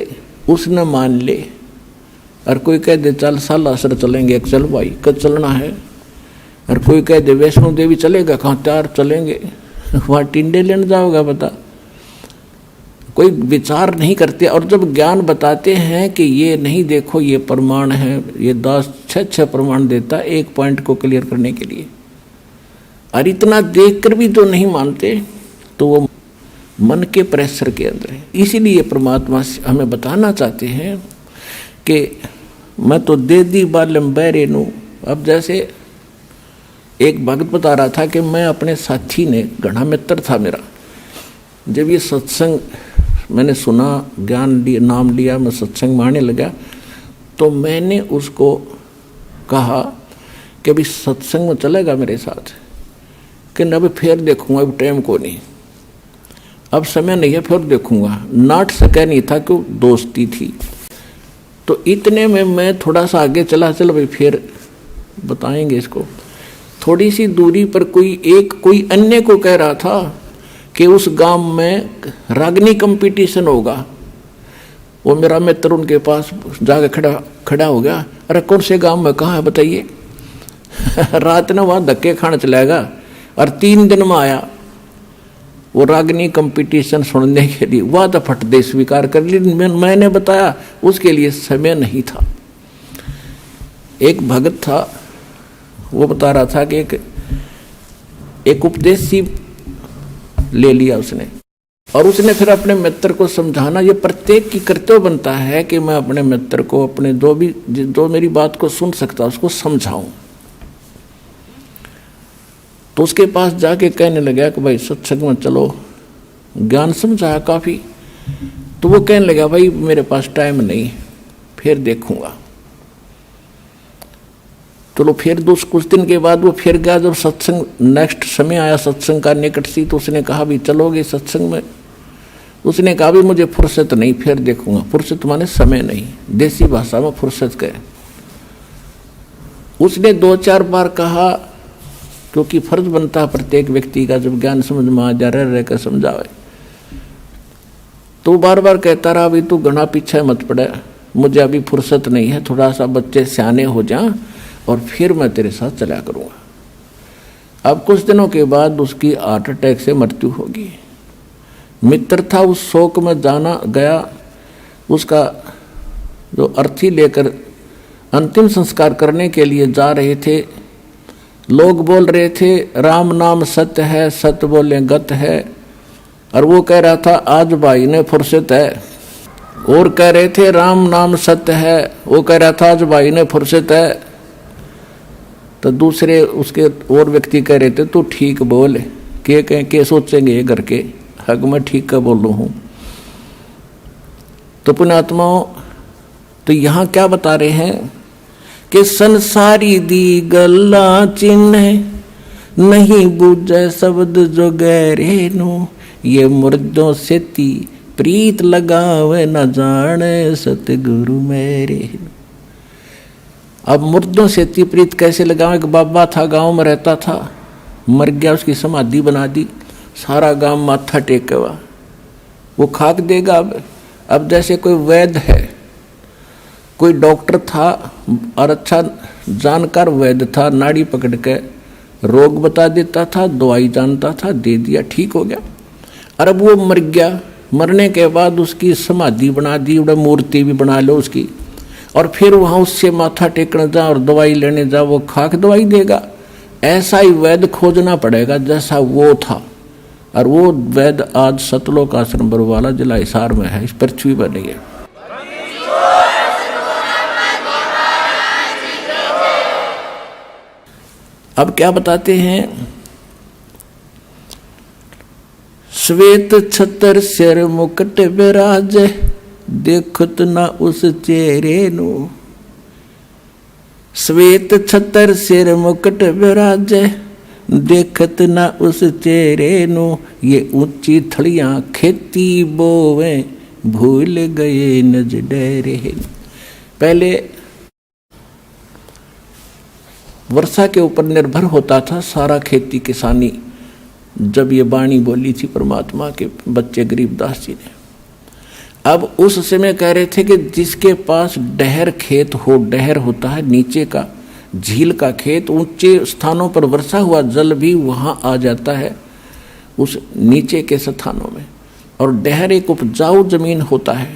उसने मान ले, और कोई कह दे चल सालासर चलेंगे, चल भाई कब चलना है। और कोई कह दे वैष्णो देवी चलेगा, कहाँ त्यार चलेंगे, वहाँ टिंडे लेने जाओगा बता। कोई विचार नहीं करते। और जब ज्ञान बताते हैं कि ये नहीं देखो ये प्रमाण है, ये 10-6 प्रमाण देता है एक पॉइंट को क्लियर करने के लिए, और इतना देखकर भी तो नहीं मानते, तो वो मन के प्रेशर के अंदर है। इसीलिए परमात्मा हमें बताना चाहते हैं कि मैं तो दे दी बालम बैरे नू। अब जैसे एक भक्त बता रहा था कि मैं अपने साथी ने, घना मित्र था मेरा, जब ये सत्संग मैंने सुना, ज्ञान लिया, नाम लिया, मैं सत्संग मानने लगा, तो मैंने उसको कहा कि अभी सत्संग में चलेगा मेरे साथ, कि न अभी फिर देखूंगा, अब टाइम को नहीं, अब समय नहीं है, फिर देखूंगा। नाट सका नहीं था कि दोस्ती थी। तो इतने में मैं थोड़ा सा आगे चला, चलो भाई फिर बताएंगे इसको। थोड़ी सी दूरी पर कोई अन्य को कह रहा था कि उस गांव में रागनी कंपटीशन होगा। वो मेरा मित्र उनके पास जाके खड़ा हो गया, अरे कौन से गांव में, कहाँ है बताइए। रात ने वहाँ धक्के खाने चलाएगा, और 3 दिन में आया वो रागनी कंपटीशन सुनने के लिए। वह तो फट दे स्वीकार कर ली, मैंने बताया उसके लिए समय नहीं था। एक भगत था, वो बता रहा था कि एक उपदेश सी ले लिया उसने, और उसने फिर अपने मित्र को समझाना। ये प्रत्येक की कर्तव्य बनता है कि मैं अपने मित्र को, अपने जो मेरी बात को सुन सकता उसको समझाऊं। तो उसके पास जाके कहने लगा कि भाई सत्संग में चलो, ज्ञान समझाया काफ़ी। तो वो कहने लगा भाई मेरे पास टाइम नहीं, फिर देखूंगा। चलो फिर कुछ दिन के बाद वो फिर गया। जब सत्संग नेक्स्ट समय आया, सत्संग का निकट सी, तो उसने कहा भी चलोगे सत्संग में। उसने कहा भी मुझे फुर्सत नहीं, फिर देखूंगा। फुर्सत माने समय नहीं, देसी भाषा में फुर्सत कहे। उसने 2-4 बार कहा, क्योंकि फर्ज बनता है प्रत्येक व्यक्ति का, जब ज्ञान समझ में आ जा रह कर समझावे। तो बार बार कहता रहा भी तू घना पीछे मत पड़े, मुझे अभी फुर्सत नहीं है, थोड़ा सा बच्चे सियाने हो जा और फिर मैं तेरे साथ चला करूँगा। अब कुछ दिनों के बाद उसकी हार्ट अटैक से मृत्यु होगी। मित्र था, उस शोक में जाना गया। उसका जो अर्थी लेकर अंतिम संस्कार करने के लिए जा रहे थे, लोग बोल रहे थे राम नाम सत्य है, सत्य बोले गत है। और वो कह रहा था आज भाई ने फुर्सत है। और कह रहे थे राम नाम सत्य है, वो कह रहा था आज भाई ने फुर्सत है। तो दूसरे उसके और व्यक्ति कह रहे थे तू ठीक बोल, के सोचेंगे घर के, हक मैं ठीक का बोल रहा हूँ। तो पुण्यात्माओं, तो यहाँ क्या बता रहे हैं कि संसारी दी गल्ला चिन्ह नहीं बूझे शब्द जो गहरे नो, ये मुर्दों से ती प्रीत लगावे न जाने सतगुरु मेरे। अब मुर्दों से ती प्रीत कैसे लगावे? एक बाबा था, गांव में रहता था, मर गया, उसकी समाधि बना दी, सारा गांव माथा टेका हुआ, वो खाक देगा। अब जैसे कोई वैद्य है, कोई डॉक्टर था और अच्छा जानकार वैद्य था, नाड़ी पकड़ के रोग बता देता था, दवाई जानता था, दे दिया, ठीक हो गया। और अब वो मर गया, मरने के बाद उसकी समाधि बना दी, मूर्ति भी बना लो उसकी, और फिर वहाँ उससे माथा टेकने जा और दवाई लेने जा, वो खाक दवाई देगा। ऐसा ही वैद्य खोजना पड़ेगा जैसा वो था। और वो वैद्य आज सतलोक आश्रम बरवाला जिला हिसार में है, इस पृथ्वी पर नहीं है। अब क्या बताते हैं? श्वेत छतर सिर मुकुट विराज, देखत ना उस चेहरे नु। श्वेत छतर सिर मुकुट विराज, देखत ना उस चेहरे नु। ये ऊंची थड़ियां खेती बोवे, भूल गए नज डेरे। पहले वर्षा के ऊपर निर्भर होता था सारा खेती किसानी। जब ये वाणी बोली थी परमात्मा के बच्चे गरीबदास जी ने, अब उस समय कह रहे थे कि जिसके पास डहर खेत हो, डहर होता है नीचे का झील का खेत, ऊंचे स्थानों पर वर्षा हुआ जल भी वहां आ जाता है उस नीचे के स्थानों में। और डहर एक उपजाऊ जमीन होता है।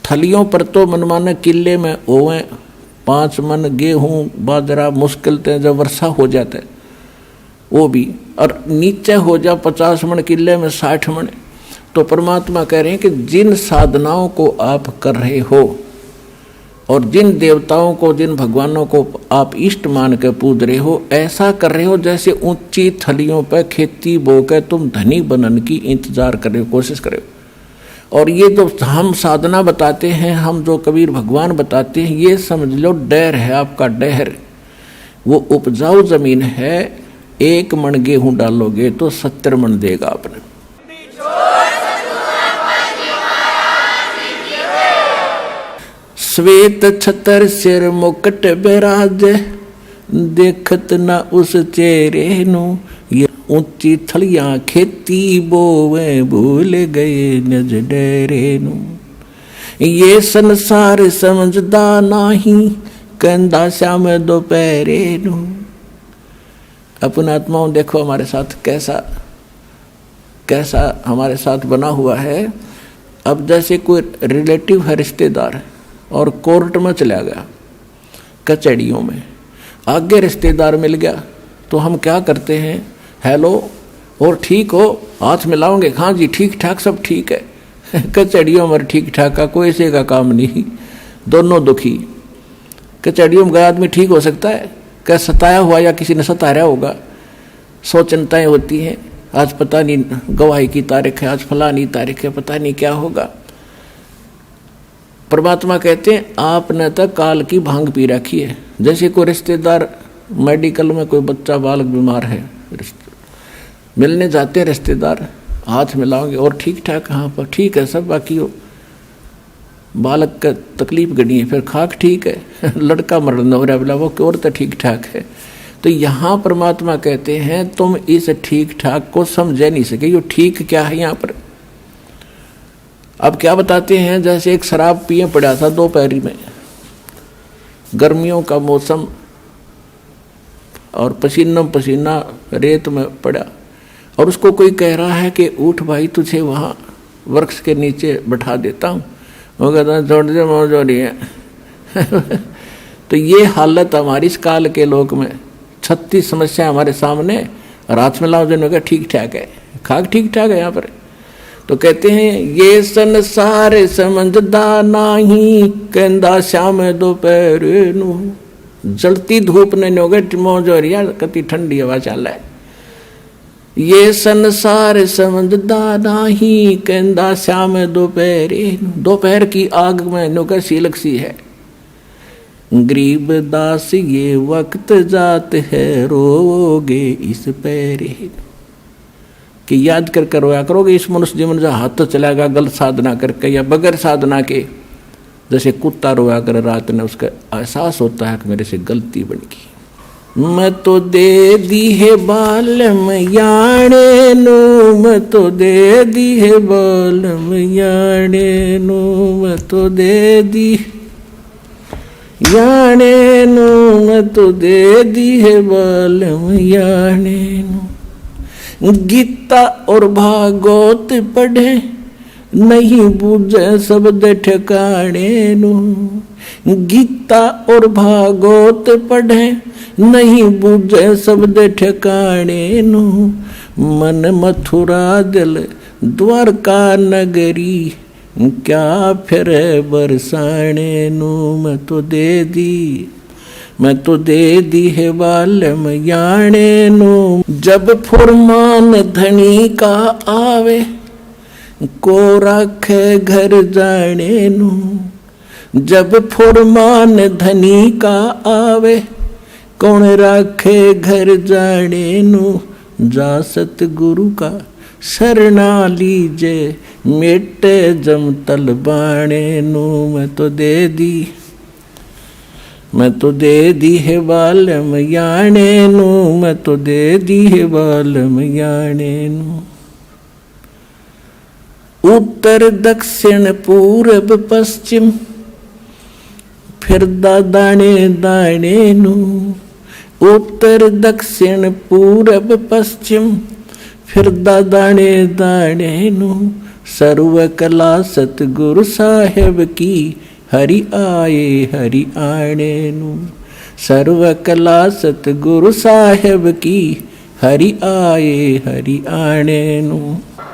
थलियों पर तो मनमाने किले में ओवें 5 मन गेहूं बाजरा मुश्किल से जब वर्षा हो जाता है वो भी, और नीचे हो जा 50 मन किले में 60 मन। तो परमात्मा कह रहे हैं कि जिन साधनाओं को आप कर रहे हो और जिन देवताओं को, जिन भगवानों को आप इष्ट मान के पूज रहे हो, ऐसा कर रहे हो जैसे ऊंची थलियों पर खेती बो के तुम धनी बनने की इंतजार कर रहे हो, कोशिश कर रहे हो। और ये जो हम साधना बताते हैं, हम जो कबीर भगवान बताते हैं, ये समझ लो डहर है आपका, डहर वो उपजाऊ जमीन है। 1 मन गेहूं डालोगे तो 70 मन देगा आपने। श्वेत छतर सिर मुकुट बिराज, देखत न उस चेहरे नु। ये ऊंची थलियां खेती बोवे, भूल गए निज डेरे नु। ये संसार समझदा नाही, कंदा श्याम दोपहरे नु। अपना आत्माओं देखो हमारे साथ कैसा कैसा हमारे साथ बना हुआ है। अब जैसे कोई रिलेटिव है, रिश्तेदार है, और कोर्ट में चला गया, कचहरियों में, आगे रिश्तेदार मिल गया तो हम क्या करते हैं, हेलो और ठीक हो, हाथ मिलाओगे, हाँ जी ठीक ठाक सब ठीक है। कचहरियों में ठीक ठाक का कोई से का काम नहीं, दोनों दुखी। कचहरियों में गया आदमी ठीक हो सकता है क्या? सताया हुआ या किसी ने सताया होगा। 100 चिंताएं होती हैं, आज पता नहीं गवाही की तारीख है, आज फलानी तारीख है, पता नहीं क्या होगा। परमात्मा कहते हैं आपने तो काल की भांग पी रखी है। जैसे कोई रिश्तेदार मेडिकल में कोई बच्चा बालक बीमार है, मिलने जाते हैं रिश्तेदार, हाथ मिलाओगे और ठीक ठाक, हाँ पर ठीक है सब, बाकी हो बालक का तकलीफ गड़ी है, फिर खाक ठीक है, लड़का मरना हो रहा है, बोला वो और तो ठीक ठाक है। तो यहाँ परमात्मा कहते हैं तुम इस ठीक ठाक को समझ नहीं सके, ये ठीक क्या है यहाँ पर। अब क्या बताते हैं, जैसे एक शराब पिए पड़ा था दोपहरी में, गर्मियों का मौसम, और पसीना पसीना रेत में पड़ा, और उसको कोई कह रहा है कि उठ भाई तुझे वहाँ वृक्ष के नीचे बैठा देता हूँ। वो कहता है छोड़ दे मौज हो रही है। तो ये हालत हमारी इस काल के लोक में, 36 समस्या हमारे सामने, रात में लाओ जिन्होंने कहा ठीक ठाक है, खाक ठीक ठाक है यहाँ पर। तो कहते हैं ये संसार समझदा नाही, कहंदा श्याम दोपहर नू। जलती धूप ने नोगट मौज हो रही है, कति ठंडी हवा चल है। ये संसार समझदा नाही, कहंदा श्याम दोपहर नू। दोपहर की आग में नोकर सीलक सी है। गरीब दास ये वक्त जात है, रोगे इस पैरे। कि याद कर रोया करोगे इस मनुष्य जीवन जो हाथ तो चलाएगा गलत साधना करके या बगैर साधना के। जैसे कुत्ता रोया कर रात में, उसका एहसास होता है कि मेरे से गलती बन गई। मैं तो दे दी है बालम याने नू, मैं तो दे दी है बालम याने नू, मैं तो दे दी याने नू, मैं तो दे दी है बालम याने नू। गीता और भागवत पढ़े, नहीं बूझे शब्द ठिकाने नू। गीता और भागवत पढ़े, नहीं बूझे शब्द ठिकाने नू। मन मथुरा दिल द्वारका नगरी, क्या फिर बरसाने नू। मैं तो दे दी, मैं तो दे दी है बालम याने नू। जब फुरमान धनी का आवे, को रखे घर जाने नू। जब फुरमान धनी का आवे, कौन रखे घर जाने नू। जा सतगुरु का शरणा लीजे, मेटे जमतल बाणे नू। मैं तो दे दी, मैं तो दे दी है बालम याने नू, मैं तो दे दी है बालम याने नू। उत्तर दक्षिण पूरब पश्चिम फिरदा दाणे दाणे नू। उत्तर दक्षिण पूरब पश्चिम फिरदा दाणे दाणे नू। सर्व कला सतगुरु साहेब की हरि आए हरि आणे नू। सर्व कला सतगुरु साहेब की हरि आए हरि आणे नू।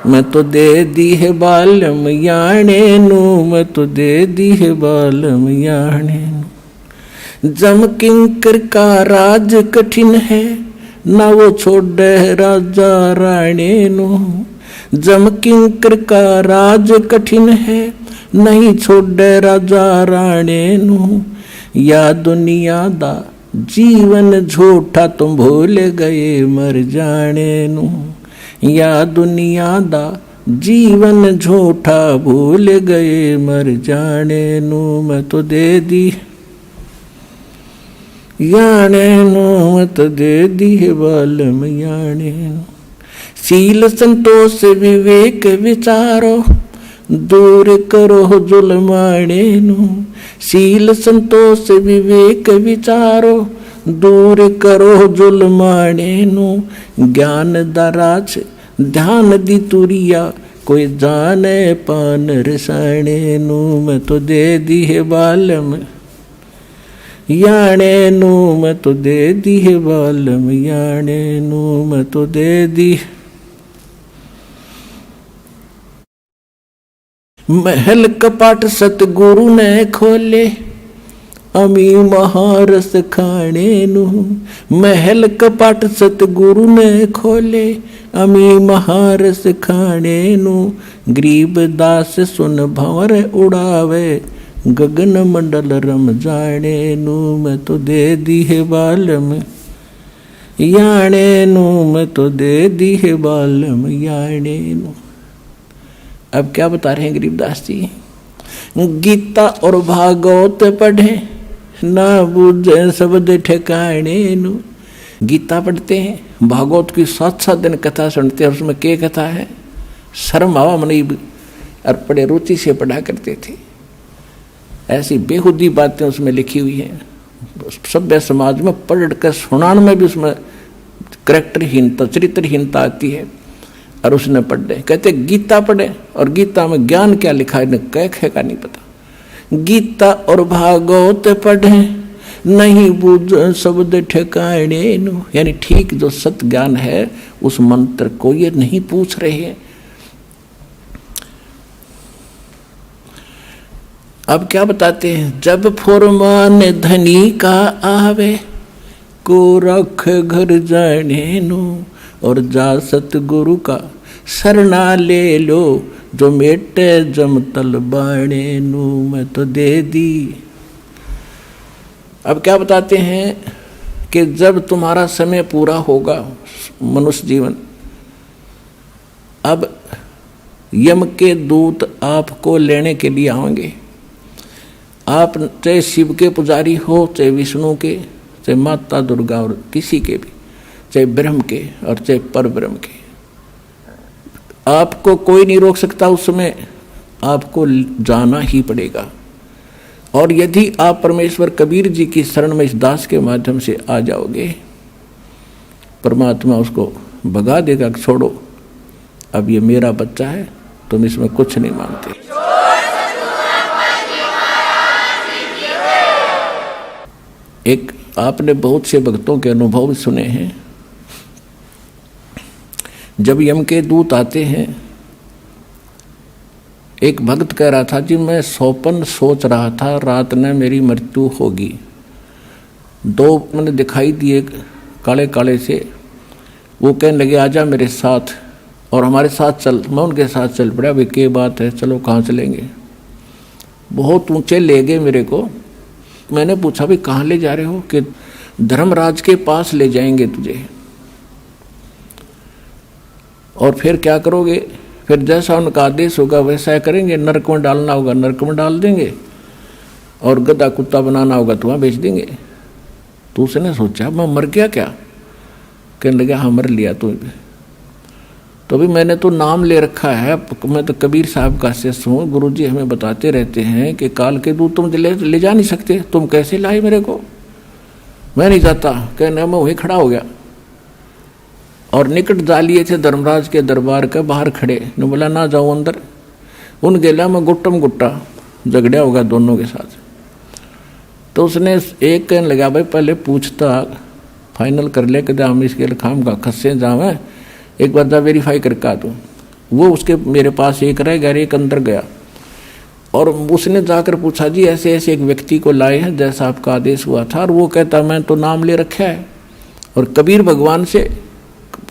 मैं तो दे दी है बालम याणे नू। मैं तो दे दी है बालम याणे नू। जम किंकर का राज कठिन है ना वो छोड़े राजा राणे नू। जम किंकर का राज कठिन है नहीं छोड़े राजा राणे नू। या दुनिया दा जीवन झूठा तुम भूल गए मर जाने नू। या दुनिया दा जीवन झूठा भूल गए मर जाने नू। मैं तो दे दी याने नू। मैं तो दे दी है बालम याने नू। सील संतोष विवेक विचारो दूर करो जुल्माणे नू। सील संतोष विवेक विचारो दूर करो जुल्माणे नू। ज्ञान दराज ध्यान दी तुरिया कोई जाने पान रसाणे नू। मैं तो दे दी है बालम याणे नू। मैं तो दे दी है बालम याणे नू। मैं तो दे दी। महल कपाट सतगुरु ने खोले अमी महारस खाने नू। महल कपाट सतगुरु ने खोले अमी महारस खाने नू। गरीब दास सुन भंवर उड़ावे गगन मंडल रम जाने नू। मैं तो दे दी है बालम याणे नू। मैं तो दे दी है बालम याणे नू। अब क्या बता रहे हैं गरीबदास जी? गीता और भागवत पढ़े ना बुझे शब्द ठिकाने नू। गीता पढ़ते हैं, भागवत की 7-7 दिन कथा सुनते हैं। उसमें क्या कथा है? शर्म आवा मनी और बड़े रुचि से पढ़ा करते थे। ऐसी बेहुदी बातें उसमें लिखी हुई हैं। सभ्य समाज में पढ़ कर सुनाने में भी उसमें करैक्टरहीनता चरित्रहीनता आती है। और उसने पढ़े, कहते गीता पढ़े और गीता में ज्ञान क्या लिखा है कह का नहीं पता। गीता और भागवत पढ़े नहीं बुझ शब्द ठिकाने नू। यानी ठीक जो सत्य ज्ञान है उस मंत्र को ये नहीं पूछ रहे हैं। अब क्या बताते हैं? जब फुरमान धनी का आवे को रख घर जाने नू। और जा सतगुरु का शरणा ले लो जो मेटे जमतल बाणे नू। मैं तो दे दी। अब क्या बताते हैं कि जब तुम्हारा समय पूरा होगा मनुष्य जीवन, अब यम के दूत आपको लेने के लिए आएंगे। आप चाहे शिव के पुजारी हो, चाहे विष्णु के, चाहे माता दुर्गा और किसी के भी, चाहे ब्रह्म के और चाहे पर ब्रह्म के, आपको कोई नहीं रोक सकता। उस समय आपको जाना ही पड़ेगा। और यदि आप परमेश्वर कबीर जी की शरण में इस दास के माध्यम से आ जाओगे, परमात्मा उसको भगा देगा, छोड़ो अब ये मेरा बच्चा है, तुम इसमें कुछ नहीं मानते। एक आपने बहुत से भक्तों के अनुभव सुने हैं। जब यम के दूत आते हैं, एक भक्त कह रहा था जी मैं सौपन सोच रहा था रात में मेरी मृत्यु होगी। 2 मैंने दिखाई दिए काले काले से। वो कहने लगे आजा मेरे साथ और हमारे साथ चल। मैं उनके साथ चल पड़ा। भाई क्या बात है, चलो कहाँ चलेंगे? बहुत ऊंचे ले गए मेरे को। मैंने पूछा भाई कहाँ ले जा रहे हो? कि धर्मराज के पास ले जाएंगे तुझे। और फिर क्या करोगे? फिर जैसा उनका आदेश होगा वैसा करेंगे। नरक में डालना होगा नरक में डाल देंगे, और गधा कुत्ता बनाना होगा तो वहाँ बेच देंगे। तो उसने सोचा मैं मर गया क्या? कहने लगा हाँ मर लिया। तो तो भी मैंने तो नाम ले रखा है, मैं तो कबीर साहब का शिष्य हूँ, गुरुजी हमें बताते रहते हैं कि काल के दूत तुम ले जा नहीं सकते, तुम कैसे लाए मेरे को, मैं नहीं जाता। कहने मैं वहीं खड़ा हो गया और निकट जा लिए थे धर्मराज के दरबार के बाहर खड़े, ने बोला ना जाओ अंदर। उन गेला में गुट्टम गुट्टा झगड़ा होगा दोनों के साथ। तो उसने एक कहने लगा भाई पहले पूछता फाइनल कर ले कि हम इसके खाम का खस्से जावे, एक बार जा वेरीफाई करके आ तू। वो उसके मेरे पास एक रह गया, एक अंदर गया और उसने जाकर पूछा जी ऐसे ऐसे एक व्यक्ति को लाए हैं जैसा आपका आदेश हुआ था, और वो कहता मैं तो नाम ले रखा है। और कबीर भगवान से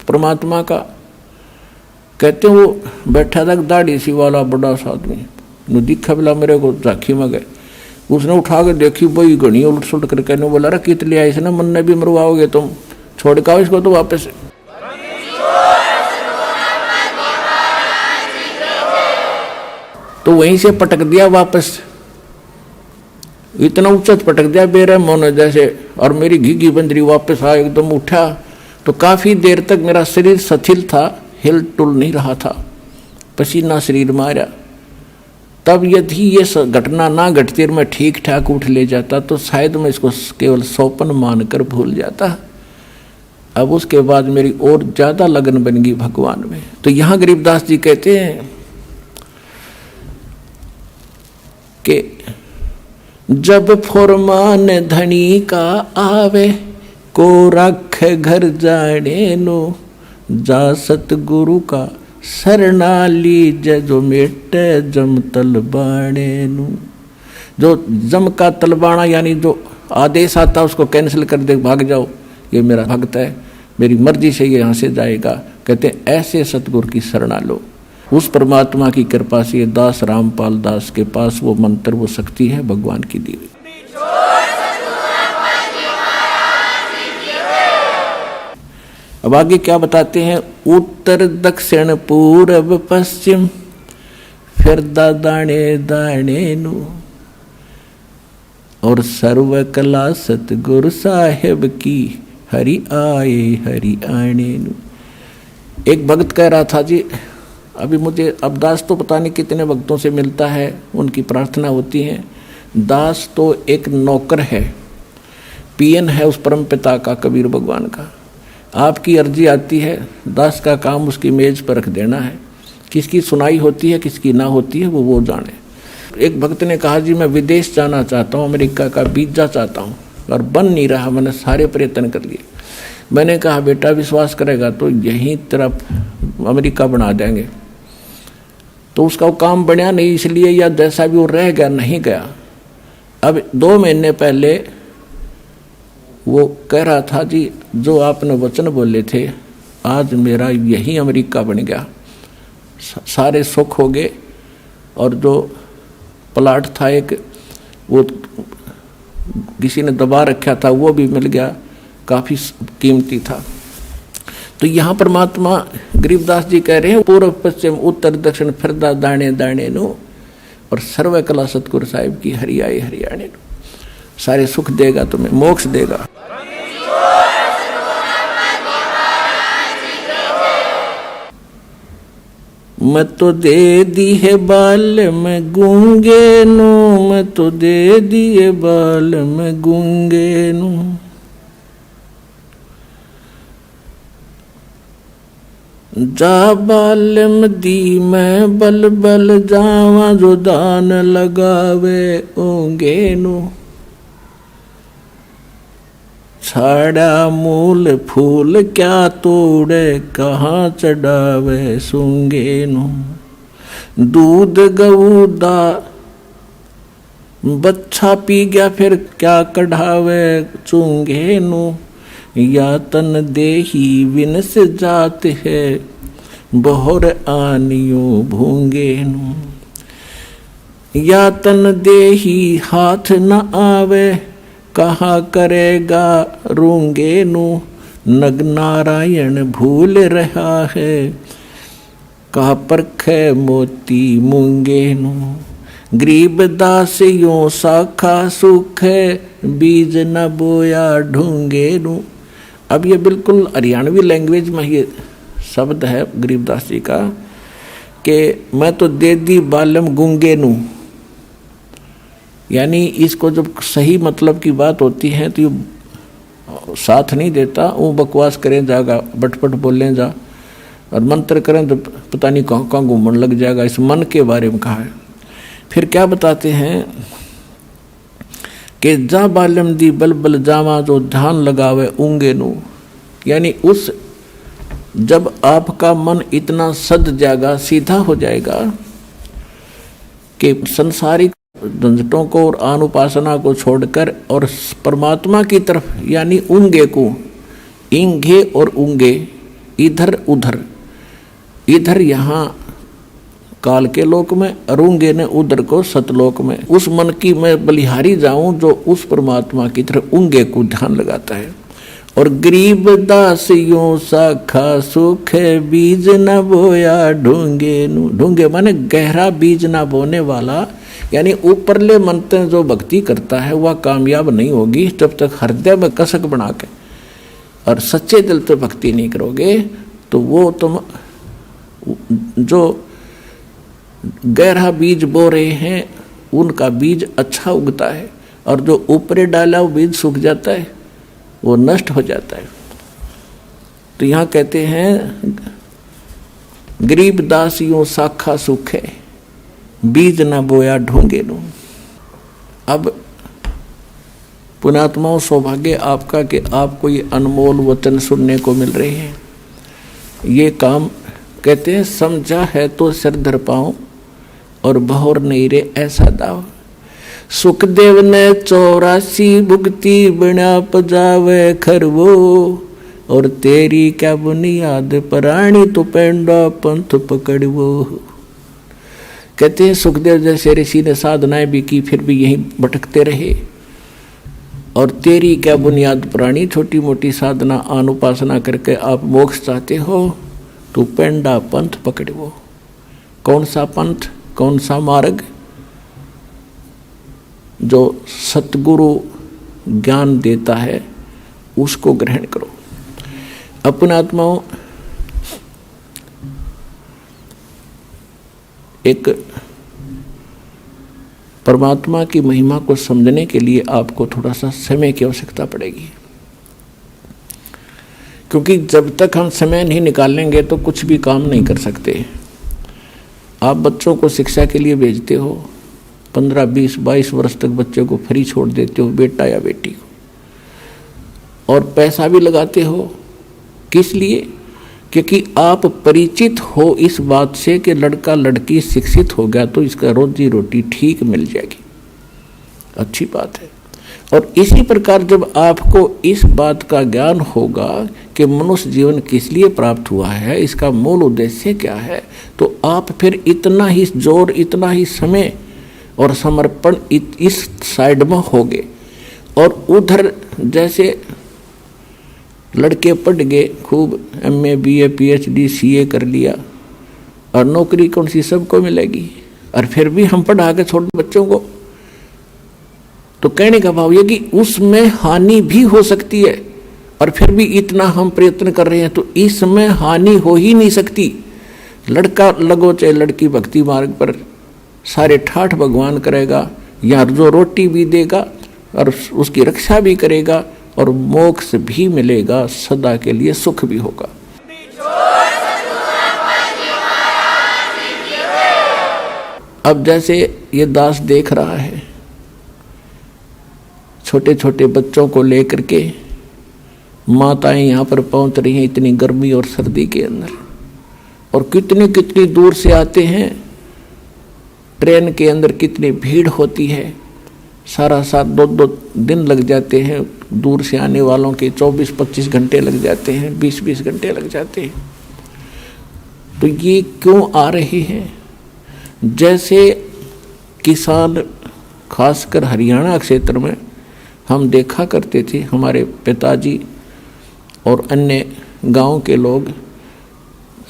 परमात्मा का कहते वो बैठा था दाढ़ी सी वाला बड़ा सा आदमी, दिखा बिला मेरे को झांकी में गए। उसने उठा के देखी वही घनी उलट सुलट करके ने बोला कित लिया इसने, मन ने भी मरवाओगे तुम, छोड़ के आओ इसको तो वापस। तो वहीं से पटक दिया वापस, इतना उच्च पटक दिया बेरहम होने जैसे, और मेरी घी बंदरी वापस आ एकदम उठा। तो काफी देर तक मेरा शरीर शिथिल था, हिल टुल नहीं रहा था, पसीना शरीर मारा। तब यदि ये घटना ना घटती और मैं ठीक ठाक उठ ले जाता तो शायद मैं इसको केवल सौपन मानकर भूल जाता। अब उसके बाद मेरी और ज्यादा लगन बन गई भगवान में। तो यहाँ गरीबदास जी कहते हैं कि जब फुरमान धनी का आवे को रख घर जाने नो, जा सतगुरु का शरणा लीज जो मेटे जम तलबाणे नु। जो जम का तलबाना यानी जो आदेश आता उसको कैंसिल कर दे, भाग जाओ, ये मेरा भक्त है, मेरी मर्जी से ये यहाँ से जाएगा। कहते हैं ऐसे सतगुरु की शरणा लो। उस परमात्मा की कृपा से ये दास रामपाल दास के पास वो मंत्र वो शक्ति है भगवान की दी हुई। अब आगे क्या बताते हैं, उत्तर दक्षिण पूर्व पश्चिम फिर दाने दाने नु, और सर्व कला सतगुरु साहेब की हरि आए हरि आने नु। एक भक्त कह रहा था जी, अभी मुझे अब दास तो पता नहीं कितने भक्तों से मिलता है, उनकी प्रार्थना होती है। दास तो एक नौकर है, पीएन है उस परम पिता का, कबीर भगवान का। आपकी अर्जी आती है, दास का काम उसकी मेज पर रख देना है। किसकी सुनाई होती है किसकी ना होती है वो जाने। एक भक्त ने कहा जी मैं विदेश जाना चाहता हूँ, अमेरिका का वीजा चाहता हूँ, और बन नहीं रहा, मैंने सारे प्रयत्न कर लिए। मैंने कहा बेटा विश्वास करेगा तो यहीं तरफ अमेरिका बना देंगे। तो उसका वो काम बनया नहीं, इसलिए या जैसा भी वो रह गया नहीं गया। अब 2 महीने पहले वो कह रहा था जी जो आपने वचन बोले थे आज मेरा यही अमेरिका बन गया, सारे सुख हो गए, और जो प्लाट था एक वो किसी ने दबा रखा था वो भी मिल गया, काफ़ी कीमती था। तो यहाँ परमात्मा गरीबदास जी कह रहे हैं पूर्व पश्चिम उत्तर दक्षिण फिरदा दाने दाने नो, और सर्व कला सतगुरु साहिब की हरियाए हरियाणे नो। सारे सुख देगा तुम्हें, मोक्ष देगा। मैं तो दे दी है बाल में गूंगे नो, मैं तो दे दिए बाल में गूंगे नो। जा बालम दी मैं बल बल जावा, जो दान लगावे ओंगे नु। छाड़ा मूल फूल क्या तोड़े, कहाँ चढ़ावे सूंगे नु। दूध गऊ दा बच्चा पी गया फिर क्या कढ़ावे चूंगे नु। या तन देही विनस जात है, बहुर आनियो भूंगे नु। या तन देही हाथ न आवे, कहाँ करेगा रूंगे नु। नग नारायण भूल रहा है, कहा परखे मोती मूंगे नु। गरीब दास यों साखा सुख है, बीज न बोया ढूंगे नु। अब ये बिल्कुल हरियाणवी लैंग्वेज में ये शब्द है गरीबदास जी का कि मैं तो दे दी बालम गूंगे नू, यानी इसको जब सही मतलब की बात होती है तो ये साथ नहीं देता, वो बकवास करें जाएगा, बटपट बोलें जा और मंत्र करें तो पता नहीं कहाँ कहाँ घूमने लग जाएगा। इस मन के बारे में कहा है। फिर क्या बताते हैं कि जा बालम दी बलबल जावा जो ध्यान लगावे ऊंगे नू, यानी उस जब आपका मन इतना सद जाएगा, सीधा हो जाएगा कि संसारिक झंझटों को और अनुपासना को छोड़कर और परमात्मा की तरफ, यानी ऊंगे को, इंगे और ऊंगे, इधर उधर, इधर यहाँ काल के लोक में, अरूंगे ने उधर को सतलोक में, उस मन की मैं बलिहारी जाऊं जो उस परमात्मा की तरफ ऊंगे को ध्यान लगाता है। और गरीब दास यूं साखा सुख बीज न बोया ढूंगे नू, ढूंगे माने गहरा बीज ना बोने वाला, यानी ऊपरले मन से जो भक्ति करता है वह कामयाब नहीं होगी जब तक हृदय में कसक बना के और सच्चे दिल से भक्ति नहीं करोगे। तो वो तुम जो गहरा बीज बो रहे हैं उनका बीज अच्छा उगता है, और जो ऊपरे डाला वो बीज सूख जाता है, वो नष्ट हो जाता है। तो यहाँ कहते हैं गरीब दास यूं साखा सूखे बीज ना बोया ढूंगे नो। अब पुण्यात्माओं, सौभाग्य आपका कि आपको ये अनमोल वचन सुनने को मिल रहे हैं। ये काम कहते हैं समझा है तो सिर धर पाऊं और बहोर नहीं रे ऐसा दाव। सुखदेव ने 84 भुगती बिना पजावे खरवो, और तेरी क्या बुनियाद प्राणी तो पेंडा पंथ पकड़वो। कहते हैं सुखदेव जैसे ऋषि ने साधनाएं भी की फिर भी यहीं भटकते रहे, और तेरी क्या बुनियाद प्राणी, छोटी मोटी साधना अनुपासना करके आप मोक्ष चाहते हो तो पेंडा पंथ पकड़वो। कौन सा पंथ, कौन सा मार्ग? जो सतगुरु ज्ञान देता है उसको ग्रहण करो। अपने आत्माओं, एक परमात्मा की महिमा को समझने के लिए आपको थोड़ा सा समय की आवश्यकता पड़ेगी, क्योंकि जब तक हम समय नहीं निकालेंगे तो कुछ भी काम नहीं कर सकते। आप बच्चों को शिक्षा के लिए भेजते हो, 15, 20, 22 वर्ष तक बच्चे को फ्री छोड़ देते हो, बेटा या बेटी को, और पैसा भी लगाते हो। किस लिए? क्योंकि आप परिचित हो इस बात से कि लड़का लड़की शिक्षित हो गया तो इसका रोजी रोटी ठीक मिल जाएगी, अच्छी बात है। और इसी प्रकार जब आपको इस बात का ज्ञान होगा कि मनुष्य जीवन किस लिए प्राप्त हुआ है, इसका मूल उद्देश्य क्या है, तो आप फिर इतना ही जोर, इतना ही समय और समर्पण इस साइड में होगे। और उधर जैसे लड़के पढ़ गए खूब, MA BA PhD CA कर लिया, और नौकरी कौन सी सबको मिलेगी, और फिर भी हम पढ़ा के छोटे बच्चों को, तो कहने का भाव ये कि उसमें हानि भी हो सकती है, और फिर भी इतना हम प्रयत्न कर रहे हैं तो इसमें हानि हो ही नहीं सकती। लड़का लगो चाहे लड़की भक्ति मार्ग पर, सारे ठाठ भगवान करेगा, या जो रोटी भी देगा और उसकी रक्षा भी करेगा, और मोक्ष भी मिलेगा, सदा के लिए सुख भी होगा। अब जैसे ये दास देख रहा है, छोटे छोटे बच्चों को लेकर के माताएं यहाँ पर पहुँच रही हैं इतनी गर्मी और सर्दी के अंदर, और कितनी कितनी दूर से आते हैं। ट्रेन के अंदर कितनी भीड़ होती है, सारा साथ 2-2 दिन लग जाते हैं, दूर से आने वालों के 24-25 घंटे लग जाते हैं, 20-20 घंटे लग जाते हैं। तो ये क्यों आ रहे हैं? जैसे किसान, खासकर हरियाणा क्षेत्र में हम देखा करते थे, हमारे पिताजी और अन्य गांव के लोग,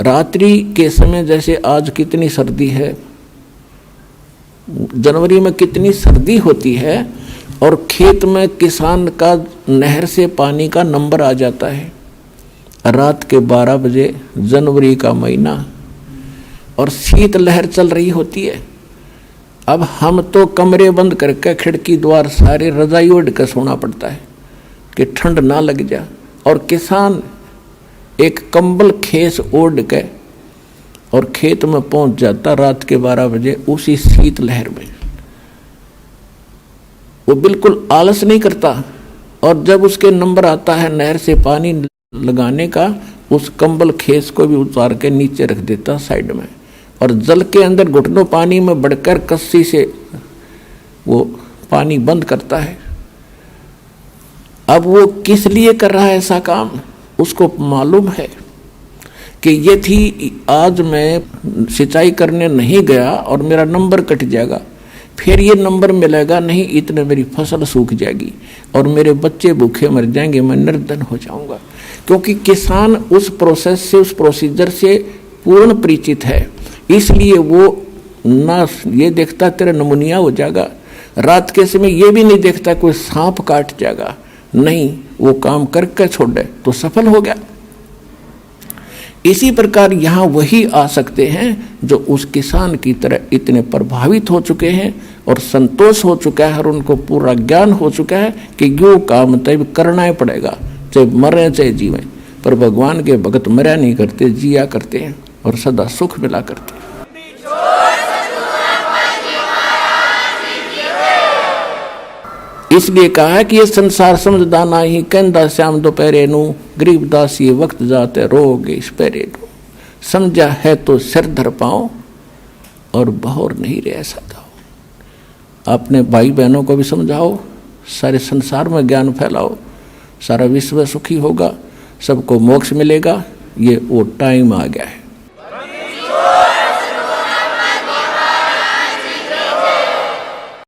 रात्रि के समय जैसे आज कितनी सर्दी है, जनवरी में कितनी सर्दी होती है, और खेत में किसान का नहर से पानी का नंबर आ जाता है, रात के 12 बजे, जनवरी का महीना, और शीत लहर चल रही होती है। अब हम तो कमरे बंद करके खिड़की द्वार सारे रजाई ओढ़ कर सोना पड़ता है कि ठंड ना लग जा, और किसान एक कंबल खेस ओढ़ के और खेत में पहुंच जाता रात के 12 बजे उसी शीत लहर में। वो बिल्कुल आलस नहीं करता, और जब उसके नंबर आता है नहर से पानी लगाने का, उस कंबल खेस को भी उतार के नीचे रख देता साइड में, और जल के अंदर घुटनों पानी में बढ़कर कस्सी से वो पानी बंद करता है। अब वो किस लिए कर रहा है ऐसा काम, उसको मालूम है कि ये थी आज मैं सिंचाई करने नहीं गया और मेरा नंबर कट जाएगा, फिर ये नंबर मिलेगा नहीं, इतने मेरी फसल सूख जाएगी और मेरे बच्चे भूखे मर जाएंगे, मैं निर्धन हो जाऊंगा। क्योंकि किसान उस प्रोसेस से, उस प्रोसीजर से पूर्ण परिचित है, इसलिए वो ना ये देखता तेरा नमूनिया हो जाएगा, रात के समय ये भी नहीं देखता कोई सांप काट जाएगा, नहीं, वो काम करके छोड़े तो सफल हो गया। इसी प्रकार यहाँ वही आ सकते हैं जो उस किसान की तरह इतने प्रभावित हो चुके हैं और संतोष हो चुका है और उनको पूरा ज्ञान हो चुका है कि यो काम तब करना ही पड़ेगा, चाहे मरे चाहे जीवें। पर भगवान के भगत मरा नहीं करते, जिया करते हैं और सदा सुख मिला करते हैं। इसलिए कहा है कि ये संसार समझदा नाही, कहंदा श्याम दोपहरे नू, गरीबदास ये वक्त जाते रोगे इस पैरे नू। समझा है तो सिर धर पाओ और बहोर नहीं रह सकाओ। अपने भाई बहनों को भी समझाओ, सारे संसार में ज्ञान फैलाओ, सारा विश्व सुखी होगा, सबको मोक्ष मिलेगा। ये वो टाइम आ गया है।